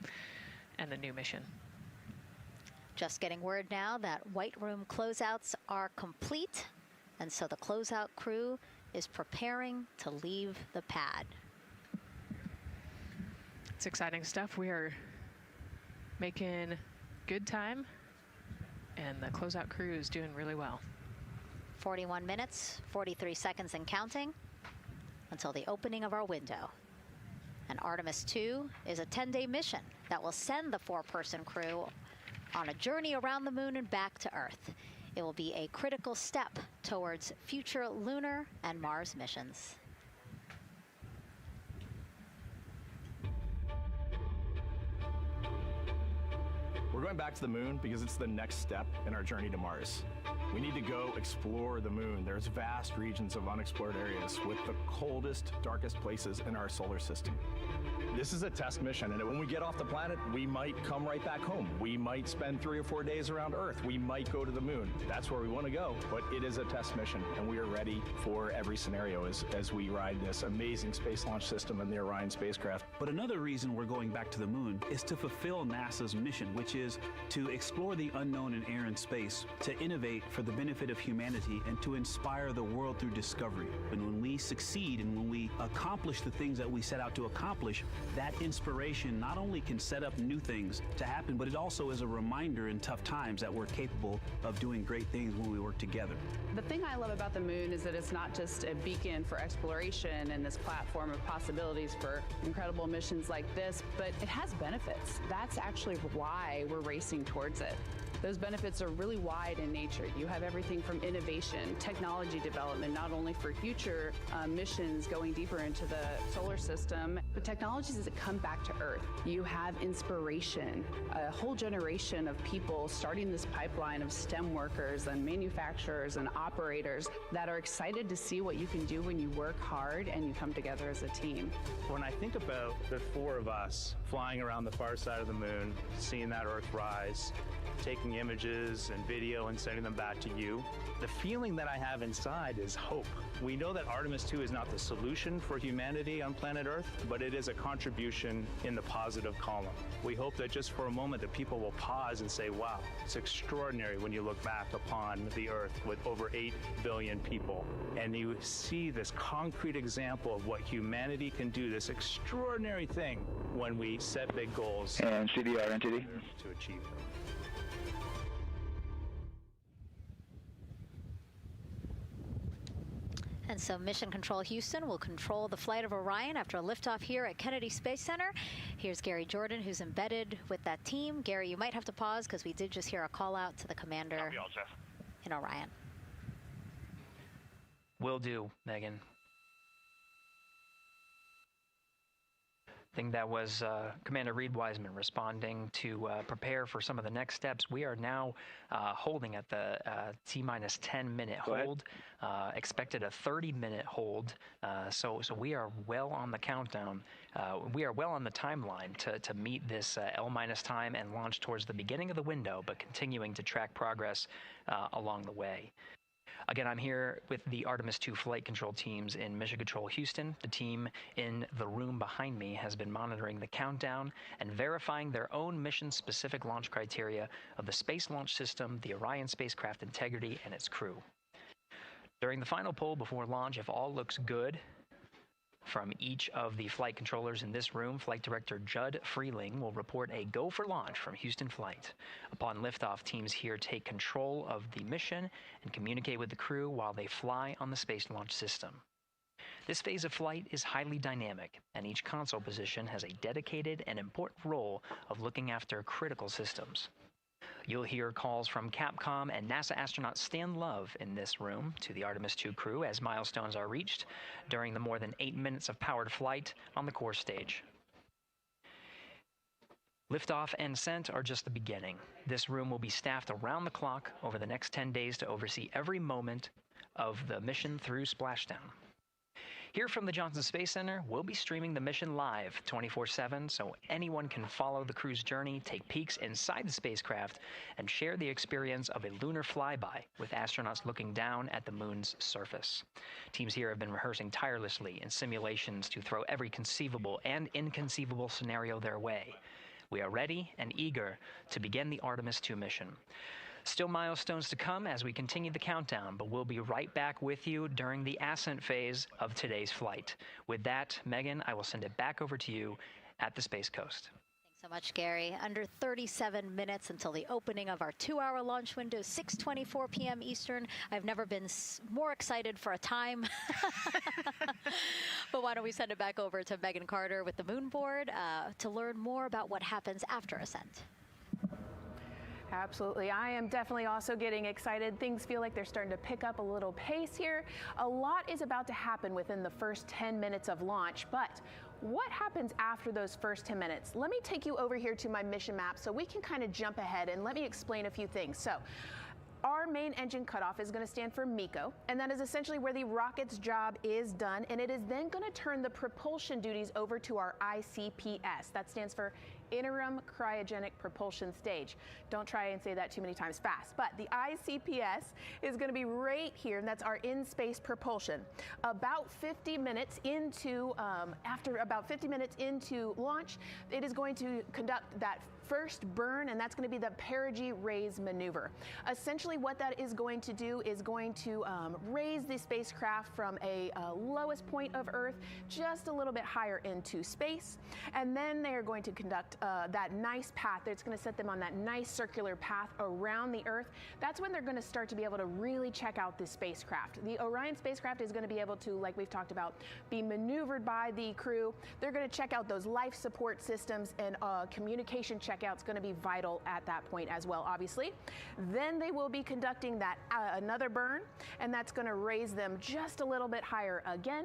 and a new mission. Just getting word now that White Room closeouts are complete. And so the closeout crew is preparing to leave the pad. It's exciting stuff. We are making good time, and the closeout crew is doing really well. 41 minutes, 43 seconds and counting until the opening of our window. And Artemis 2 is a 10-day mission that will send the 4-person crew on a journey around the moon and back to Earth. It will be a critical step towards future lunar and Mars missions. We're going back to the moon because it's the next step in our journey to Mars. We need to go explore the moon. There's vast regions of unexplored areas with the coldest, darkest places in our solar system. This is a test mission, and when we get off the planet, we might come right back home. We might spend 3 or 4 days around Earth. We might go to the moon. That's where we want to go, but it is a test mission, and we are ready for every scenario as we ride this amazing space launch system in the Orion spacecraft. But another reason we're going back to the moon is to fulfill NASA's mission, which is to explore the unknown in air and space, to innovate for the benefit of humanity, and to inspire the world through discovery. And when we succeed and when we accomplish the things that we set out to accomplish, that inspiration not only can set up new things to happen, but it also is a reminder in tough times that we're capable of doing great things when we work together. The thing I love about the moon is that it's not just a beacon for exploration and this platform of possibilities for incredible missions like this, but it has benefits. That's actually why we're racing towards it. Those benefits are really wide in nature. You have everything from innovation, technology development, not only for future missions going deeper into the solar system, but technologies that come back to Earth. You have inspiration, a whole generation of people starting this pipeline of STEM workers and manufacturers and operators that are excited to see what you can do when you work hard and you come together as a team. When I think about the 4 of us flying around the far side of the moon, seeing that Earth rise, taking images and video and sending them back to you, the feeling that I have inside is hope. We know that Artemis 2 is not the solution for humanity on planet Earth, but it is a contribution in the positive column. We hope that just for a moment that people will pause and say, wow, it's extraordinary when you look back upon the Earth with over 8 billion people, and you see this concrete example of what humanity can do, this extraordinary thing when we set big goals and CDR entity to achieve them. And so Mission Control Houston will control the flight of Orion after a liftoff here at Kennedy Space Center. Here's Gary Jordan, who's embedded with that team. Gary, you might have to pause because we did just hear a call out to the commander in Orion. Will do, Megan. I think that was Commander Reed Wiseman responding to prepare for some of the next steps. We are now holding at the T-minus 10-minute hold. Expected a 30-minute hold. So we are well on the countdown. We are well on the timeline to meet this L-minus time and launch towards the beginning of the window, but continuing to track progress along the way. Again, I'm here with the Artemis 2 flight control teams in Mission Control Houston. The team in the room behind me has been monitoring the countdown and verifying their own mission-specific launch criteria of the Space Launch System, the Orion spacecraft integrity, and its crew. During the final poll before launch, if all looks good from each of the flight controllers in this room, Flight Director Judd Freeling will report a go for launch from Houston Flight. Upon liftoff, teams here take control of the mission and communicate with the crew while they fly on the Space Launch System. This phase of flight is highly dynamic, and each console position has a dedicated and important role of looking after critical systems. You'll hear calls from Capcom and NASA astronaut Stan Love in this room to the Artemis 2 crew as milestones are reached during the more than 8 minutes of powered flight on the core stage. Liftoff and ascent are just the beginning. This room will be staffed around the clock over the next 10 days to oversee every moment of the mission through splashdown. Here from the Johnson Space Center, we'll be streaming the mission live 24/7 so anyone can follow the crew's journey, take peeks inside the spacecraft, and share the experience of a lunar flyby with astronauts looking down at the moon's surface. Teams here have been rehearsing tirelessly in simulations to throw every conceivable and inconceivable scenario their way. We are ready and eager to begin the Artemis 2 mission. Still milestones to come as we continue the countdown, but we'll be right back with you during the ascent phase of today's flight. With that, Megan, I will send it back over to you at the Space Coast. Thanks so much, Gary. Under 37 minutes until the opening of our 2-hour launch window, 6:24 p.m. Eastern. I've never been more excited for a time. But why don't we send it back over to Megan Carter with the Moon Board to learn more about what happens after ascent. Absolutely. I am definitely also getting excited. Things feel like they're starting to pick up a little pace here. A lot is about to happen within the first 10 minutes of launch, but what happens after those first 10 minutes? Let me take you over here to my mission map so we can kind of jump ahead and let me explain a few things. So, our main engine cutoff is going to stand for MECO, and that is essentially where the rocket's job is done, and it is then going to turn the propulsion duties over to our ICPS. That stands for Interim Cryogenic Propulsion Stage. Don't try and say that too many times fast, but the ICPS is going to be right here, and that's our in-space propulsion. About 50 minutes into, after about 50 minutes into launch, it is going to conduct that first burn, and that's going to be the perigee raise maneuver. Essentially what that is going to do is going to raise the spacecraft from a lowest point of Earth just a little bit higher into space, and then they are going to conduct that nice path. It's going to set them on that nice circular path around the Earth. That's when they're going to start to be able to really check out the spacecraft. The Orion spacecraft is going to be able to, like we've talked about, be maneuvered by the crew. They're going to check out those life support systems, and communication checkout's going to be vital at that point as well, obviously. Then they will be conducting that another burn, and that's going to raise them just a little bit higher again.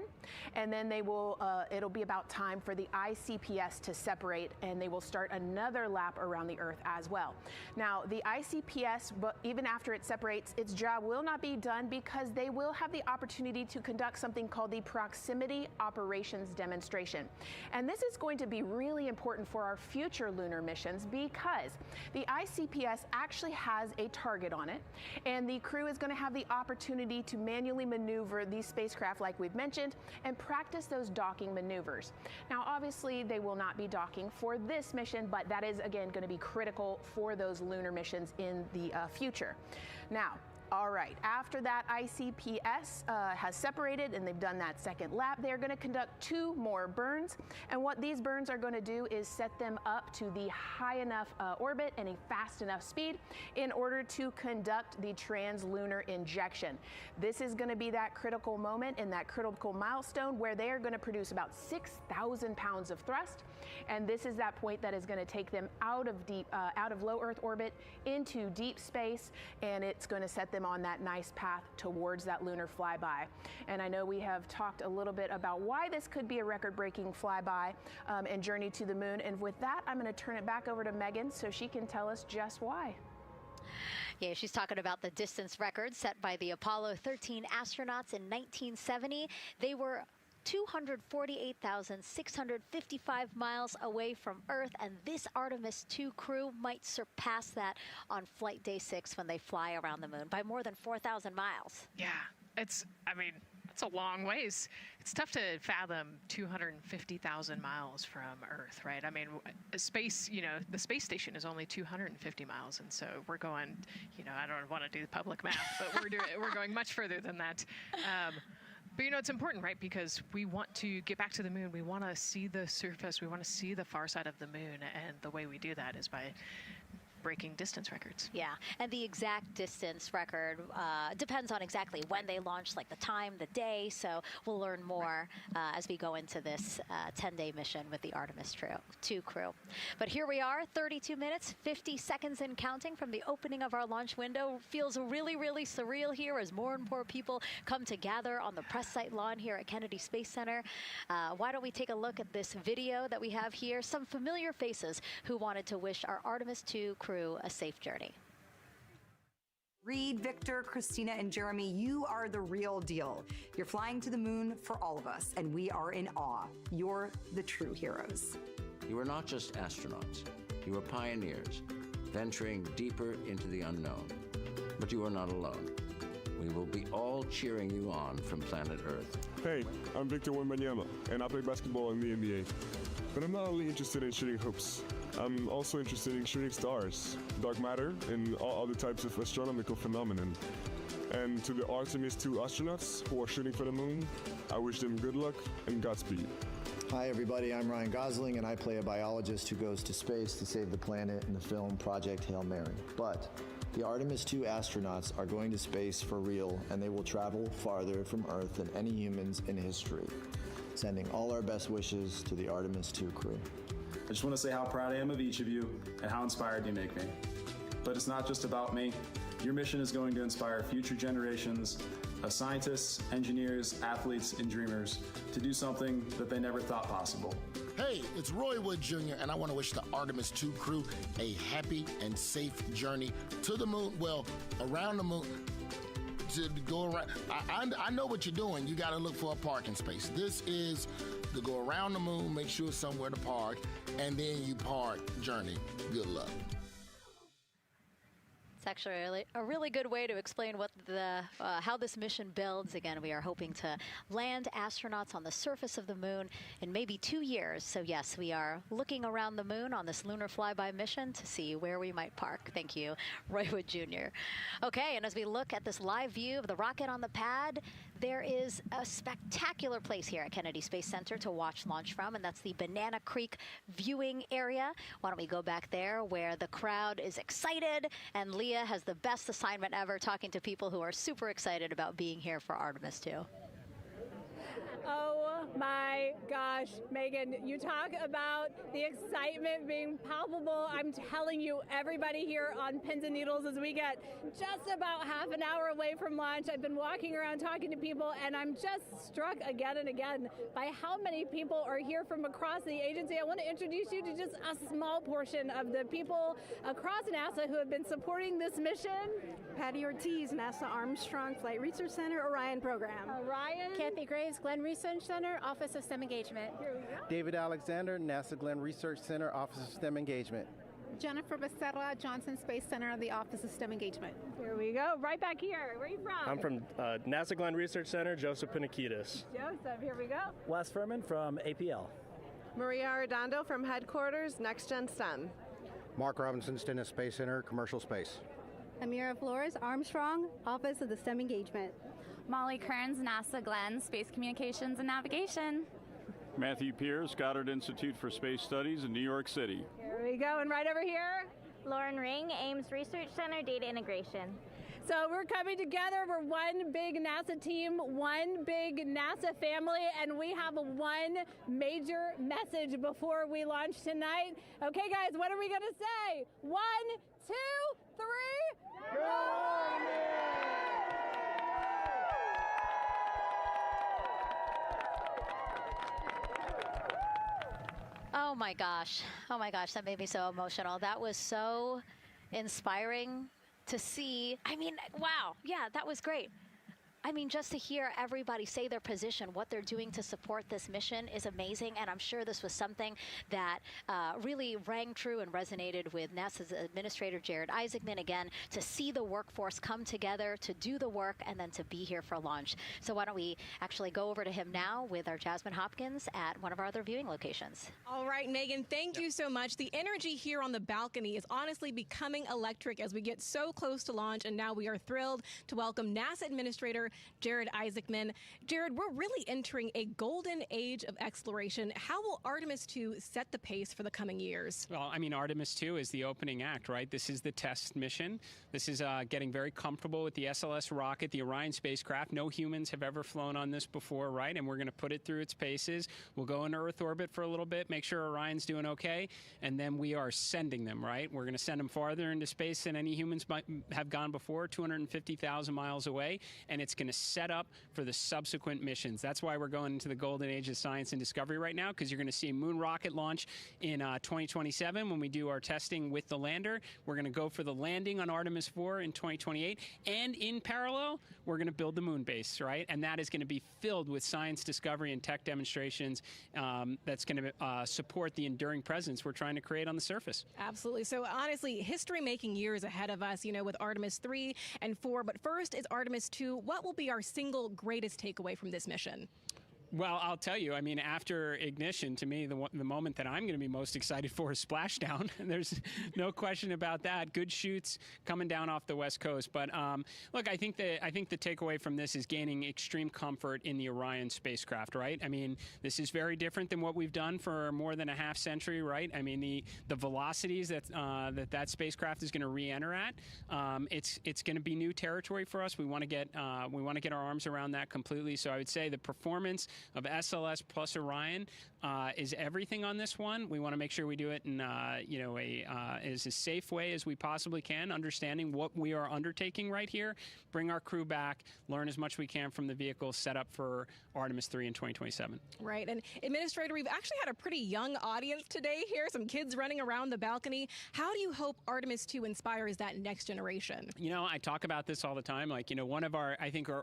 And then they will, it'll be about time for the ICPS to separate, and they will start another lap around the Earth as well. Now, the ICPS, but even after it separates, its job will not be done because they will have the opportunity to conduct something called the Proximity Operations Demonstration. And this is going to be really important for our future lunar missions because the ICPS actually has a target on it, and the crew is going to have the opportunity to manually maneuver these spacecraft like we've mentioned and practice those docking maneuvers. Now, obviously, they will not be docking for this mission, but that is, again, going to be critical for those lunar missions in the future. Now, all right, after that ICPS has separated and they've done that second lap, they're going to conduct 2 more burns. And what these burns are going to do is set them up to the high enough orbit and a fast enough speed in order to conduct the translunar injection. This is going to be that critical moment and that critical milestone where they are going to produce about 6,000 pounds of thrust. And this is that point that is going to take them out of low Earth orbit into deep space, and it's going to set them on that nice path towards that lunar flyby. And I know we have talked a little bit about why this could be a record-breaking flyby and journey to the moon. And with that, I'm going to turn it back over to Megan so she can tell us just why. Yeah, she's talking about the distance record set by the Apollo 13 astronauts in 1970. They were 248,655 miles away from Earth, and this Artemis 2 crew might surpass that on flight day 6 when they fly around the moon by more than 4,000 miles. Yeah, it's a long ways. It's tough to fathom 250,000 miles from Earth, right? I mean, space, the space station is only 250 miles, and so we're going, I don't want to do the public math, but we're going much further than that. But it's important, right? Because we want to get back to the moon. We want to see the surface. We want to see the far side of the moon, and the way we do that is by breaking distance records. Yeah, and the exact distance record depends on exactly when they launch, like the time, the day. So we'll learn more as we go into this 10-day mission with the Artemis 2 crew. But here we are, 32 minutes, 50 seconds and counting from the opening of our launch window. Feels really, really surreal here as more and more people come to gather on the press site lawn here at Kennedy Space Center. Why don't we take a look at this video that we have here? Some familiar faces who wanted to wish our Artemis 2 crew a safe journey. Reed, Victor, Christina, and Jeremy, you are the real deal. You're flying to the moon for all of us, and we are in awe. You're the true heroes. You are not just astronauts. You are pioneers, venturing deeper into the unknown. But you are not alone. We will be all cheering you on from planet Earth. Hey, I'm Victor Wembanyama, and I play basketball in the NBA. But I'm not only interested in shooting hoops. I'm also interested in shooting stars, dark matter, and all other types of astronomical phenomenon. And to the Artemis 2 astronauts who are shooting for the moon, I wish them good luck and Godspeed. Hi everybody, I'm Ryan Gosling, and I play a biologist who goes to space to save the planet in the film Project Hail Mary. But the Artemis 2 astronauts are going to space for real, and they will travel farther from Earth than any humans in history. Sending all our best wishes to the Artemis 2 crew. I just want to say how proud I am of each of you and how inspired you make me. But it's not just about me. Your mission is going to inspire future generations of scientists, engineers, athletes, and dreamers to do something that they never thought possible. Hey, it's Roy Wood Jr., and I want to wish the Artemis 2 crew a happy and safe journey to the moon, well, around the moon. To go around, I know what you're doing. You got to look for a parking space. This is to go around the moon, make sure somewhere to park, and then you park journey. Good luck. It's actually a really good way to explain what how this mission builds. Again, we are hoping to land astronauts on the surface of the moon in maybe 2 years. So yes, we are looking around the moon on this lunar flyby mission to see where we might park. Thank you, Roy Wood Jr. Okay, and as we look at this live view of the rocket on the pad, there is a spectacular place here at Kennedy Space Center to watch launch from, and that's the Banana Creek viewing area. Why don't we go back there where the crowd is excited, and Leah has the best assignment ever, talking to people who are super excited about being here for Artemis 2. Oh my gosh, Megan, you talk about the excitement being palpable. I'm telling you, everybody here on pins and needles as we get just about half an hour away from launch. I've been walking around talking to people, and I'm just struck again and again by how many people are here from across the agency. I want to introduce you to just a small portion of the people across NASA who have been supporting this mission. Patty Ortiz, NASA Armstrong Flight Research Center, Orion Program. Orion. Kathy Graves, Glenn Research Center, Office of STEM Engagement. David Alexander, NASA Glenn Research Center, Office of STEM Engagement. Jennifer Becerra, Johnson Space Center, the Office of STEM Engagement. Here we go, right back here. Where are you from? I'm from NASA Glenn Research Center, Joseph Panakitis. Joseph, here we go. Wes Furman from APL. Maria Arredondo from Headquarters, Next Gen STEM. Mark Robinson, Stennis Space Center, Commercial Space. Amira Flores, Armstrong, Office of the STEM Engagement. Molly Kearns, NASA Glenn, Space Communications and Navigation. Matthew Pierce, Goddard Institute for Space Studies in New York City. Here we go, and right over here. Lauren Ring, Ames Research Center, Data Integration. So we're coming together. We're one big NASA team, one big NASA family, and we have one major message before we launch tonight. Okay, guys, what are we going to say? 1, 2, 3. Go Army! Oh my gosh, that made me so emotional. That was so inspiring to see. I mean, wow, yeah, that was great. I mean, just to hear everybody say their position, what they're doing to support this mission is amazing. And I'm sure this was something that really rang true and resonated with NASA's Administrator Jared Isaacman, again, to see the workforce come together to do the work and then to be here for launch. So why don't we actually go over to him now with our Jasmine Hopkins at one of our other viewing locations. All right, Megan, thank you so much. The energy here on the balcony is honestly becoming electric as we get so close to launch, and now we are thrilled to welcome NASA Administrator Jared Isaacman. Jared, we're really entering a golden age of exploration. How will Artemis 2 set the pace for the coming years? Well, I mean, Artemis 2 is the opening act, right? This is the test mission. This is getting very comfortable with the SLS rocket, the Orion spacecraft. No humans have ever flown on this before, right? And we're going to put it through its paces. We'll go into Earth orbit for a little bit, make sure Orion's doing okay, and then we are sending them, right? We're going to send them farther into space than any humans might have gone before, 250,000 miles away, and it's going to set up for the subsequent missions. That's why we're going into the golden age of science and discovery right now, because you're going to see a moon rocket launch in 2027 when we do our testing with the lander. We're going to go for the landing on Artemis 4 in 2028, and in parallel, we're going to build the moon base, right? And that is going to be filled with science discovery and tech demonstrations that's going to support the enduring presence we're trying to create on the surface. Absolutely. So honestly, history-making years ahead of us, with Artemis 3 and 4. But first is Artemis 2. What will be our single greatest takeaway from this mission? Well, I'll tell you, I mean, after ignition, to me, the moment that I'm going to be most excited for is splashdown. There's no question about that. Good shoots coming down off the West Coast. But look, I think the takeaway from this is gaining extreme comfort in the Orion spacecraft, right? I mean, this is very different than what we've done for more than a half century, right? I mean, the velocities that spacecraft is going to re-enter at, it's going to be new territory for us. We want to get our arms around that completely. So I would say the performance of SLS plus Orion is everything on this one. We want to make sure we do it in as a safe way as we possibly can, understanding what we are undertaking right here, bring our crew back, learn as much we can from the vehicle, set up for Artemis 3 in 2027. Right. And Administrator, we've actually had a pretty young audience today here, some kids running around the balcony. How do you hope Artemis 2 inspires that next generation? I talk about this all the time. One of our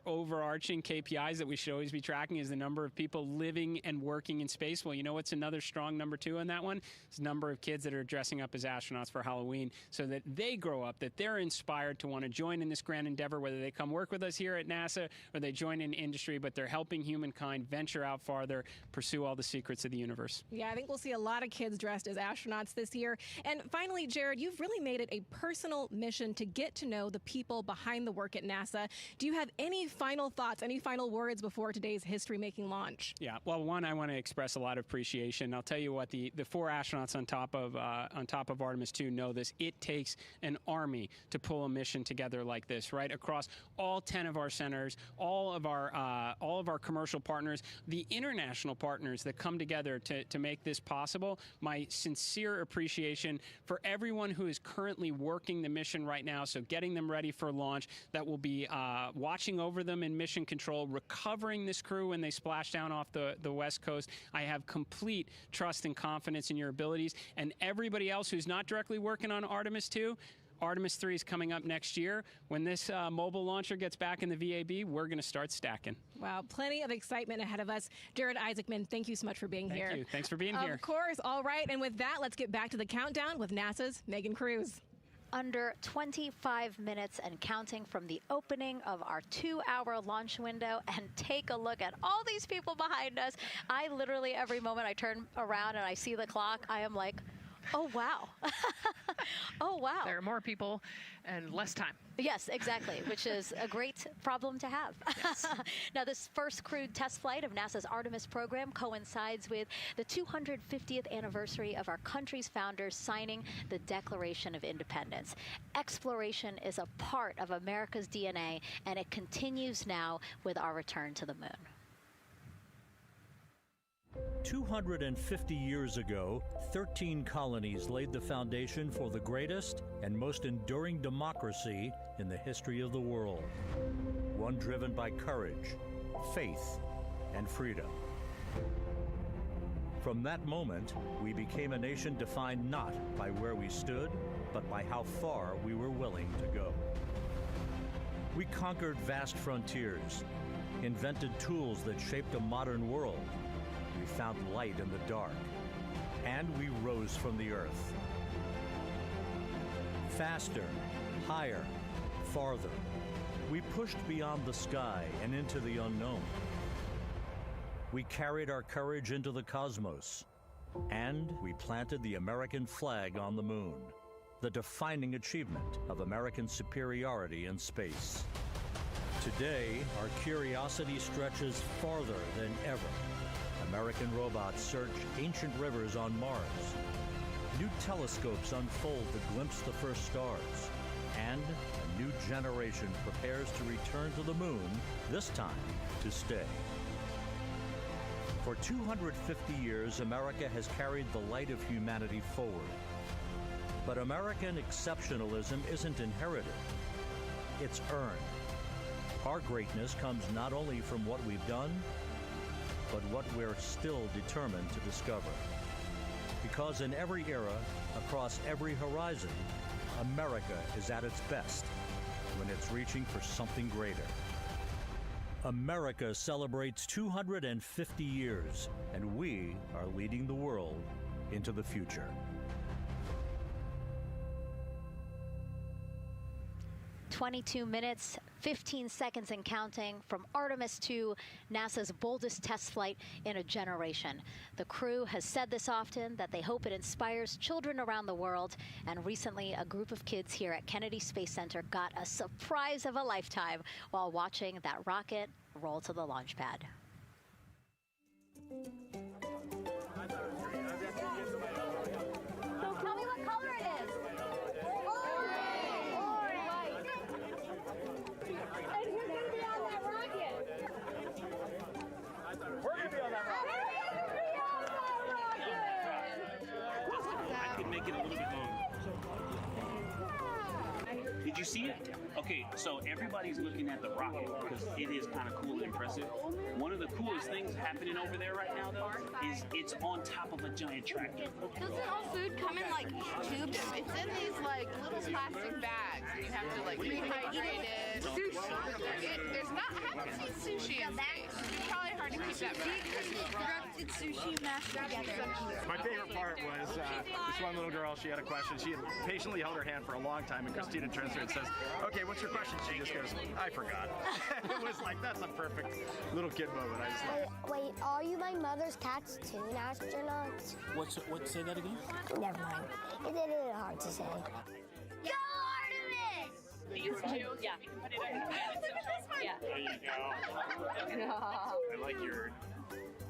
overarching KPIs that we should always be tracking is the number of people living and working in space. Well, what's another strong number 2 on that one? It's the number of kids that are dressing up as astronauts for Halloween, so that they grow up, that they're inspired to want to join in this grand endeavor, whether they come work with us here at NASA or they join in industry, but they're helping humankind venture out farther, pursue all the secrets of the universe. Yeah, I think we'll see a lot of kids dressed as astronauts this year. And finally, Jared, you've really made it a personal mission to get to know the people behind the work at NASA. Do you have any final thoughts, any final words before today's history-making launch? Yeah, well, one, I want to express a lot of appreciation. I'll tell you what, the 4 astronauts on top of Artemis 2 know this. It takes an army to pull a mission together like this, right? Across all 10 of our centers, all of our commercial partners, the international partners that come together to make this possible. My sincere appreciation for everyone who is currently working the mission right now, so getting them ready for launch, that will be watching over them in mission control, recovering this crew when they splash down off the West Coast. I have complete trust and confidence in your abilities. And everybody else who's not directly working on Artemis 2, Artemis 3 is coming up next year. When this mobile launcher gets back in the VAB, we're going to start stacking. Wow, plenty of excitement ahead of us. Jared Isaacman, thank you so much for being here. Thank you. Thanks for being here. Of course. All right. And with that, let's get back to the countdown with NASA's Megan Cruz. Under 25 minutes and counting from the opening of our 2-hour launch window, and take a look at all these people behind us. I literally, every moment I turn around and I see the clock, I am like, oh, wow. Oh, wow. There are more people and less time. Yes, exactly, which is a great problem to have. Yes. Now, this first crewed test flight of NASA's Artemis program coincides with the 250th anniversary of our country's founders signing the Declaration of Independence. Exploration is a part of America's DNA, and it continues now with our return to the moon. 250 years ago, 13 colonies laid the foundation for the greatest and most enduring democracy in the history of the world. One driven by courage, faith, and freedom. From that moment, we became a nation defined not by where we stood, but by how far we were willing to go. We conquered vast frontiers, invented tools that shaped a modern world. We found light in the dark, and we rose from the earth. Faster, higher, farther. We pushed beyond the sky and into the unknown. We carried our courage into the cosmos, and we planted the American flag on the moon, the defining achievement of American superiority in space. Today, our curiosity stretches farther than ever. American robots search ancient rivers on Mars. New telescopes unfold to glimpse the first stars. And a new generation prepares to return to the moon, this time to stay. For 250 years, America has carried the light of humanity forward. But American exceptionalism isn't inherited, it's earned. Our greatness comes not only from what we've done, but what we're still determined to discover. Because in every era, across every horizon, America is at its best when it's reaching for something greater. America celebrates 250 years, and we are leading the world into the future. "22 minutes, 15 seconds and counting from Artemis 2, NASA's boldest test flight in a generation. The crew has said this often, that they hope it inspires children around the world. And recently, a group of kids here at Kennedy Space Center got a surprise of a lifetime while watching that rocket roll to the launch pad. So tell me what color it is. And who's going to be on that rocket? We're going to be on that rocket. I could make it a little bit longer. Did you see it? Okay, so everybody's looking at the rocket because it is kind of cool and impressive. One of the coolest things happening over there right now, though, is it's on top of a giant tractor. Doesn't all food come in like tubes? It's in these like little plastic bags. You have to like rehydrate it. Sushi. There's not. I haven't seen sushi in space. It's probably hard to keep that back. Sushi mashed together. My favorite part was this one little girl, she had a question. She had patiently held her hand for a long time, and Christina turns to her and says, "Okay, what's your question?" She just goes, "I forgot." It was like, that's a perfect little kid moment. I just love. Wait, are you my mother's cartoon astronauts? What? Say that again? Never mind. It's a little hard to say. Go Artemis! These two? Yeah. Put it on. Yeah. There you go. I like your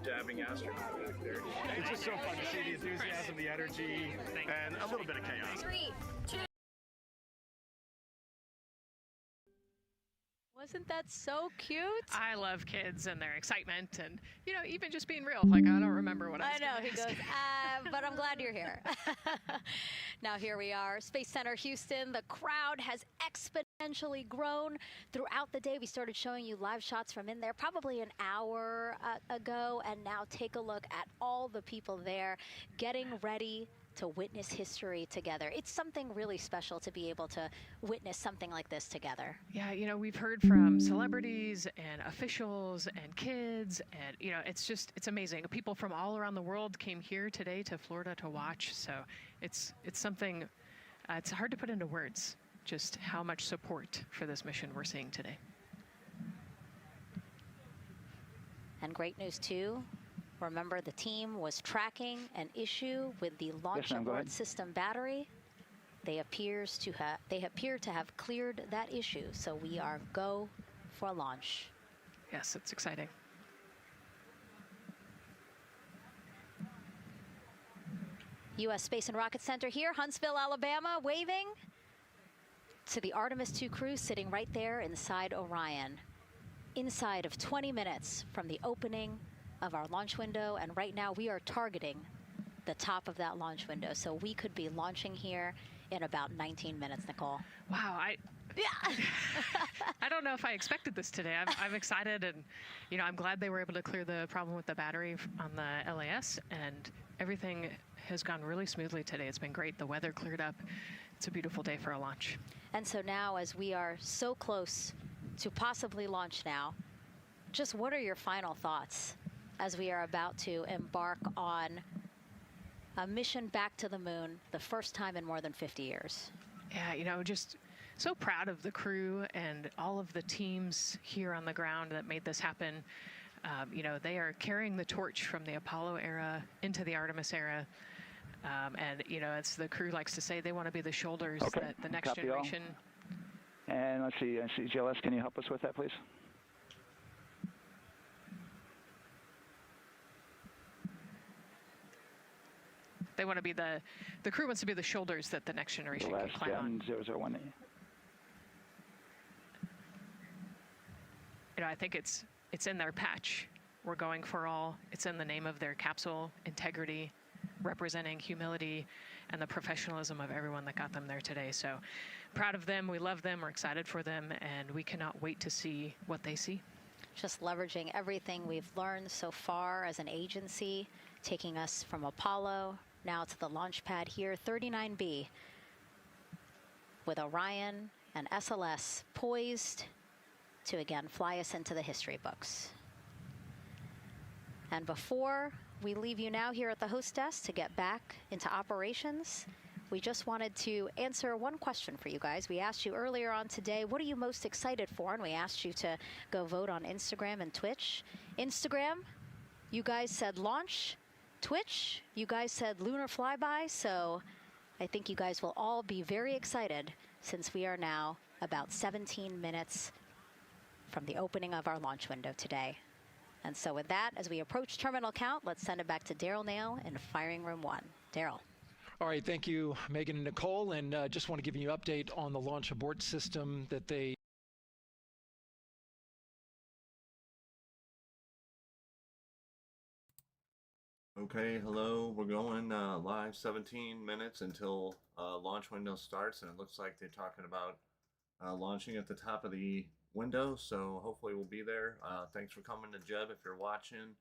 dabbing astronaut back there. It's just so fun to see the enthusiasm, the energy, and a little bit of chaos. 3, 2. Wasn't that so cute? I love kids and their excitement and, you know, even just being real. Like, I don't remember what I was I know, gonna he ask. goes, but I'm glad you're here. Now here we are, Space Center Houston. The crowd has exponentially grown throughout the day. We started showing you live shots from in there probably an hour ago, and now take a look at all the people there getting ready to witness history together. It's something really special to be able to witness something like this together. Yeah, you know, we've heard from celebrities and officials and kids, and, you know, it's amazing. People from all around the world came here today to Florida to watch, so it's something, it's hard to put into words, just how much support for this mission we're seeing today. And great news, too. Remember, the team was tracking an issue with the launch abort system battery. They appear to have cleared that issue, so we are go for launch. Yes, it's exciting. U.S. Space and Rocket Center here, Huntsville, Alabama, waving to the Artemis 2 crew sitting right there inside Orion. Inside of 20 minutes from the opening of our launch window, and right now we are targeting the top of that launch window, so we could be launching here in about 19 minutes, Nicole. Wow, I don't know if I expected this today. I'm excited, and, you know, I'm glad they were able to clear the problem with the battery on the LAS, and everything has gone really smoothly today. It's been great. The weather cleared up. It's a beautiful day for a launch. And so now, as we are so close to possibly launch now. Just what are your final thoughts as we are about to embark on a mission back to the moon, the first time in more than 50 years? Yeah, you know, just so proud of the crew and all of the teams here on the ground that made this happen. You know, they are carrying the torch from the Apollo era into the Artemis era. And, you know, as the crew likes to say, they want to be the shoulders that the next Copy all. generation. And let's see, GLS, can you help us with that, please? They want to be the crew wants to be the shoulders that the next generation can climb on. 001. You know, I think it's in their patch. We're going for all. It's in the name of their capsule, integrity, representing humility, and the professionalism of everyone that got them there today. So proud of them. We love them. We're excited for them, and we cannot wait to see what they see. Just leveraging everything we've learned so far as an agency, taking us from Apollo now to the launch pad here, 39B, with Orion and SLS poised to again fly us into the history books. And before we leave you now here at the host desk to get back into operations, we just wanted to answer one question for you guys. We asked you earlier on today, what are you most excited for? And we asked you to go vote on Instagram and Twitch. Instagram, you guys said launch. Twitch, you guys said lunar flyby. So I think you guys will all be very excited since we are now about 17 minutes from the opening of our launch window today. And so with that, as we approach terminal count, let's send it back to Daryl Nail in firing room 1. Daryl. All right, thank you, Megan and Nicole. And just want to give you an update on the launch abort system that they Okay, hello, we're going live 17 minutes until launch window starts, and it looks like they're talking about launching at the top of the window, so hopefully we'll be there. Thanks for coming to JEB if you're watching.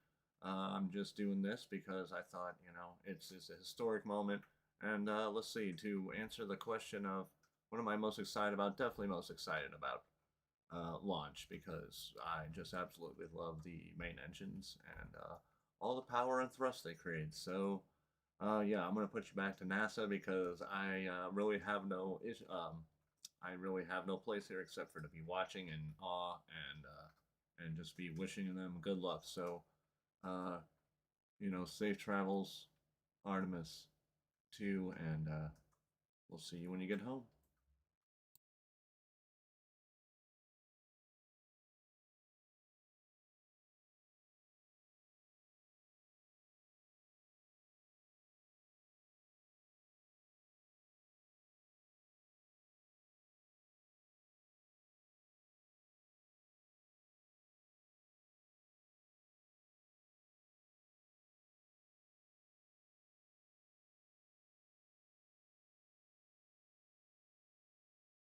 I'm just doing this because I thought, you know, it's a historic moment. And let's see, to answer the question of what am I most excited about, definitely most excited about launch, because I just absolutely love the main engines and all the power and thrust they create. So yeah, I'm going to put you back to NASA because I really have no place here except for to be watching in awe and just be wishing them good luck. So you know, safe travels, Artemis 2, and we'll see you when you get home.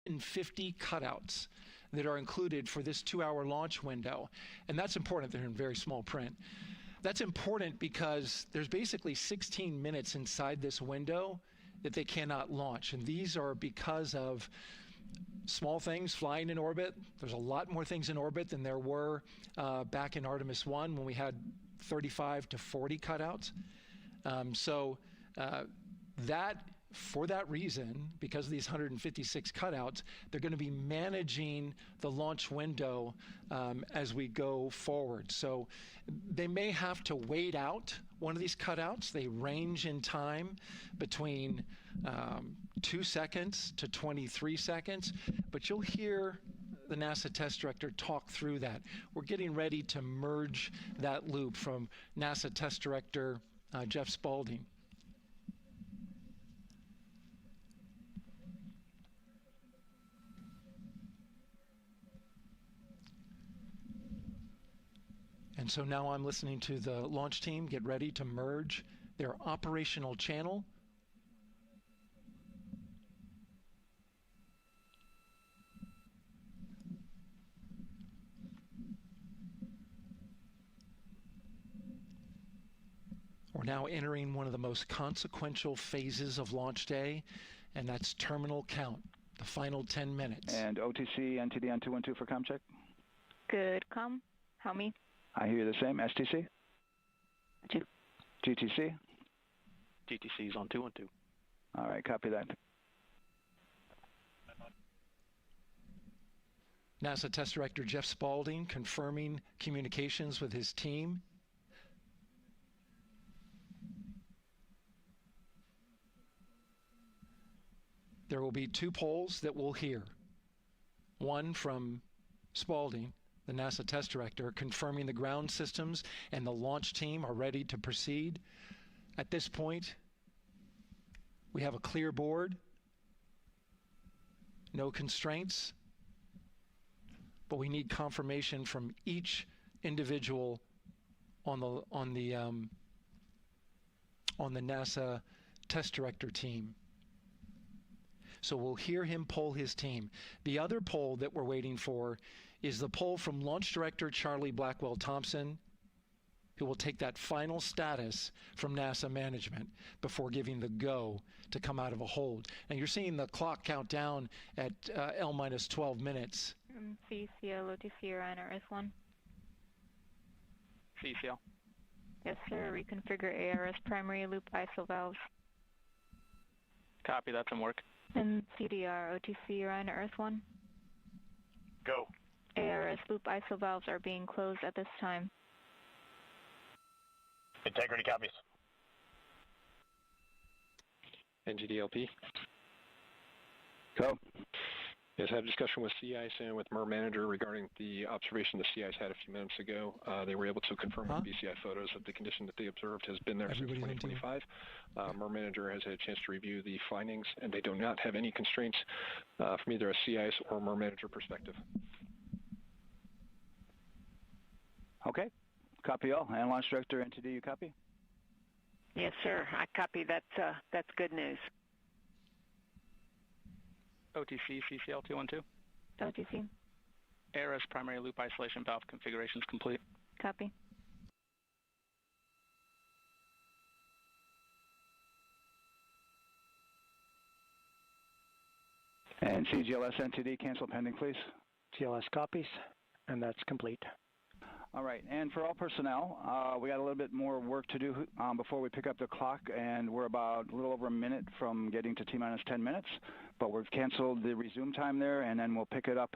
and 50 cutouts that are included for this 2-hour launch window. And that's important. They're in very small print. That's important because there's basically 16 minutes inside this window that they cannot launch. And these are because of small things flying in orbit. There's a lot more things in orbit than there were back in Artemis 1 when we had 35 to 40 cutouts. For that reason, because of these 156 cutouts, they're going to be managing the launch window as we go forward. So they may have to wait out one of these cutouts. They range in time between 2 seconds to 23 seconds, but you'll hear the NASA test director talk through that. We're getting ready to merge that loop from NASA test director Jeff Spaulding. And so now I'm listening to the launch team get ready to merge their operational channel. We're now entering one of the most consequential phases of launch day, and that's terminal count, the final 10 minutes. And OTC, NTD on 212 for comm check. Good com. How me? I hear you the same. STC? Two. GTC? GTC is on 212. All right, copy that. NASA Test Director Jeff Spaulding confirming communications with his team. There will be 2 polls that we'll hear. One from Spaulding, the NASA Test Director, confirming the ground systems and the launch team are ready to proceed. At this point, we have a clear board, no constraints, but we need confirmation from each individual on the NASA Test Director team. So we'll hear him poll his team. The other poll that we're waiting for is the poll from Launch Director Charlie Blackwell Thompson, who will take that final status from NASA management before giving the go to come out of a hold. And you're seeing the clock count down at L minus 12 minutes. CCL, OTC, Orion, RS1. CCL. Yes, sir. Reconfigure ARS primary loop ISO valves. Copy, that's in work. And CDR, OTC, Orion, RS1. Go. ARS loop ISO valves are being closed at this time. Integrity copies. NGDLP. Go. Yes, I had a discussion with sea ice and with MER manager regarding the observation the sea ice had a few minutes ago. They were able to confirm with BCI photos that the condition that they observed has been there since 2025. MER manager has had a chance to review the findings, and they do not have any constraints from either a sea ice or MER manager perspective. Okay. Copy all. And Launch Director NTD, you copy? Yes, sir. I copy. That's good news. OTC, CCL 212. OTC. ARS primary loop isolation valve configuration is complete. Copy. And CGLS NTD, cancel pending, please. GLS copies, and that's complete. All right, and for all personnel, we got a little bit more work to do before we pick up the clock, and we're about a little over a minute from getting to T-minus 10 minutes, but we've canceled the resume time there, and then we'll pick it up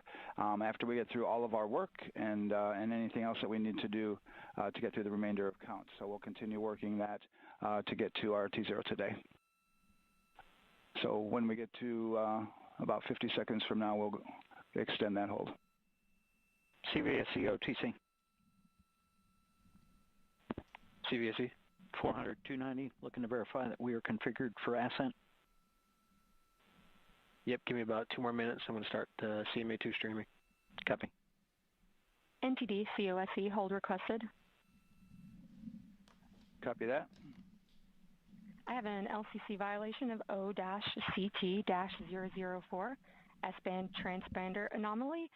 after we get through all of our work and anything else that we need to do to get through the remainder of counts. So we'll continue working that to get to our T0 today. So when we get to about 50 seconds from now, we'll extend that hold. CVSE OTC. CVSE 400-290, looking to verify that we are configured for ascent. Yep, give me about 2 more minutes. I'm going to start CMA2 streaming. Copy. NTD, COSE, hold requested. Copy that. I have an LCC violation of O-CT-004, S-band transponder anomaly.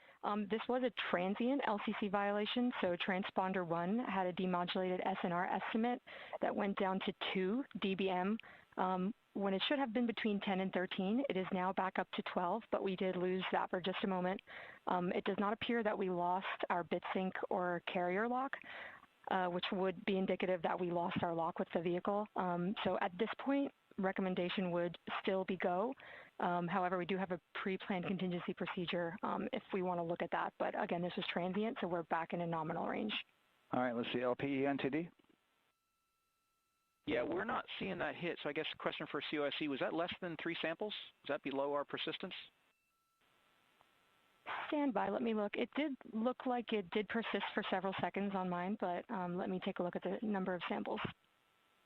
This was a transient LCC violation, so transponder 1 had a demodulated SNR estimate that went down to 2 dBm when it should have been between 10 and 13. It is now back up to 12, but we did lose that for just a moment. It does not appear that we lost our bit sync or carrier lock, which would be indicative that we lost our lock with the vehicle. So at this point, recommendation would still be go. However, we do have a pre-planned contingency procedure if we want to look at that. But again, this is transient, so we're back in a nominal range. All right, let's see, LPE NTD. Yeah, we're not seeing that hit. So I guess the question for COSE, was that less than 3 samples? Is that below our persistence? Stand by, let me look. It did look like it did persist for several seconds on mine, but let me take a look at the number of samples.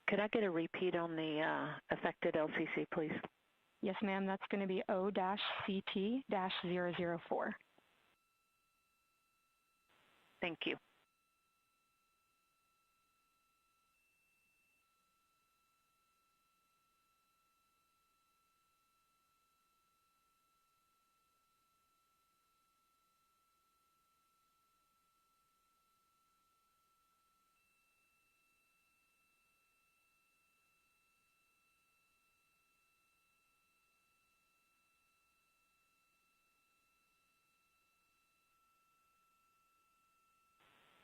Could I get a repeat on the affected LCC, please? Yes, ma'am. That's going to be O-CT-004. Thank you.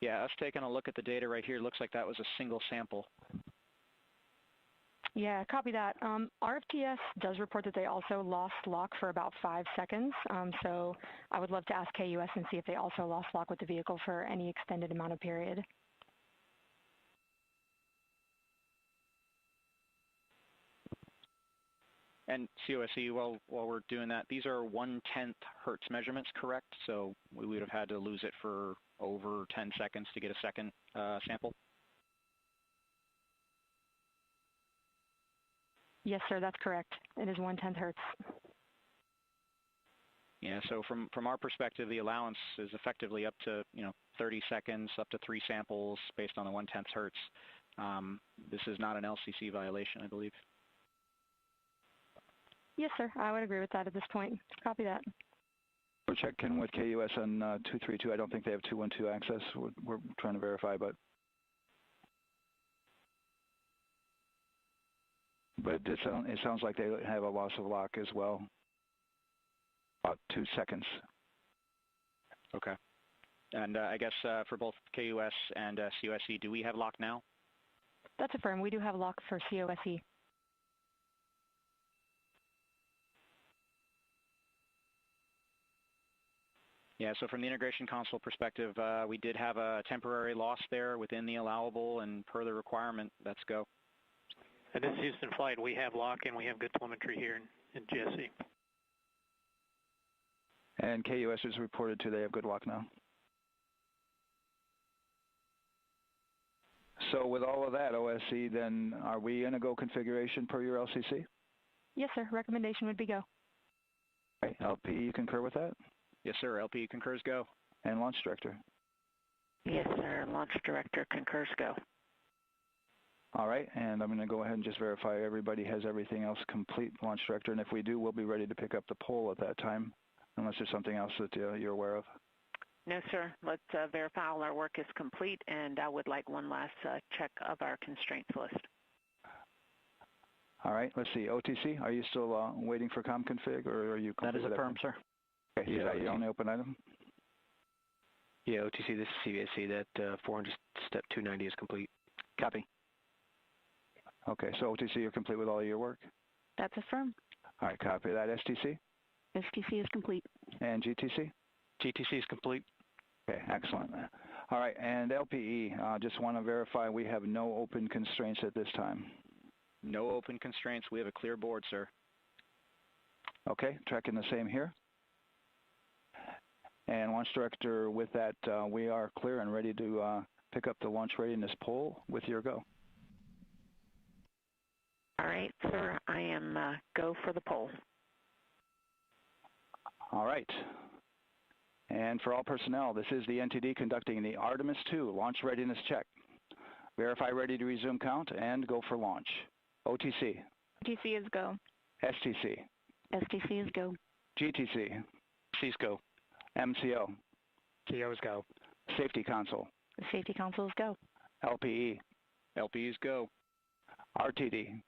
Yeah, us taking a look at the data right here, looks like that was a single sample. Yeah, copy that. RFTS does report that they also lost lock for about 5 seconds. So I would love to ask KUS and see if they also lost lock with the vehicle for any extended amount of period. And COSE, while we're doing that, these are 1/10 hertz measurements, correct? So we would have had to lose it for over 10 seconds to get a second sample? Yes, sir, that's correct. It is 1/10 hertz. Yeah, so from our perspective, the allowance is effectively up to 30 seconds, up to 3 samples based on the 1/10 hertz. This is not an LCC violation, I believe. Yes, sir, I would agree with that at this point. Copy that. We're checking with KUS on 232. I don't think they have 212 access. We're trying to verify, but it sounds like they have a loss of lock as well. About 2 seconds. Okay. And I guess for both KUS and COSE, do we have lock now? That's affirmed. We do have lock for COSE. Yeah, so from the integration console perspective, we did have a temporary loss there within the allowable, and per the requirement, let's go. This is Houston Flight. We have lock and we have good telemetry here in GSE. And KUS is reported to they have good lock now. So with all of that, OSC, then are we in a go configuration per your LCC? Yes, sir. Recommendation would be go. Okay. LP, you concur with that? Yes, sir. LP concurs go. And Launch Director? Yes, sir. Launch Director concurs go. All right, and I'm going to go ahead and just verify everybody has everything else complete, Launch Director, and if we do, we'll be ready to pick up the poll at that time, unless there's something else that you're aware of. No, sir. Let's verify all our work is complete, and I would like one last check of our constraints list. All right, let's see. OTC, are you still waiting for ComConfig, or are you complete? That is affirmed, sir. Okay, yeah, is that the only open item? Yeah, OTC, this is CVSC. That 400 step 290 is complete. Copy. Okay, so OTC, you're complete with all your work? That's affirmed. All right, copy that. STC? STC is complete. And GTC? GTC is complete. Okay, excellent. All right, and LPE, just want to verify we have no open constraints at this time. No open constraints. We have a clear board, sir. Okay, tracking the same here. And Launch Director, with that, we are clear and ready to pick up the launch readiness poll with your go. All right, sir. I am go for the poll. All right. And for all personnel, this is the NTD conducting the Artemis 2 launch readiness check. Verify ready to resume count and go for launch. OTC. OTC is go. STC. STC is go. GTC. C's go. MCO. CO is go. Safety Console. The Safety Console is go. LPE. LPE is go. RTD.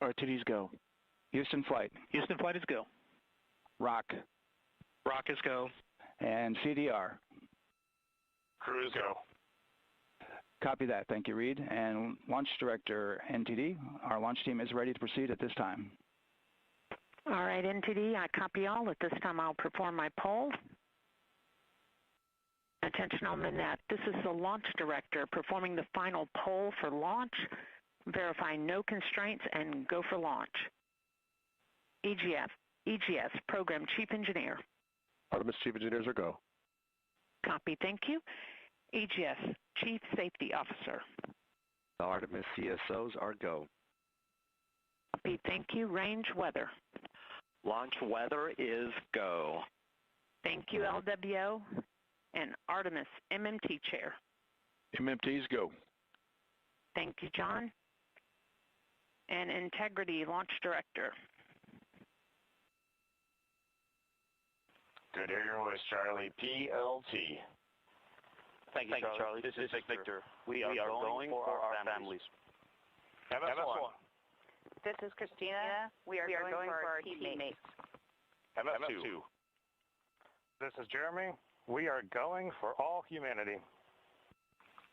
RTD's go. Houston Flight. Houston Flight is go. ROC. ROC is go. And CDR. Crew is go. Copy that. Thank you, Reed. And Launch Director, NTD, our launch team is ready to proceed at this time. All right, NTD, I copy all. At this time, I'll perform my poll. Attention on the net. This is the Launch Director performing the final poll for launch, verifying no constraints, and go for launch. EGS, Program Chief Engineer. Artemis Chief Engineers are go. Copy, thank you. EGS, Chief Safety Officer. Artemis CSOs are go. Copy, thank you. Range Weather. Launch weather is go. Thank you, LWO. And Artemis MMT Chair. MMTs go. Thank you, John. And Integrity Launch Director. Good Air Voice Charlie, PLT. Thank you, Charlie. This is Victor. We are going for our families. MS1. This is Christina. We are going for our teammates. MS2. This is Jeremy. We are going for all humanity.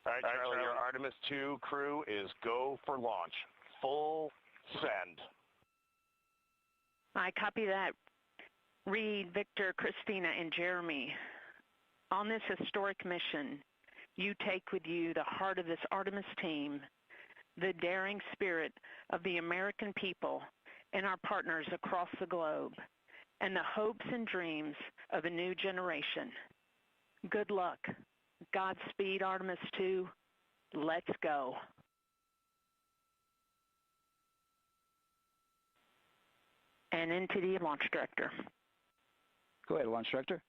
All right, Charlie, your Artemis 2 crew is go for launch. Full send. I copy that. Reed, Victor, Christina, and Jeremy, on this historic mission, you take with you the heart of this Artemis team, the daring spirit of the American people and our partners across the globe, and the hopes and dreams of a new generation. Good luck. Godspeed, Artemis 2. Let's go. And NTD Launch Director. Go ahead, Launch Director.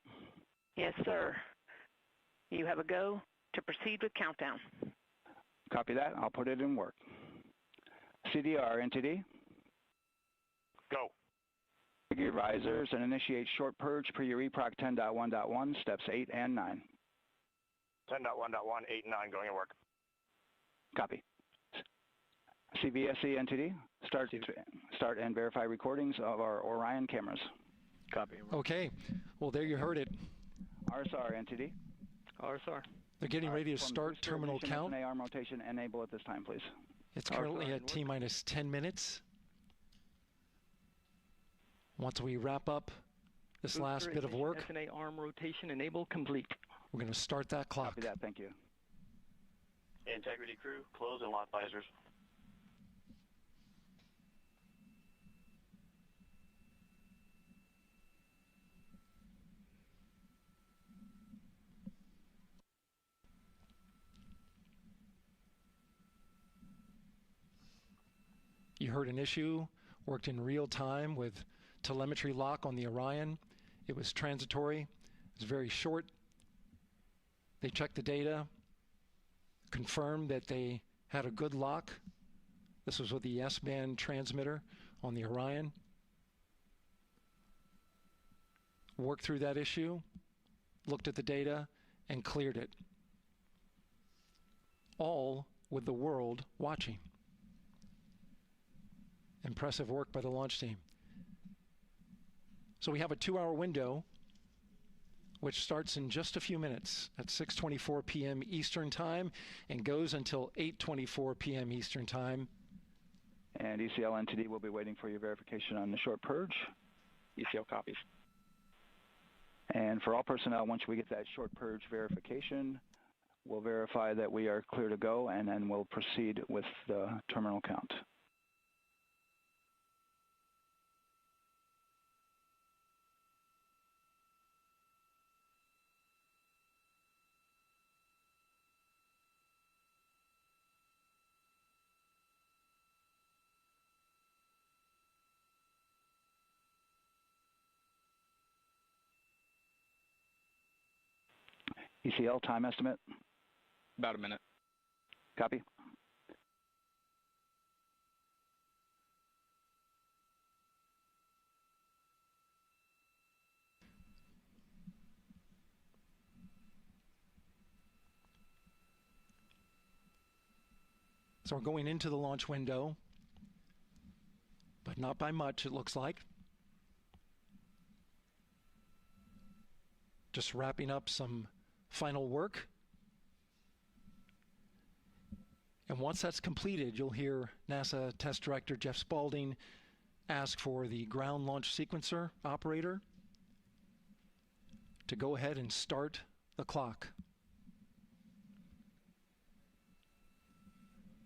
Yes, sir. You have a go to proceed with countdown. Copy that. I'll put it in work. CDR, NTD. Go. Gear risers and initiate short purge per your EPROC 10.1.1, steps 8 and 9. 10.1.1, 8 and 9 going to work. Copy. CVSE, NTD. Start and verify recordings of our Orion cameras. Copy. Okay. Well, there you heard it. RSR, NTD. RSR. They're getting ready to start terminal count. arm rotation enable at this time, please. It's currently at T-minus 10 minutes. Once we wrap up this last bit of work, SNA arm rotation enable complete. We're going to start that clock. Copy that. Thank you. Integrity crew, close and lock visors. You heard an issue, worked in real time with telemetry lock on the Orion. It was transitory. It was very short. They checked the data, confirmed that they had a good lock. This was with the S-band transmitter on the Orion. Worked through that issue, looked at the data, and cleared it. All with the world watching. Impressive work by the launch team. So we have a 2-hour window, which starts in just a few minutes at 6:24 p.m. Eastern Time and goes until 8:24 p.m. Eastern Time. And ECL NTD will be waiting for your verification on the short purge. ECL copies. And for all personnel, once we get that short purge verification, we'll verify that we are clear to go, and then we'll proceed with the terminal count. ECL time estimate? About a minute. Copy. So we're going into the launch window, but not by much, it looks like. Just wrapping up some final work. And once that's completed, you'll hear NASA Test Director Jeff Spaulding ask for the ground launch sequencer operator to go ahead and start the clock.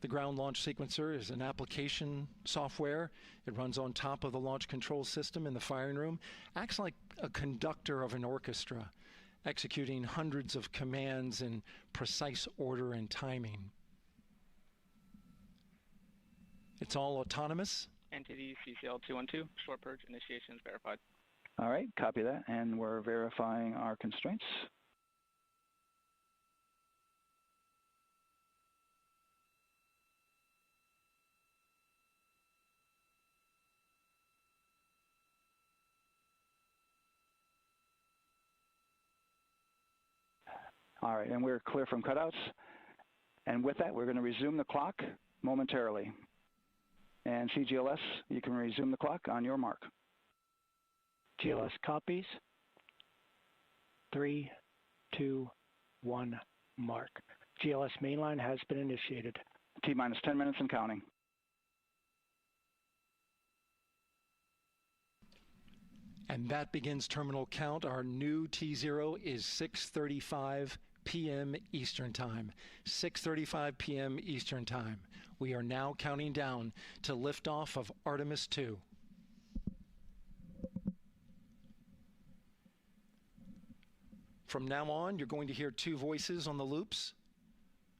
The ground launch sequencer is an application software. It runs on top of the launch control system in the firing room, acts like a conductor of an orchestra, executing hundreds of commands in precise order and timing. It's all autonomous. NTD CCL 212, short purge initiation is verified. All right, copy that, and we're verifying our constraints. All right, and we're clear from cutouts. And with that, we're going to resume the clock momentarily. And CGLS, you can resume the clock on your mark. GLS copies. 3, 2, 1, mark. GLS mainline has been initiated. T-minus 10 minutes and counting. And that begins terminal count. Our new T0 is 6:35 p.m. Eastern Time. 6:35 p.m. Eastern Time. We are now counting down to liftoff of Artemis 2. From now on, you're going to hear two voices on the loops.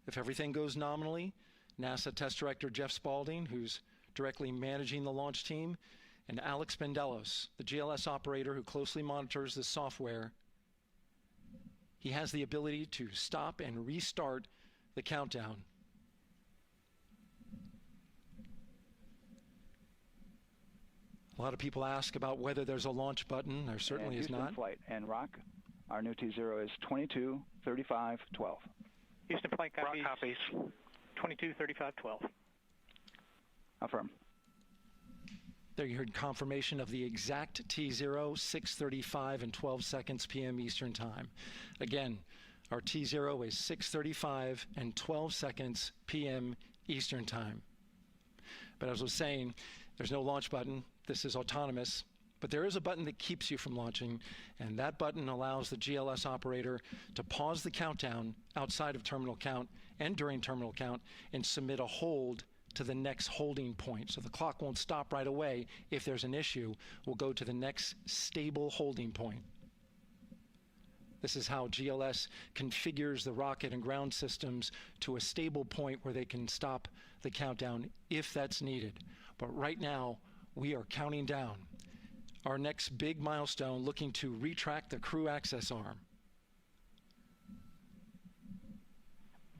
If everything goes nominally, NASA Test Director Jeff Spaulding, who's directly managing the launch team, and Alex Bendelos, the GLS operator who closely monitors the software. He has the ability to stop and restart the countdown. A lot of people ask about whether there's a launch button. There certainly is not. Flight and Rock, our new T0 is 22:35:12. Houston flight copies. Rock copies. 22:35:12. Affirm. There you heard confirmation of the exact T0, 6:35 and 12 seconds p.m. Eastern Time. Again, our T0 is 6:35 and 12 seconds p.m. Eastern Time. But as I was saying, there's no launch button. This is autonomous. But there is a button that keeps you from launching, and that button allows the GLS operator to pause the countdown outside of terminal count and during terminal count and submit a hold to the next holding point. So the clock won't stop right away. If there's an issue, we'll go to the next stable holding point. This is how GLS configures the rocket and ground systems to a stable point where they can stop the countdown if that's needed. But right now, we are counting down. Our next big milestone, looking to retract the crew access arm.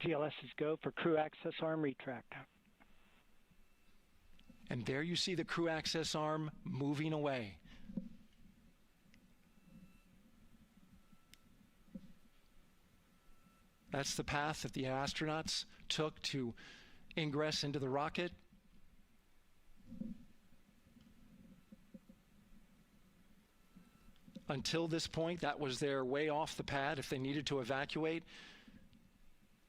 GLS is go for crew access arm retract. And there you see the crew access arm moving away. That's the path that the astronauts took to ingress into the rocket. Until this point, that was their way off the pad if they needed to evacuate.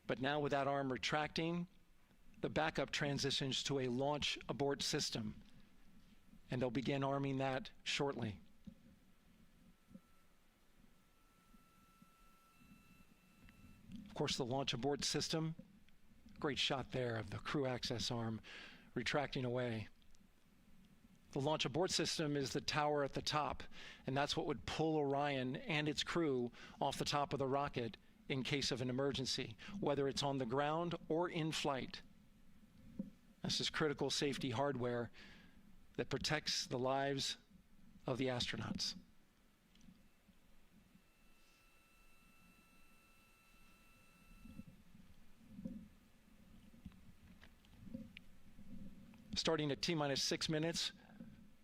But now with that arm retracting, the backup transitions to a launch abort system, and they'll begin arming that shortly. Of course, the launch abort system, great shot there of the crew access arm retracting away. The launch abort system is the tower at the top, and that's what would pull Orion and its crew off the top of the rocket in case of an emergency, whether it's on the ground or in flight. This is critical safety hardware that protects the lives of the astronauts. Starting at T-minus 6 minutes,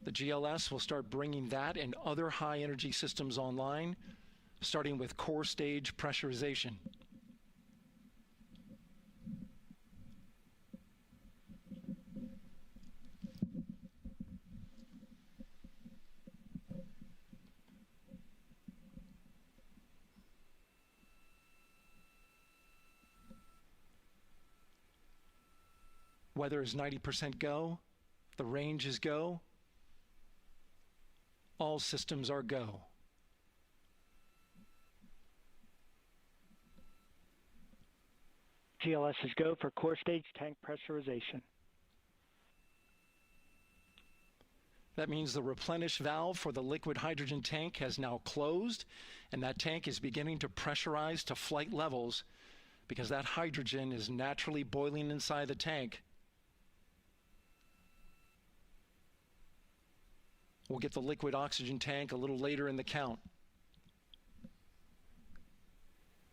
the GLS will start bringing that and other high-energy systems online, starting with core stage pressurization. Weather is 90% go. The range is go. All systems are go. GLS is go for core stage tank pressurization. That means the replenish valve for the liquid hydrogen tank has now closed, and that tank is beginning to pressurize to flight levels because that hydrogen is naturally boiling inside the tank. We'll get the liquid oxygen tank a little later in the count.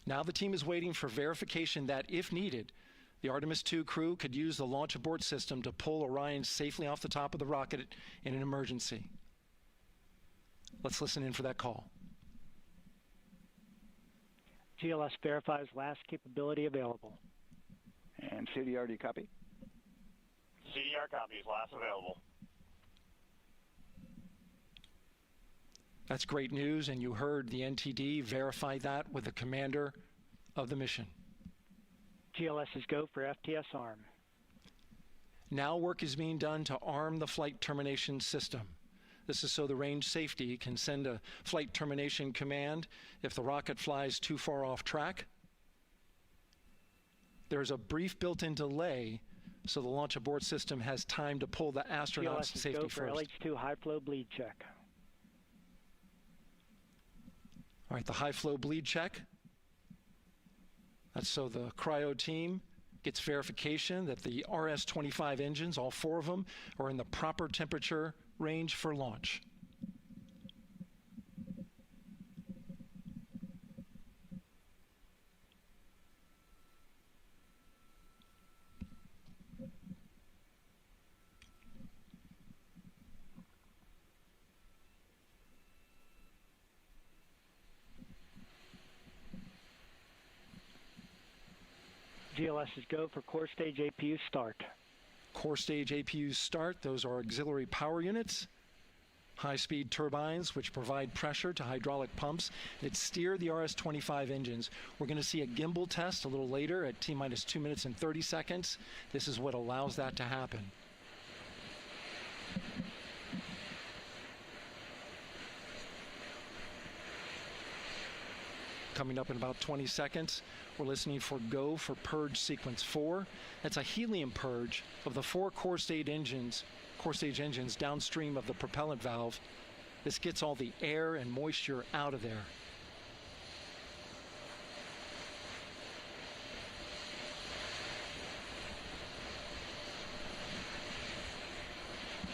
Now the team is waiting for verification that, if needed, the Artemis 2 crew could use the launch abort system to pull Orion safely off the top of the rocket in an emergency. Let's listen in for that call. GLS verifies last capability available. And CDR, do you copy? CDR copies, last available. That's great news, and you heard the NTD verify that with the commander of the mission. GLS is go for FTS arm. Now work is being done to arm the flight termination system. This is so the range safety can send a flight termination command if the rocket flies too far off track. There's a brief built-in delay so the launch abort system has time to pull the astronauts to safety first. GLS is go for LH2 high flow bleed check. All right, the high flow bleed check. That's so the cryo team gets verification that the RS-25 engines, all 4 of them, are in the proper temperature range for launch. GLS is go for core stage APU start. Core stage APUs start. Those are auxiliary power units, high-speed turbines which provide pressure to hydraulic pumps that steer the RS-25 engines. We're going to see a gimbal test a little later at T-minus 2 minutes and 30 seconds. This is what allows that to happen. Coming up in about 20 seconds, we're listening for go for purge sequence 4. That's a helium purge of the 4 core stage engines downstream of the propellant valve. This gets all the air and moisture out of there.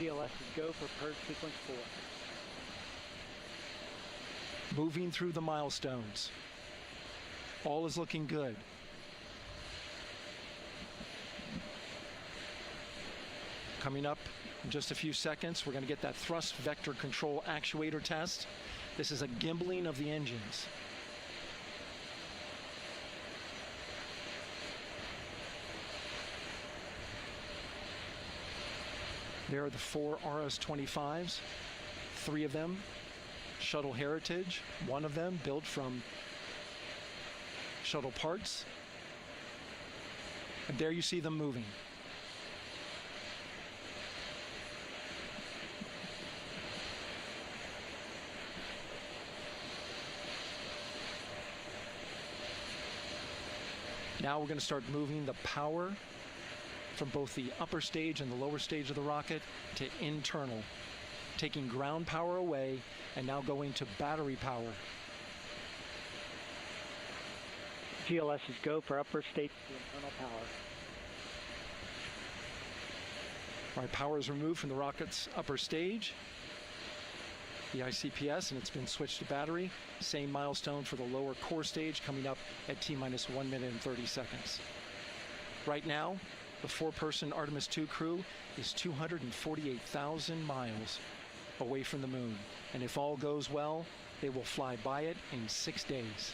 GLS is go for purge sequence 4. Moving through the milestones. All is looking good. Coming up in just a few seconds, we're going to get that thrust vector control actuator test. This is a gimbaling of the engines. There are the 4 RS-25s, 3 of them Shuttle Heritage, 1 of them built from shuttle parts. And there you see them moving. Now we're going to start moving the power from both the upper stage and the lower stage of the rocket to internal, taking ground power away and now going to battery power. GLS is go for upper stage to internal power. All right, power is removed from the rocket's upper stage, the ICPS, and it's been switched to battery. Same milestone for the lower core stage coming up at T-minus 1 minute and 30 seconds. Right now, the 4-person Artemis 2 crew is 248,000 miles away from the moon. And if all goes well, they will fly by it in 6 days.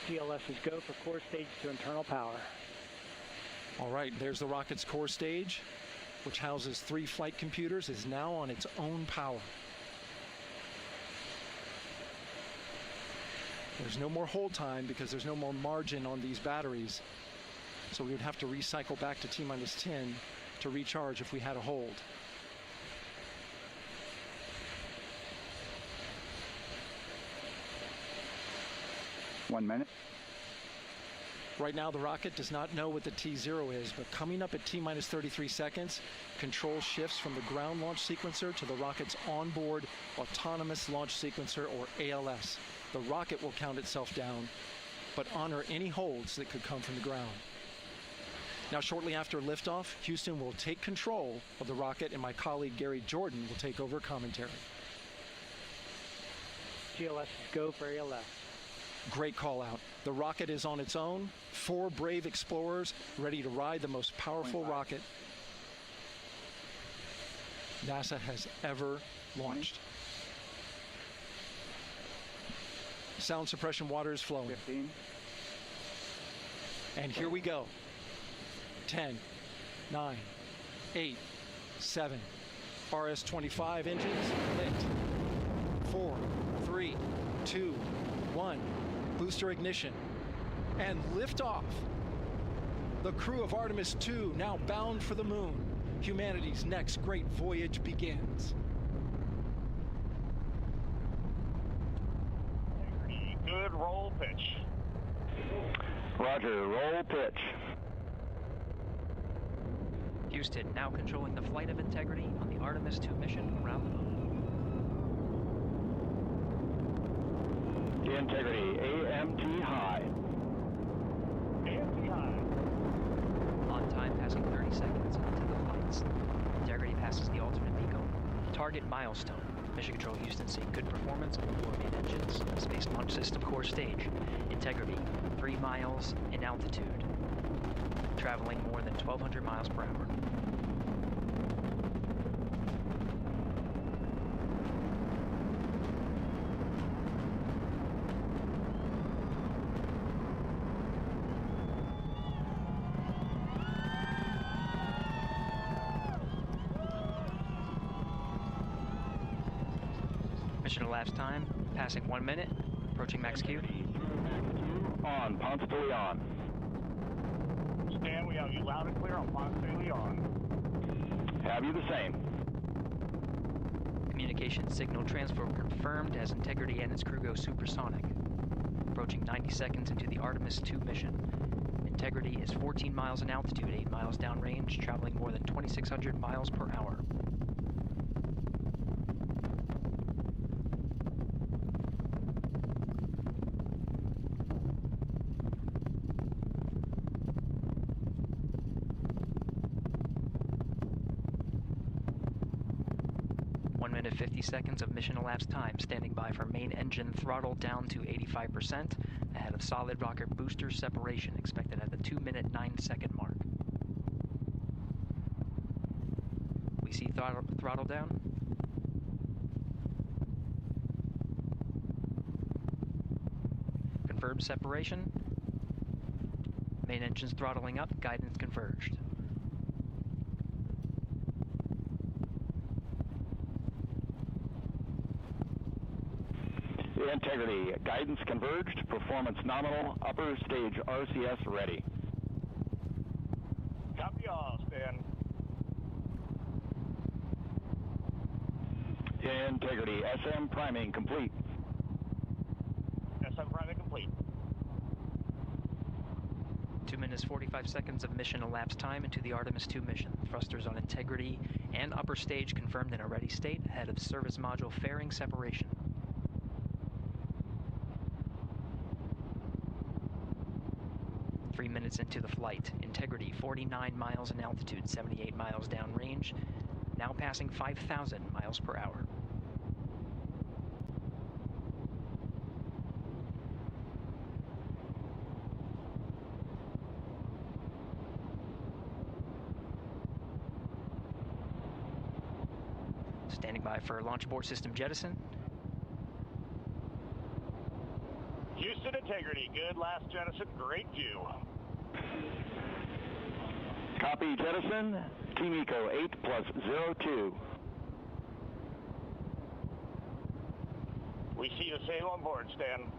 GLS is go for core stage to internal power. All right, there's the rocket's core stage, which houses 3 flight computers, is now on its own power. There's no more hold time because there's no more margin on these batteries. So we would have to recycle back to T-minus 10 to recharge if we had a hold. One minute. Right now, the rocket does not know what the T0 is, but coming up at T-minus 33 seconds, control shifts from the ground launch sequencer to the rocket's onboard autonomous launch sequencer, or ALS. The rocket will count itself down, but honor any holds that could come from the ground. Now, shortly after liftoff, Houston will take control of the rocket, and my colleague Gary Jordan will take over commentary. GLS is go for ALS. Great call out. The rocket is on its own. 4 brave explorers ready to ride the most powerful rocket NASA has ever launched. Sound suppression water is flowing. 15. And here we go. 10, 9, 8, 7. RS-25 engines lit. 4, 3, 2, 1. booster ignition, and liftoff. The crew of Artemis 2 now bound for the moon. Humanity's next great voyage begins. Good roll pitch. Roger, roll pitch. Houston now controlling the flight of Integrity on the Artemis 2 mission around the moon. Integrity, AMT high. AMT high. On time, passing 30 seconds into the flights. Integrity passes the alternate MECO. Target milestone. Mission Control Houston seeing good performance on the 4 main engines. Space Launch System core stage. Integrity, 3 miles in altitude. Traveling more than 1,200 miles per hour. Mission elapsed time, passing 1 minute, approaching max Q. On, Ponce de Leon. Stan, we have you loud and clear on Ponce de Leon. Have you the same. Communication signal transfer confirmed as Integrity and its crew go supersonic. Approaching 90 seconds into the Artemis 2 mission. Integrity is 14 miles in altitude, 8 miles downrange, traveling more than 2,600 miles per hour. Minute 50 seconds of mission elapsed time, standing by for main engine throttle down to 85%, ahead of solid rocket booster separation, expected at the 2-minute 9-second mark. We see throttle down. Confirmed separation. Main engines throttling up, guidance converged. Integrity, guidance converged, performance nominal, upper stage RCS ready. Copy all, Stan. Integrity, SM priming complete. SM priming complete. 2 minutes 45 seconds of mission elapsed time into the Artemis 2 mission. Thrusters on Integrity and upper stage confirmed in a ready state, ahead of service module fairing separation. 3 minutes into the flight. Integrity, 49 miles in altitude, 78 miles downrange, now passing 5,000 miles per hour. Standing by for launch abort system jettison. Houston Integrity, good last jettison, great view. Copy jettison, Team Eco 8+02. We see the same on board, Stan.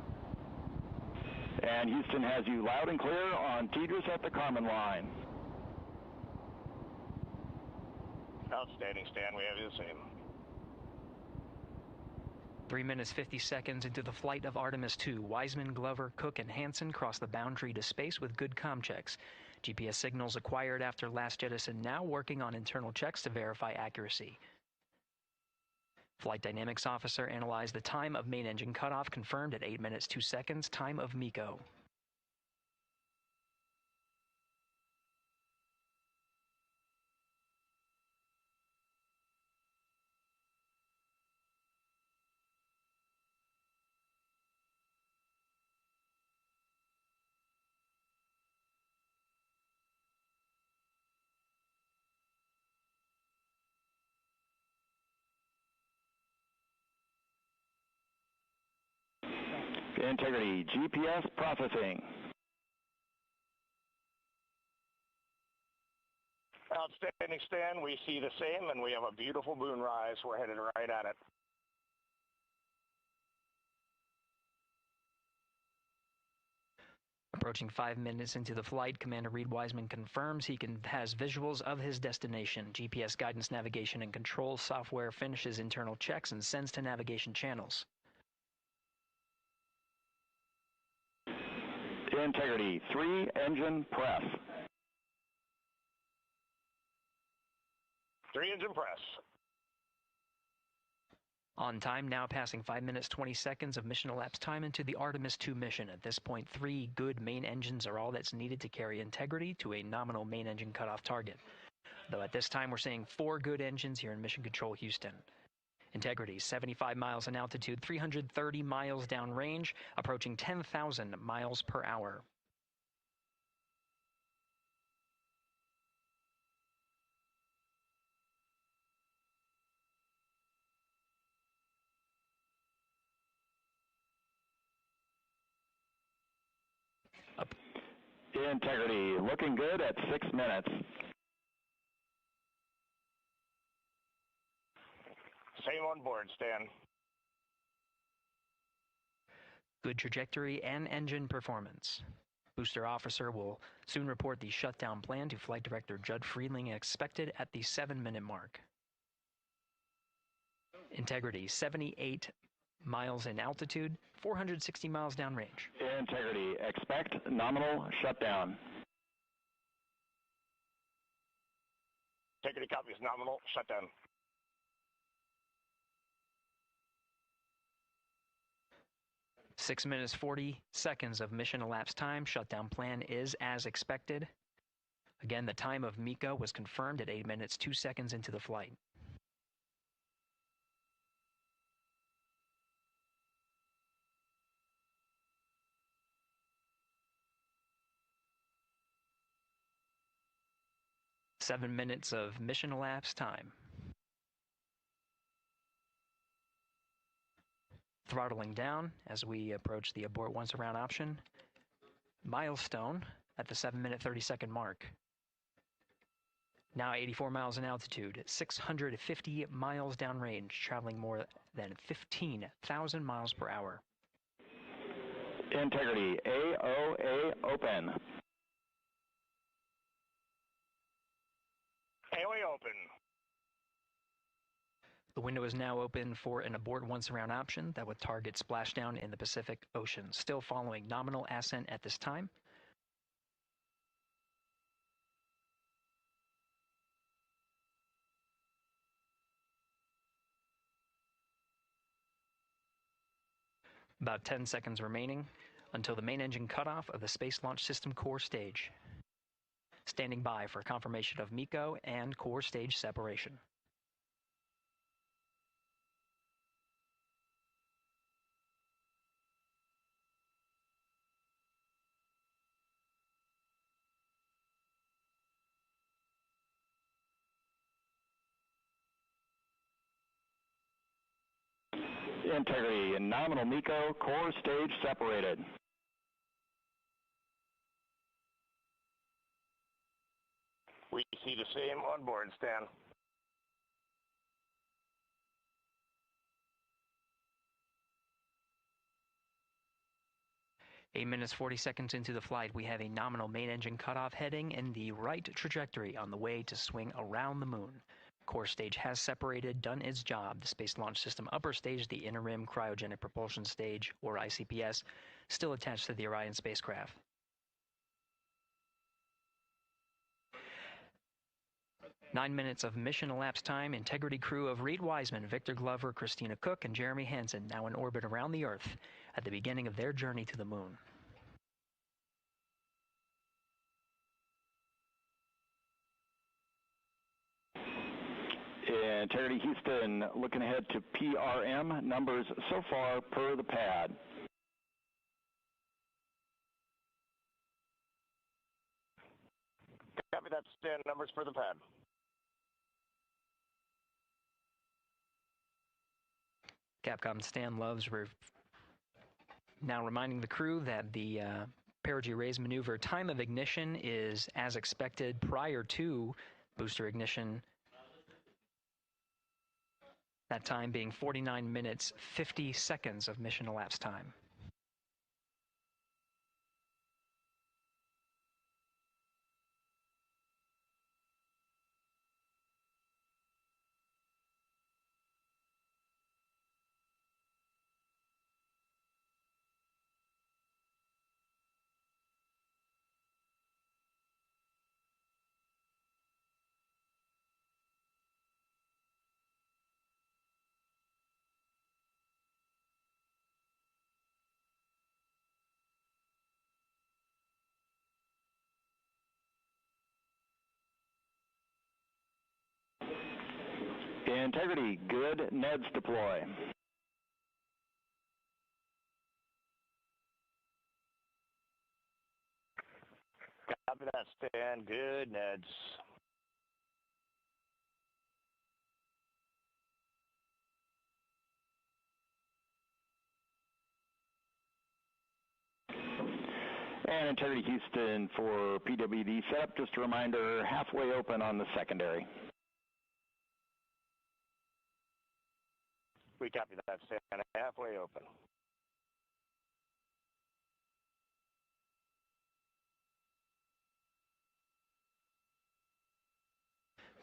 And Houston has you loud and clear on TDRS at the Kármán line. Outstanding, Stan, we have you the same. 3 minutes 50 seconds into the flight of Artemis 2, Wiseman, Glover, Cook, and Hansen cross the boundary to space with good comm checks. GPS signals acquired after last jettison now working on internal checks to verify accuracy. Flight Dynamics Officer analyzed the time of main engine cutoff, confirmed at 8 minutes 2 seconds, time of MECO. Integrity, GPS processing. Outstanding, Stan. We see the same, and we have a beautiful moonrise. We're headed right at it. Approaching 5 minutes into the flight, Commander Reed Wiseman confirms he has visuals of his destination. GPS guidance, navigation, and control software finishes internal checks and sends to navigation channels. Integrity, 3 engine press. 3 engine press. On time, now passing 5 minutes 20 seconds of mission elapsed time into the Artemis 2 mission. At this point, 3 good main engines are all that's needed to carry Integrity to a nominal main engine cutoff target. Though at this time, we're seeing 4 good engines here in Mission Control Houston. Integrity, 75 miles in altitude, 330 miles downrange, approaching 10,000 miles per hour. Integrity, looking good at 6 minutes. Same on board, Stan. Good trajectory and engine performance. Booster officer will soon report the shutdown plan to Flight Director Judd Friedling, expected at the 7-minute mark. Integrity, 78 miles in altitude, 460 miles downrange. Integrity, expect nominal shutdown. Integrity copies nominal shutdown. Six minutes 40 seconds of mission elapsed time. Shutdown plan is as expected. Again, the time of MECO was confirmed at 8 minutes 2 seconds into the flight. Seven minutes of mission elapsed time. Throttling down as we approach the abort once around option. Milestone at the 7-minute 30-second mark. Now 84 miles in altitude, 650 miles downrange, traveling more than 15,000 miles per hour. Integrity, AOA open. AOA open. The window is now open for an abort once around option that would target splashdown in the Pacific Ocean. Still following nominal ascent at this time. About 10 seconds remaining until the main engine cutoff of the Space Launch System core stage. Standing by for confirmation of MECO and core stage separation. Integrity and nominal MECO, core stage separated. We see the same on board, Stan. Eight minutes 40 seconds into the flight, we have a nominal main engine cutoff heading in the right trajectory on the way to swing around the moon. Core stage has separated, done its job. The Space Launch System upper stage, the interim cryogenic propulsion stage, or ICPS, still attached to the Orion spacecraft. Nine minutes of mission elapsed time. Integrity crew of Reed Wiseman, Victor Glover, Christina Cook, and Jeremy Hansen now in orbit around the Earth at the beginning of their journey to the moon. Integrity Houston, looking ahead to PRM numbers so far per the pad. Copy that, Stan. Numbers for the pad. Capcom Stan Loves now reminding the crew that the perigee raise maneuver time of ignition is as expected prior to booster ignition. That time being 49 minutes, 50 seconds of mission elapsed time. Integrity, good. Neds deploy. Copy that, Stan. Good, Neds. And Integrity Houston for PWD setup. Just a reminder, halfway open on the secondary. We copy that, Stan. Halfway open.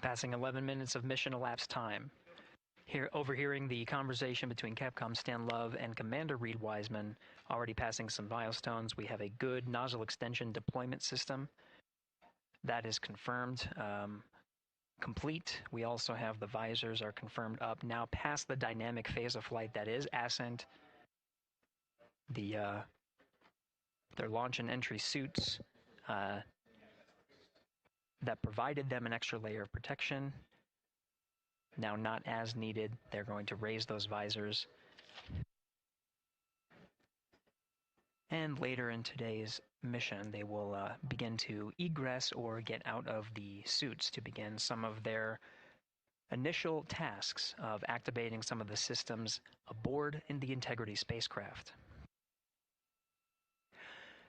Passing 11 minutes of mission elapsed time. Here, overhearing the conversation between Capcom Stan Love and Commander Reed Wiseman, already passing some milestones. We have a good nozzle extension deployment system. That is confirmed, complete. We also have the visors are confirmed up, now past the dynamic phase of flight, that is ascent. Their launch and entry suits that provided them an extra layer of protection. Now not as needed. They're going to raise those visors. And later in today's mission, they will begin to egress or get out of the suits to begin some of their initial tasks of activating some of the systems aboard in the Integrity spacecraft.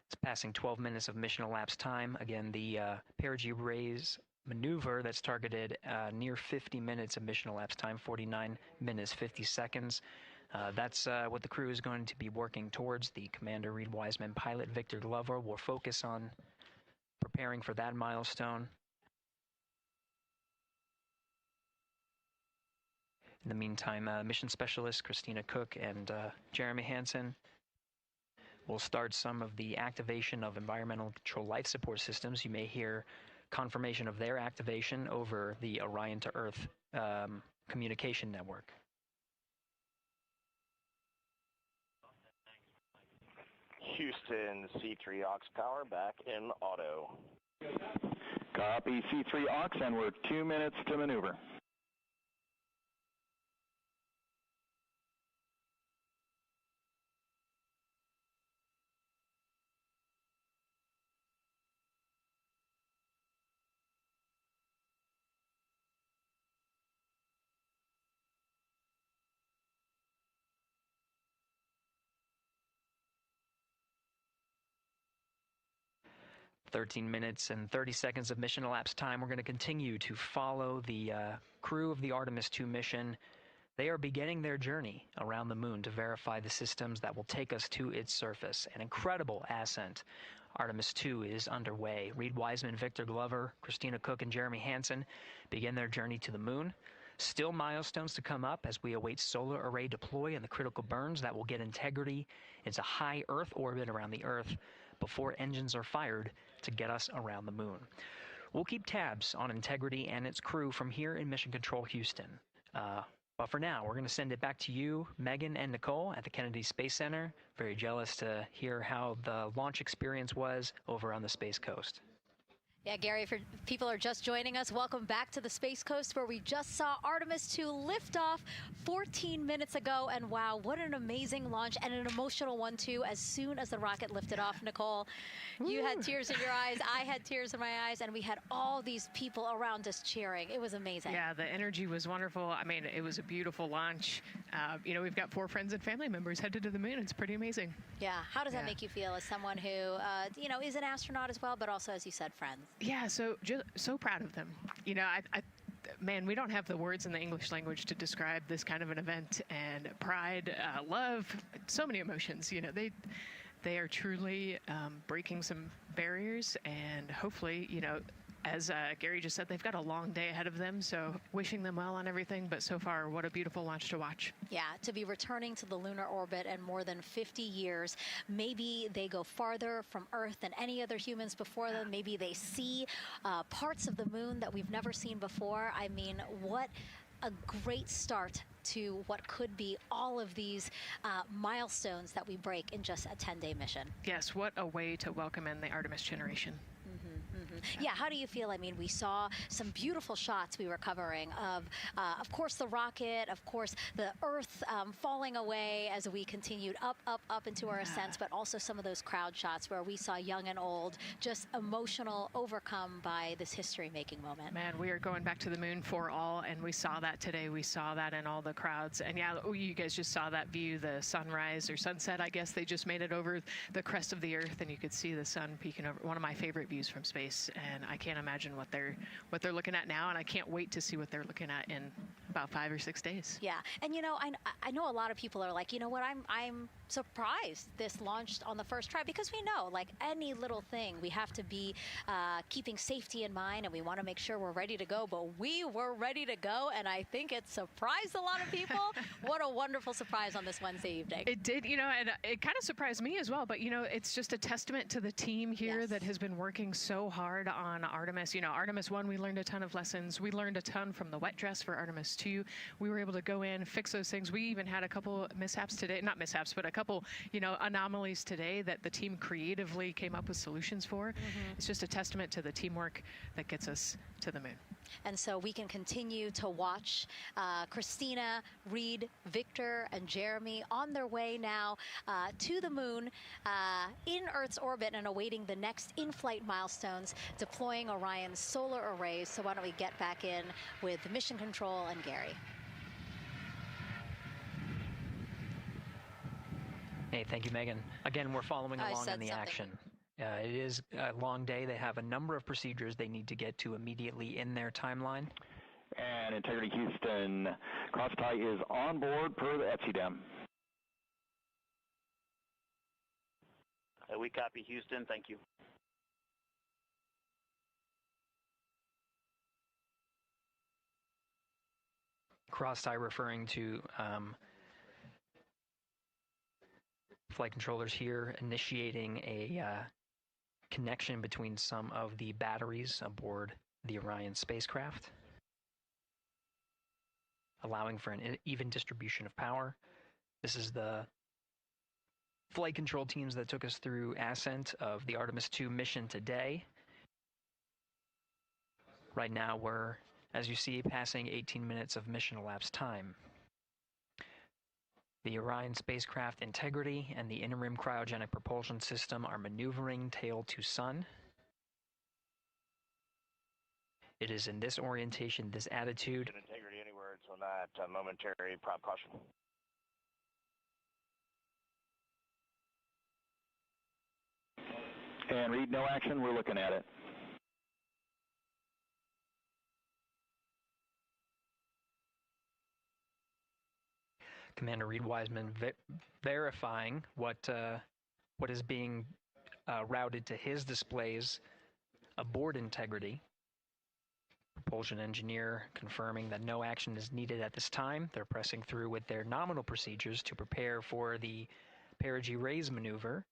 It's passing 12 minutes of mission elapsed time. Again, the perigee raise maneuver that's targeted near 50 minutes of mission elapsed time, 49 minutes, 50 seconds. That's what the crew is going to be working towards. The Commander Reed Wiseman, pilot Victor Glover will focus on preparing for that milestone. In the meantime, mission specialist Christina Cook and Jeremy Hansen will start some of the activation of environmental control life support systems. You may hear confirmation of their activation over the Orion to Earth communication network. Houston, C3 aux power back in auto. Copy C3 aux, and we're 2 minutes to maneuver. "13 minutes and 30 seconds of mission elapsed time. We're going to continue to follow the crew of the Artemis 2 mission. They are beginning their journey around the moon to verify the systems that will take us to its surface. An incredible ascent. Artemis 2 is underway. Reed Wiseman, Victor Glover, Christina Cook, and Jeremy Hansen begin their journey to the moon. Still milestones to come up as we await solar array deploy and the critical burns that will get Integrity into high Earth orbit around the Earth before engines are fired to get us around the moon. We'll keep tabs on Integrity and its crew from here in Mission Control Houston. But for now, we're going to send it back to you, Megan and Nicole at the Kennedy Space Center. Very jealous to hear how the launch experience was over on the Space Coast. Yeah, Gary, if people are just joining us, welcome back to the Space Coast, where we just saw Artemis 2 lift off 14 minutes ago. And wow, what an amazing launch, and an emotional one, too, as soon as the rocket lifted off. Nicole, you had tears in your eyes, I had tears in my eyes, and we had all these people around us cheering. It was amazing. Yeah, the energy was wonderful. I mean, it was a beautiful launch. You know, we've got 4 friends and family members headed to the moon. It's pretty amazing. Yeah, how does that make you feel as someone who, you know, is an astronaut as well, but also, as you said, friends? Yeah, so proud of them. You know, man, we don't have the words in the English language to describe this kind of an event, and pride, love, so many emotions. You know, they are truly breaking some barriers, and hopefully, you know, as Gary just said, they've got a long day ahead of them, so wishing them well on everything. But so far, what a beautiful launch to watch. Yeah, to be returning to the lunar orbit in more than 50 years. Maybe they go farther from Earth than any other humans before them. Maybe they see parts of the moon that we've never seen before. I mean, what a great start to what could be all of these milestones that we break in just a 10-day mission. Yes, what a way to welcome in the Artemis generation. Yeah, how do you feel? I mean, we saw some beautiful shots we were covering of course, the rocket, of course, the Earth falling away as we continued up into our ascents, but also some of those crowd shots where we saw young and old, just emotional, overcome by this history-making moment. Man, we are going back to the moon for all, and we saw that today. We saw that in all the crowds. And yeah, you guys just saw that view, the sunrise or sunset, I guess. They just made it over the crest of the Earth, and you could see the sun peeking over. One of my favorite views from space, and I can't imagine what they're looking at now, and I can't wait to see what they're looking at in about 5 or 6 days. Yeah, and you know, I know a lot of people are like, you know what, I'm surprised this launched on the first try, because we know, like any little thing, we have to be keeping safety in mind, and we want to make sure we're ready to go, but we were ready to go, and I think it surprised a lot of people. What a wonderful surprise on this Wednesday evening. It did, you know, and it kind of surprised me as well, but you know, it's just a testament to the team here that has been working so hard on Artemis. You know, Artemis 1, we learned a ton of lessons. We learned a ton from the wet dress for Artemis 2. We were able to go in, fix those things. We even had a couple mishaps today, not mishaps, but a couple, you know, anomalies today that the team creatively came up with solutions for. It's just a testament to the teamwork that gets us to the moon. And so we can continue to watch Christina, Reed, Victor, and Jeremy on their way now to the moon in Earth's orbit and awaiting the next in-flight milestones, deploying Orion's solar arrays. So why don't we get back in with Mission Control and Gary. Hey, thank you, Megan. Again, we're following along in the action. It is a long day. They have a number of procedures they need to get to immediately in their timeline. And Integrity Houston, cross-tie is on board per the ETSI-DEM. We copy, Houston. Thank you. Cross-tie referring to flight controllers here initiating a connection between some of the batteries aboard the Orion spacecraft, allowing for an even distribution of power. This is the flight control teams that took us through ascent of the Artemis 2 mission today. Right now we're, as you see, passing 18 minutes of mission elapsed time. The Orion spacecraft integrity and the interim cryogenic propulsion system are maneuvering tail to sun. It is in this orientation, this attitude. Integrity anywhere until that momentary prop caution. And Reed, no action. We're looking at it. Commander Reed Wiseman verifying what is being routed to his displays aboard Integrity. Propulsion engineer confirming that no action is needed at this time. They're pressing through with their nominal procedures to prepare for the perigee raise maneuver.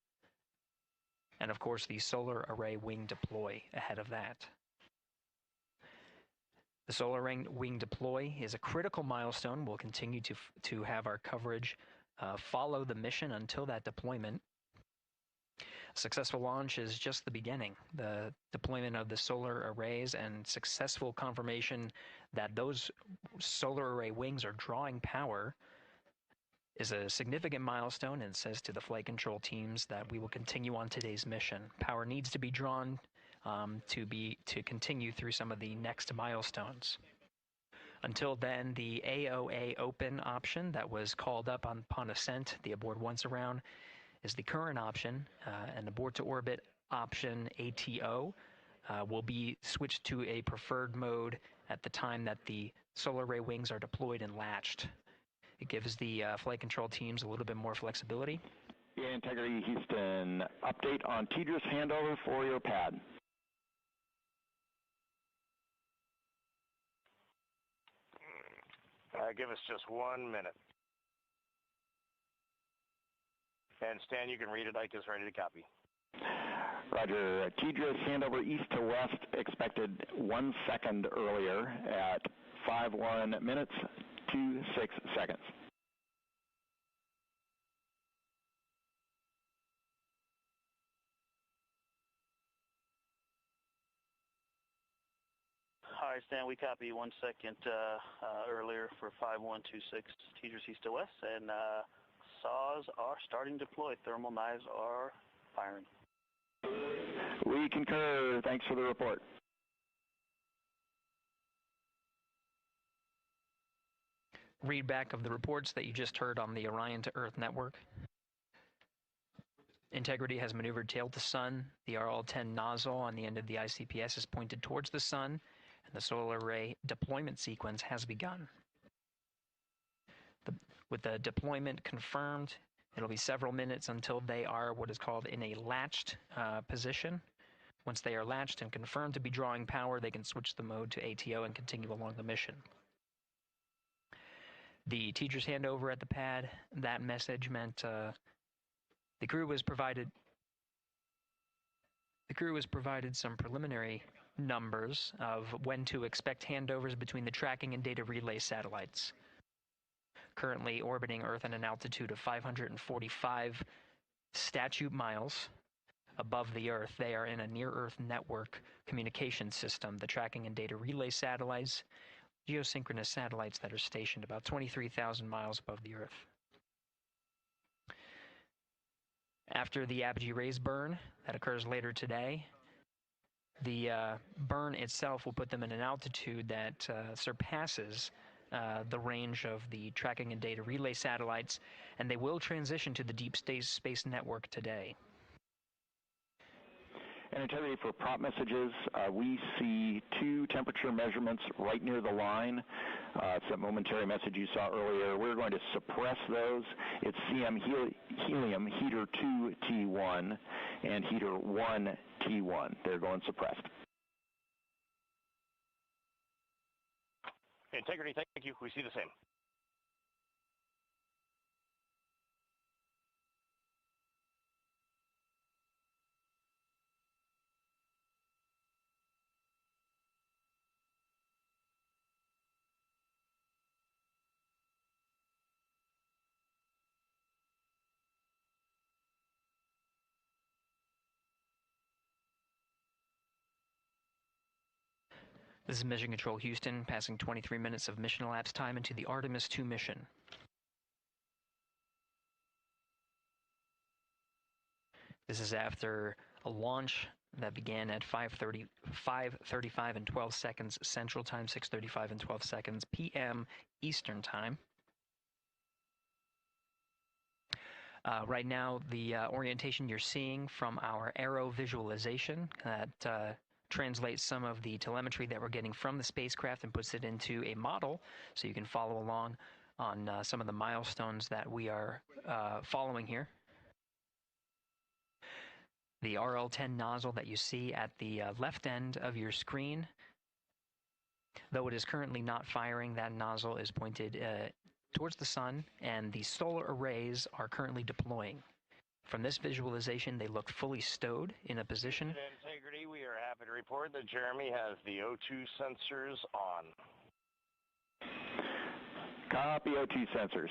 And of course the solar array wing deploy ahead of that. The solar wing deploy is a critical milestone. We'll continue to have our coverage follow the mission until that deployment. A successful launch is just the beginning. The deployment of the solar arrays and successful confirmation that those solar array wings are drawing power is a significant milestone and says to the flight control teams that we will continue on today's mission. Power needs to be drawn to continue through some of the next milestones. Until then, the AOA open option that was called up upon ascent, the aboard once around, is the current option, and aboard to orbit option ATO will be switched to a preferred mode at the time that the solar array wings are deployed and latched. It gives the flight control teams a little bit more flexibility. Yeah, Integrity Houston, update on TDRS handover for your pad. Give us just 1 minute. And Stan, you can read it. Ike is ready to copy. Roger. TDRS handover east to west expected 1 second earlier at 5:1 minutes 26 seconds. right, Stan, we copy 1 second earlier for 5126 teachers east to west, and saws are starting to deploy. Thermal knives are firing. We concur. Thanks for the report. Readback of the reports that you just heard on the Orion to Earth network. Integrity has maneuvered tail to sun. The RL-10 nozzle on the end of the ICPS is pointed towards the sun, and the solar array deployment sequence has begun. With the deployment confirmed, it'll be several minutes until they are what is called in a latched position. Once they are latched and confirmed to be drawing power, they can switch the mode to ATO and continue along the mission. The teacher's handover at the pad, that message meant the crew was provided some preliminary numbers of when to expect handovers between the tracking and data relay satellites. Currently orbiting Earth at an altitude of 545 statute miles above the Earth, they are in a near-Earth network communication system. The tracking and data relay satellites, geosynchronous satellites that are stationed about 23,000 miles above the Earth. After the apogee rays burn, that occurs later today, the burn itself will put them in an altitude that surpasses the range of the tracking and data relay satellites, and they will transition to the deep space network today. And Integrity, for prop messages, we see 2 temperature measurements right near the line. It's that momentary message you saw earlier. We're going to suppress those. It's CM helium heater 2 T1 and heater 1 T1. They're going suppressed. Integrity, thank you. We see the same. This is Mission Control Houston, passing 23 minutes of mission elapsed time into the Artemis 2 mission. This is after a launch that began at 5:35 and 12 seconds Central Time, 6:35 and 12 seconds p.m. Eastern Time. Right now, the orientation you're seeing from our arrow visualization that translates some of the telemetry that we're getting from the spacecraft and puts it into a model so you can follow along on some of the milestones that we are following here. The RL-10 nozzle that you see at the left end of your screen, though it is currently not firing, that nozzle is pointed towards the sun, and the solar arrays are currently deploying. From this visualization, they look fully stowed in a position. Integrity, we are happy to report that Jeremy has the O2 sensors on. Copy O2 sensors.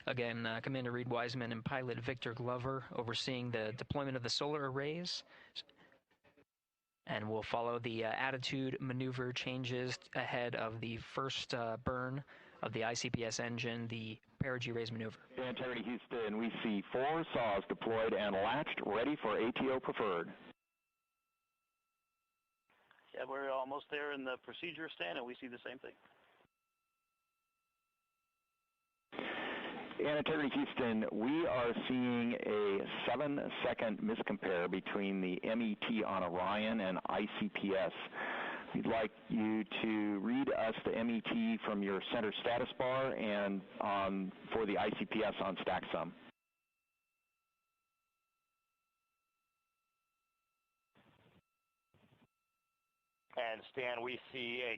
Again, Commander Reed Wiseman and pilot Victor Glover overseeing the deployment of the solar arrays. And we'll follow the attitude maneuver changes ahead of the first burn of the ICPS engine, the perigee raise maneuver. Integrity Houston, we see 4 saws deployed and latched, ready for ATO preferred. Yeah, we're almost there in the procedure stand, and we see the same thing. And Integrity Houston, we are seeing a 7-second miscompare between the MET on Orion and ICPS. We'd like you to read us the MET from your center status bar and for the ICPS on StackSum. And Stan, we see a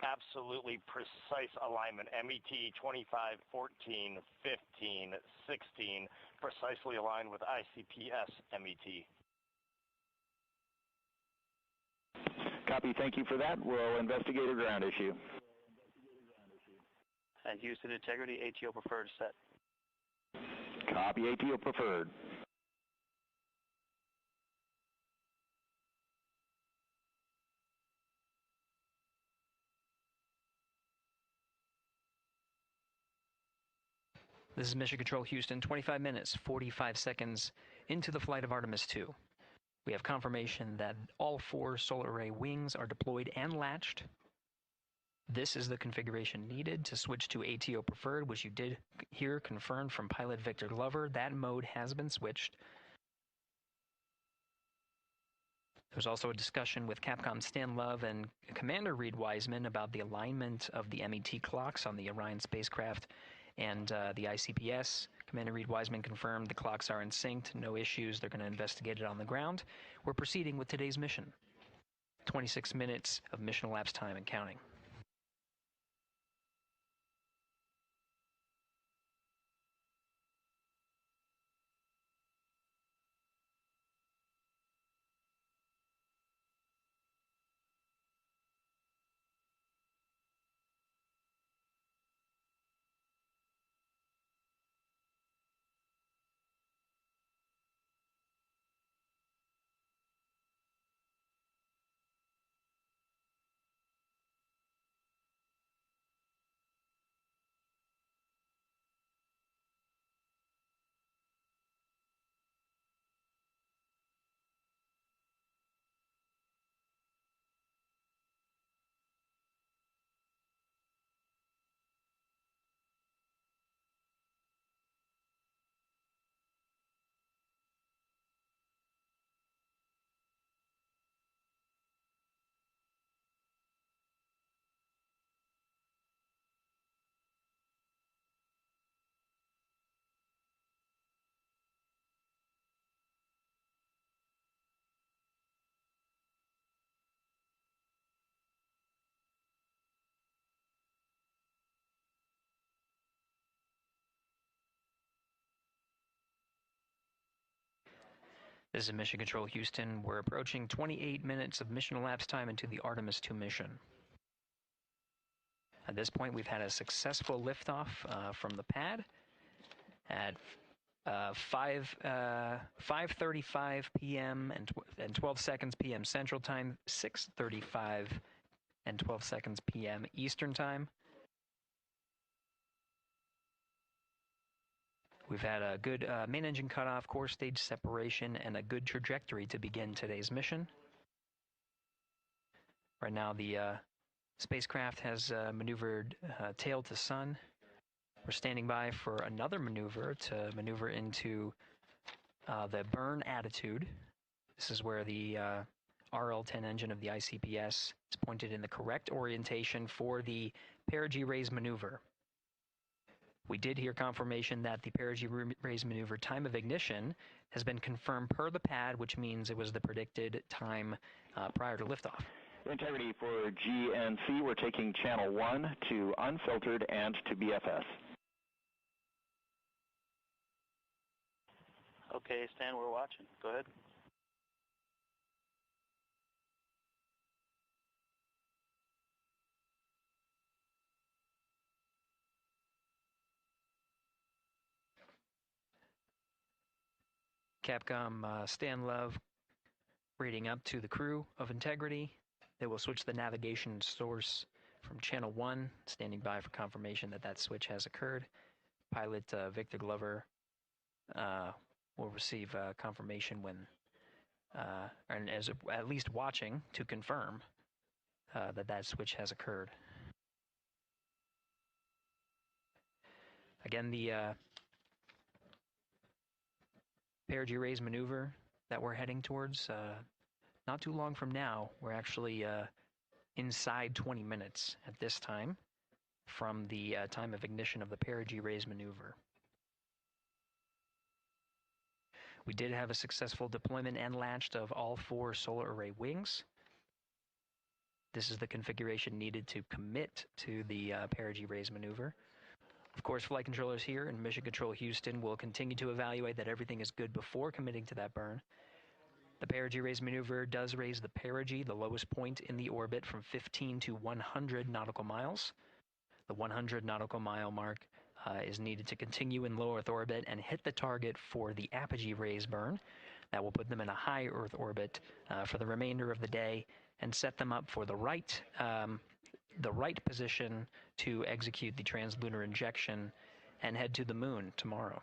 absolutely precise alignment. MET 25, 14, 15, 16, precisely aligned with ICPS MET. Copy. Thank you for that. We'll investigate a ground issue. And Houston Integrity, ATO preferred set. Copy. ATO preferred. This is Mission Control Houston, 25 minutes, 45 seconds into the flight of Artemis 2. We have confirmation that all 4 solar array wings are deployed and latched. This is the configuration needed to switch to ATO preferred, which you did hear confirmed from pilot Victor Glover. That mode has been switched. There was also a discussion with Capcom Stan Love and Commander Reed Wiseman about the alignment of the MET clocks on the Orion spacecraft and the ICPS. Commander Reed Wiseman confirmed the clocks are in sync, no issues, they're going to investigate it on the ground. We're proceeding with today's mission. 26 minutes of mission elapsed time and counting. This is Mission Control Houston. We're approaching 28 minutes of mission elapsed time into the Artemis 2 mission. At this point, we've had a successful liftoff from the pad at 5:35 p.m. and 12 seconds p.m. Central Time, 6:35 and 12 seconds p.m. Eastern Time. We've had a good main engine cutoff, core stage separation, and a good trajectory to begin today's mission. Right now, the spacecraft has maneuvered tail to sun. We're standing by for another maneuver to maneuver into the burn attitude. This is where the RL-10 engine of the ICPS is pointed in the correct orientation for the perigee raise maneuver. We did hear confirmation that the perigee raise maneuver time of ignition has been confirmed per the pad, which means it was the predicted time prior to liftoff. Integrity for GNC, we're taking channel 1 to unfiltered and to BFS. Okay, Stan, we're watching. Go ahead. Capcom Stan Love reading up to the crew of Integrity. They will switch the navigation source from channel 1, standing by for confirmation that that switch has occurred. Pilot Victor Glover will receive confirmation when, and as at least watching to confirm that that switch has occurred. Again, the perigee raise maneuver that we're heading towards, not too long from now, we're actually inside 20 minutes at this time from the time of ignition of the perigee raise maneuver. We did have a successful deployment and latched of all 4 solar array wings. This is the configuration needed to commit to the perigee raise maneuver. Of course, flight controllers here in Mission Control Houston will continue to evaluate that everything is good before committing to that burn. The perigee raise maneuver does raise the perigee, the lowest point in the orbit, from 15 to 100 nautical miles. The 100 nautical mile mark is needed to continue in low Earth orbit and hit the target for the apogee raise burn. That will put them in a high Earth orbit for the remainder of the day and set them up for the right position to execute the translunar injection and head to the moon tomorrow.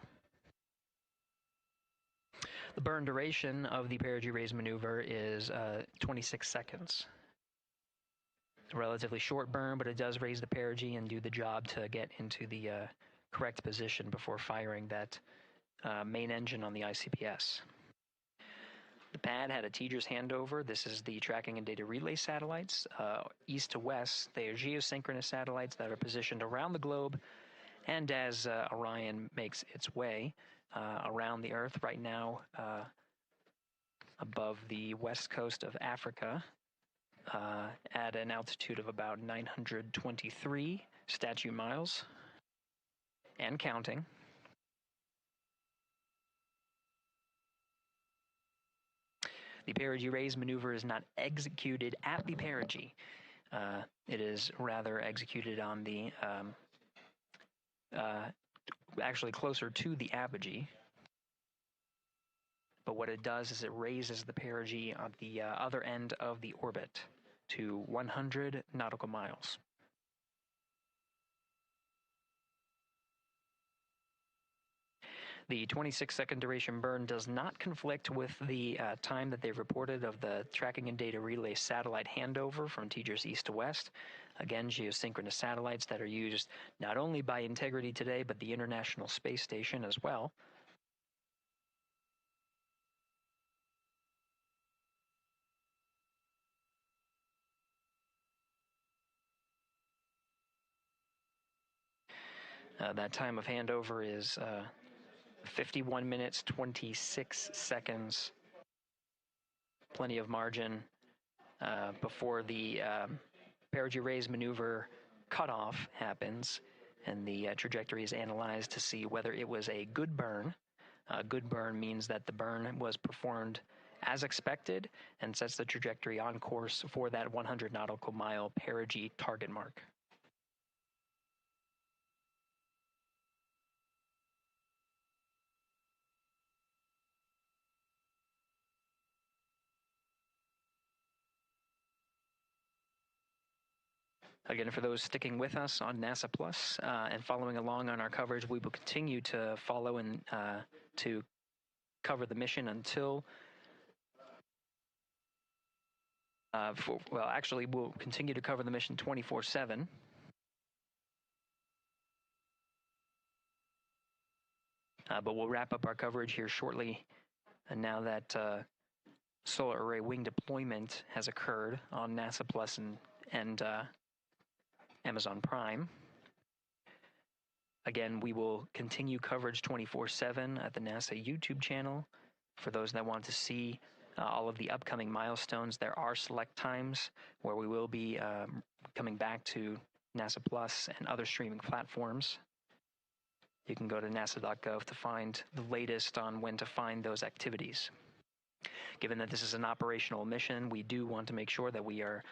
The burn duration of the perigee raise maneuver is 26 seconds. It's a relatively short burn, but it does raise the perigee and do the job to get into the correct position before firing that main engine on the ICBS. The pad had a TDRS handover. This is the tracking and data relay satellites. East to west, they are geosynchronous satellites that are positioned around the globe. And as Orion makes its way around the Earth right now, above the west coast of Africa, at an altitude of about 923 statute miles, and counting. The perigee raise maneuver is not executed at the perigee. It is rather executed on the, actually closer to the apogee. But what it does is it raises the perigee on the other end of the orbit to 100 nautical miles. The 26-second duration burn does not conflict with the time that they've reported of the tracking and data relay satellite handover from TDRS east to west. Again, geosynchronous satellites that are used not only by Integrity today, but the International Space Station as well. That time of handover is 51 minutes, 26 seconds. Plenty of margin before the perigee raise maneuver cutoff happens, and the trajectory is analyzed to see whether it was a good burn. A good burn means that the burn was performed as expected and sets the trajectory on course for that 100 nautical mile perigee target mark. Again, for those sticking with us on NASA Plus and following along on our coverage, we will continue to follow and to cover the mission until, actually, we'll continue to cover the mission 24/7. But we'll wrap up our coverage here shortly. And now that solar array wing deployment has occurred on NASA Plus and Amazon Prime. Again, we will continue coverage 24/7 at the NASA YouTube channel. For those that want to see all of the upcoming milestones, there are select times where we will be coming back to NASA Plus and other streaming platforms. You can go to nasa.gov to find the latest on when to find those activities. Given that this is an operational mission, we do want to make sure that we are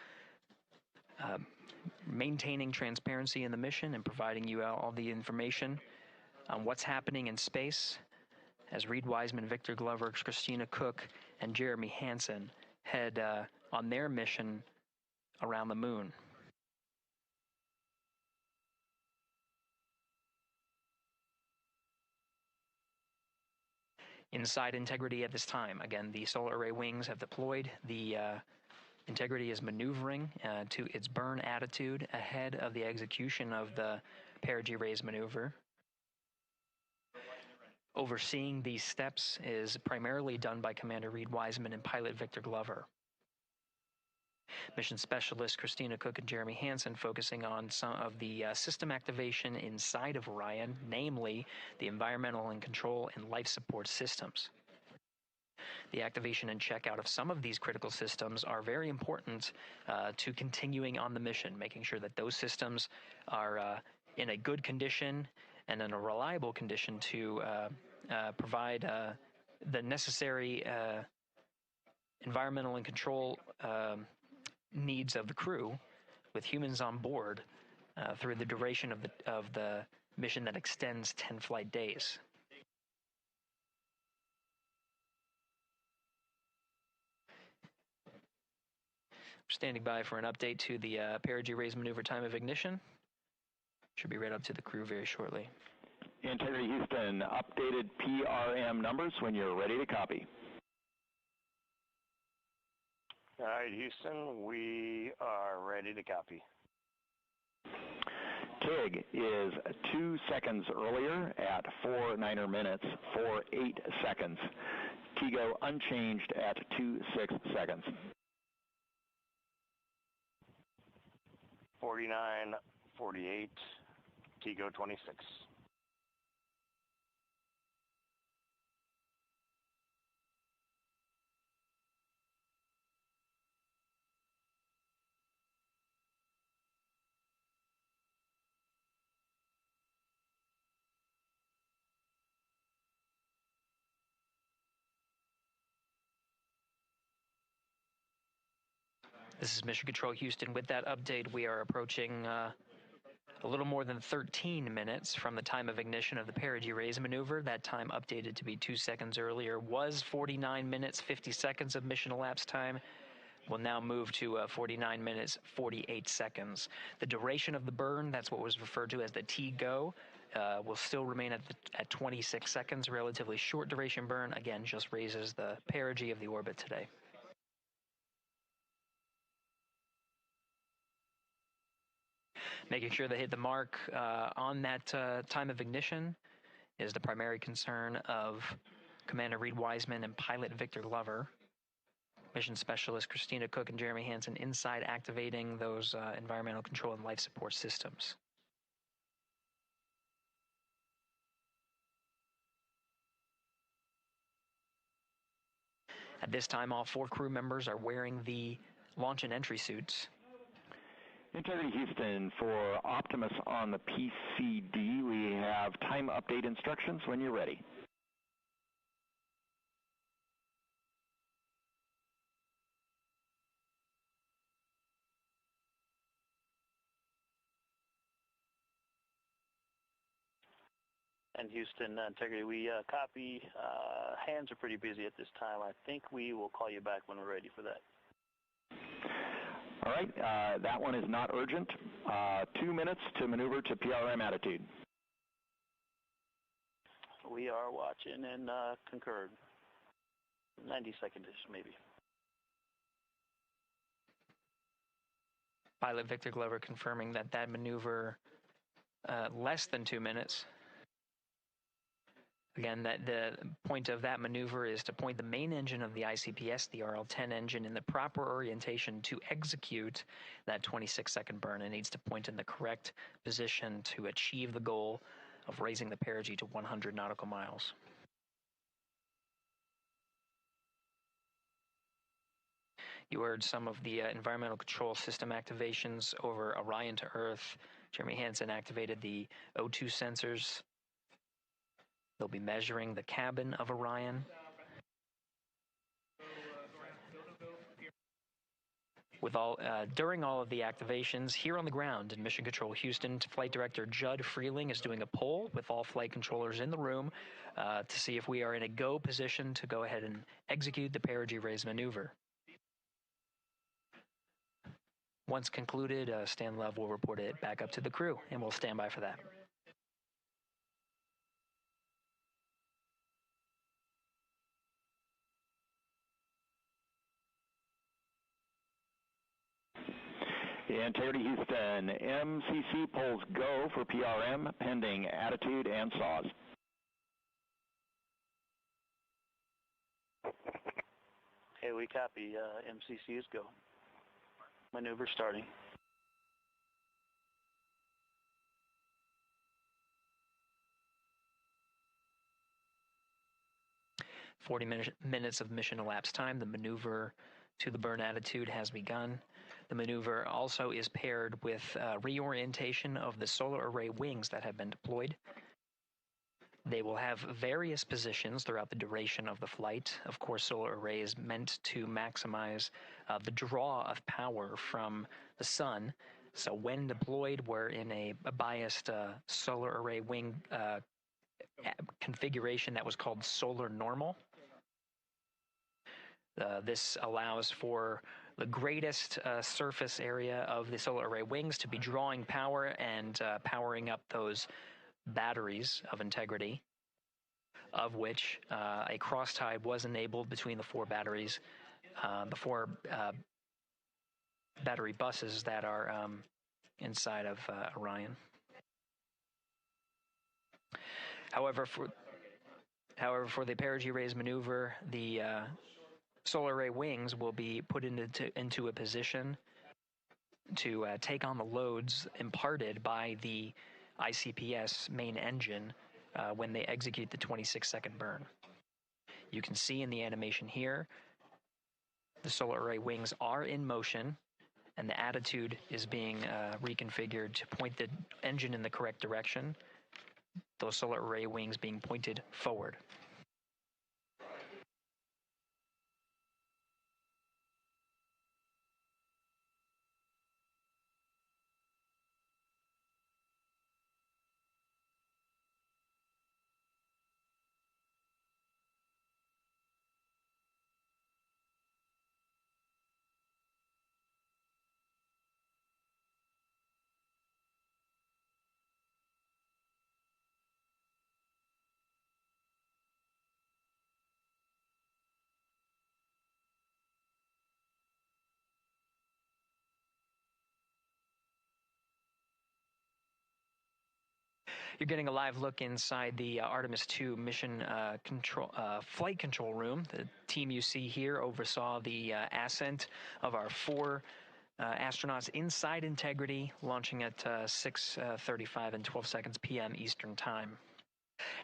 maintaining transparency in the mission and providing you all the information on what's happening in space as Reed Wiseman, Victor Glover, Christina Cook, and Jeremy Hansen head on their mission around the moon. Inside Integrity at this time, again, the solar array wings have deployed. The Integrity is maneuvering to its burn attitude ahead of the execution of the perigee raise maneuver. Overseeing these steps is primarily done by Commander Reed Wiseman and pilot Victor Glover. Mission specialists Christina Cook and Jeremy Hansen focusing on some of the system activation inside of Orion, namely the environmental and control and life support systems. The activation and checkout of some of these critical systems are very important to continuing on the mission, making sure that those systems are in a good condition and in a reliable condition to provide the necessary environmental and control needs of the crew with humans on board through the duration of the mission that extends 10 flight days. Standing by for an update to the perigee raise maneuver time of ignition. Should be right up to the crew very shortly. Integrity Houston, updated PRM numbers when you're ready to copy. All right, Houston, we are ready to copy. TIG is 2 seconds earlier at 4 minutes, 48 seconds. TIGO unchanged at 26 seconds. 49, 48, TIGO 26. This is Mission Control Houston. With that update, we are approaching a little more than 13 minutes from the time of ignition of the perigee raise maneuver. That time updated to be 2 seconds earlier was 49 minutes, 50 seconds of mission elapsed time. We'll now move to 49 minutes, 48 seconds. The duration of the burn, that's what was referred to as the TGO, will still remain at 26 seconds, relatively short duration burn. Again, just raises the perigee of the orbit today. Making sure they hit the mark on that time of ignition is the primary concern of Commander Reed Wiseman and pilot Victor Glover. Mission Specialist Christina Cook and Jeremy Hansen inside activating those environmental control and life support systems. At this time, all 4 crew members are wearing the launch and entry suits. Integrity Houston, for Optimus on the PCD, we have time update instructions when you're ready. And Houston, Integrity, we copy. Hands are pretty busy at this time. I think we will call you back when we're ready for that. All right, that one is not urgent. 2 minutes to maneuver to PRM attitude. We are watching and concurred. 90 seconds maybe. Pilot Victor Glover confirming that that maneuver less than 2 minutes. Again, that the point of that maneuver is to point the main engine of the ICPS, the RL-10 engine, in the proper orientation to execute that 26-second burn. It needs to point in the correct position to achieve the goal of raising the perigee to 100 nautical miles. You heard some of the environmental control system activations over Orion to Earth. Jeremy Hansen activated the O2 sensors. They'll be measuring the cabin of Orion. During all of the activations, here on the ground in Mission Control Houston, Flight Director Judd Freeling is doing a poll with all flight controllers in the room to see if we are in a go position to go ahead and execute the perigee raise maneuver. Once concluded, Stan Love will report it back up to the crew, and we'll stand by for that. Integrity Houston, MCC polls go for PRM pending attitude and saws. Okay, we copy. MCC is go. Maneuver starting. Minutes of mission elapsed time. The maneuver to the burn attitude has begun. The maneuver also is paired with reorientation of the solar array wings that have been deployed. They will have various positions throughout the duration of the flight. Of course, solar array is meant to maximize the draw of power from the sun. So when deployed, we're in a biased solar array wing configuration that was called solar normal. This allows for the greatest surface area of the solar array wings to be drawing power and powering up those batteries of Integrity, of which a cross-tie was enabled between the 4 batteries, the 4 battery buses that are inside of Orion. However, for the perigee raise maneuver, the solar array wings will be put into a position to take on the loads imparted by the ICPS main engine when they execute the 26-second burn. You can see in the animation here, the solar array wings are in motion, and the attitude is being reconfigured to point the engine in the correct direction, those solar array wings being pointed forward. You're getting a live look inside the Artemis 2 mission flight control room. The team you see here oversaw the ascent of our 4 astronauts inside Integrity, launching at 6:35 and 12 seconds p.m. Eastern Time.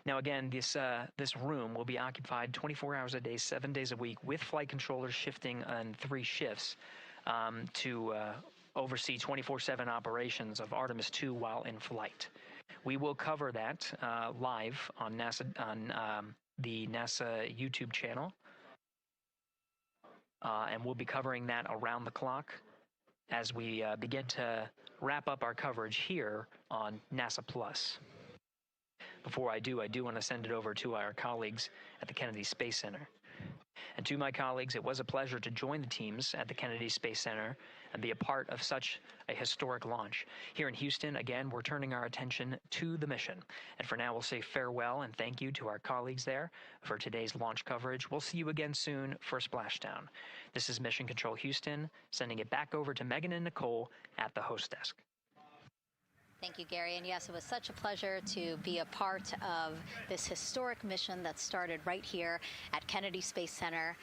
Now again, this room will be occupied 24 hours a day, 7 days a week, with flight controllers shifting on 3 shifts to oversee 24/7 operations of Artemis 2 while in flight. We will cover that live on the NASA YouTube channel, and we'll be covering that around the clock as we begin to wrap up our coverage here on NASA Plus. Before I do want to send it over to our colleagues at the Kennedy Space Center. And to my colleagues, it was a pleasure to join the teams at the Kennedy Space Center and be a part of such a historic launch. Here in Houston, again, we're turning our attention to the mission. And for now, we'll say farewell and thank you to our colleagues there for today's launch coverage. We'll see you again soon for Splashdown. This is Mission Control Houston, sending it back over to Megan and Nicole at the host desk. Thank you, Gary. And yes, it was such a pleasure to be a part of this historic mission that started right here at Kennedy Space Center.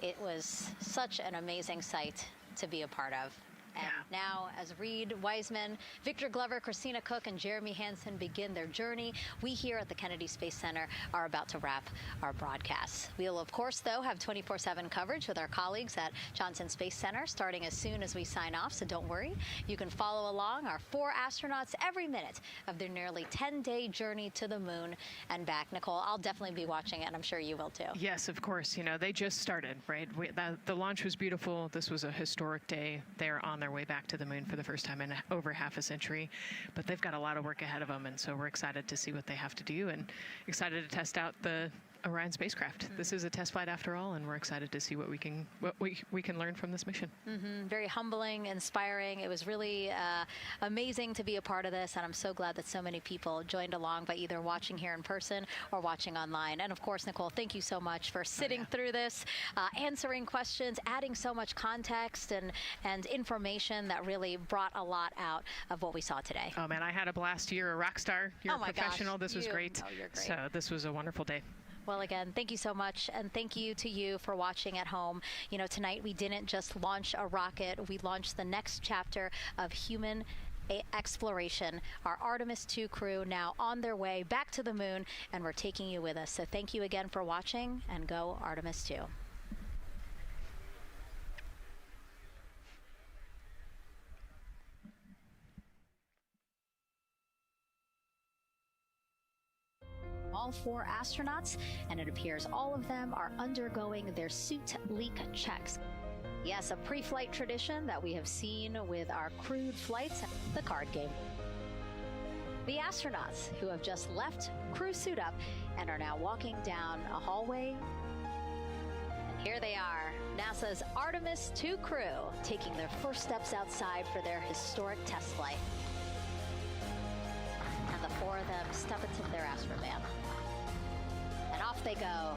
It was such an amazing sight to be a part of. And now, as Reed Wiseman, Victor Glover, Christina Cook, and Jeremy Hansen begin their journey, we here at the Kennedy Space Center are about to wrap our broadcasts. We'll, of course, though, have 24/7 coverage with our colleagues at Johnson Space Center starting as soon as we sign off, so don't worry. You can follow along our 4 astronauts every minute of their nearly 10-day journey to the moon and back. Nicole, I'll definitely be watching it, and I'm sure you will, too. Yes, of course. You know, they just started, right? The launch was beautiful. This was a historic day. They're on their way back to the moon for the first time in over half a century, but they've got a lot of work ahead of them, and so we're excited to see what they have to do and excited to test out the Orion spacecraft. This is a test flight after all, and we're excited to see what we can learn from this mission. Very humbling, inspiring. It was really amazing to be a part of this, and I'm so glad that so many people joined along by either watching here in person or watching online. And of course, Nicole, thank you so much for sitting through this, answering questions, adding so much context and information that really brought a lot out of what we saw today. Oh man, I had a blast. You're a rock star. You're a professional. This was great. Oh, you're great. So this was a wonderful day. Well, again, thank you so much, and thank you to you for watching at home. You know, tonight we didn't just launch a rocket, we launched the next chapter of human exploration. Our Artemis 2 crew now on their way back to the moon, and we're taking you with us. So thank you again for watching, and go Artemis 2. All 4 astronauts, and it appears all of them are undergoing their suit leak checks. Yes, a pre-flight tradition that we have seen with our crewed flights, the card game. The astronauts who have just left crew suit up and are now walking down a hallway. And here they are, NASA's Artemis 2 crew, taking their first steps outside for their historic test flight. And the 4 of them step into their Astrovan. And off they go.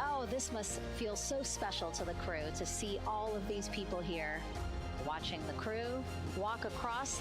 Oh, this must feel so special to the crew to see all of these people here watching the crew walk across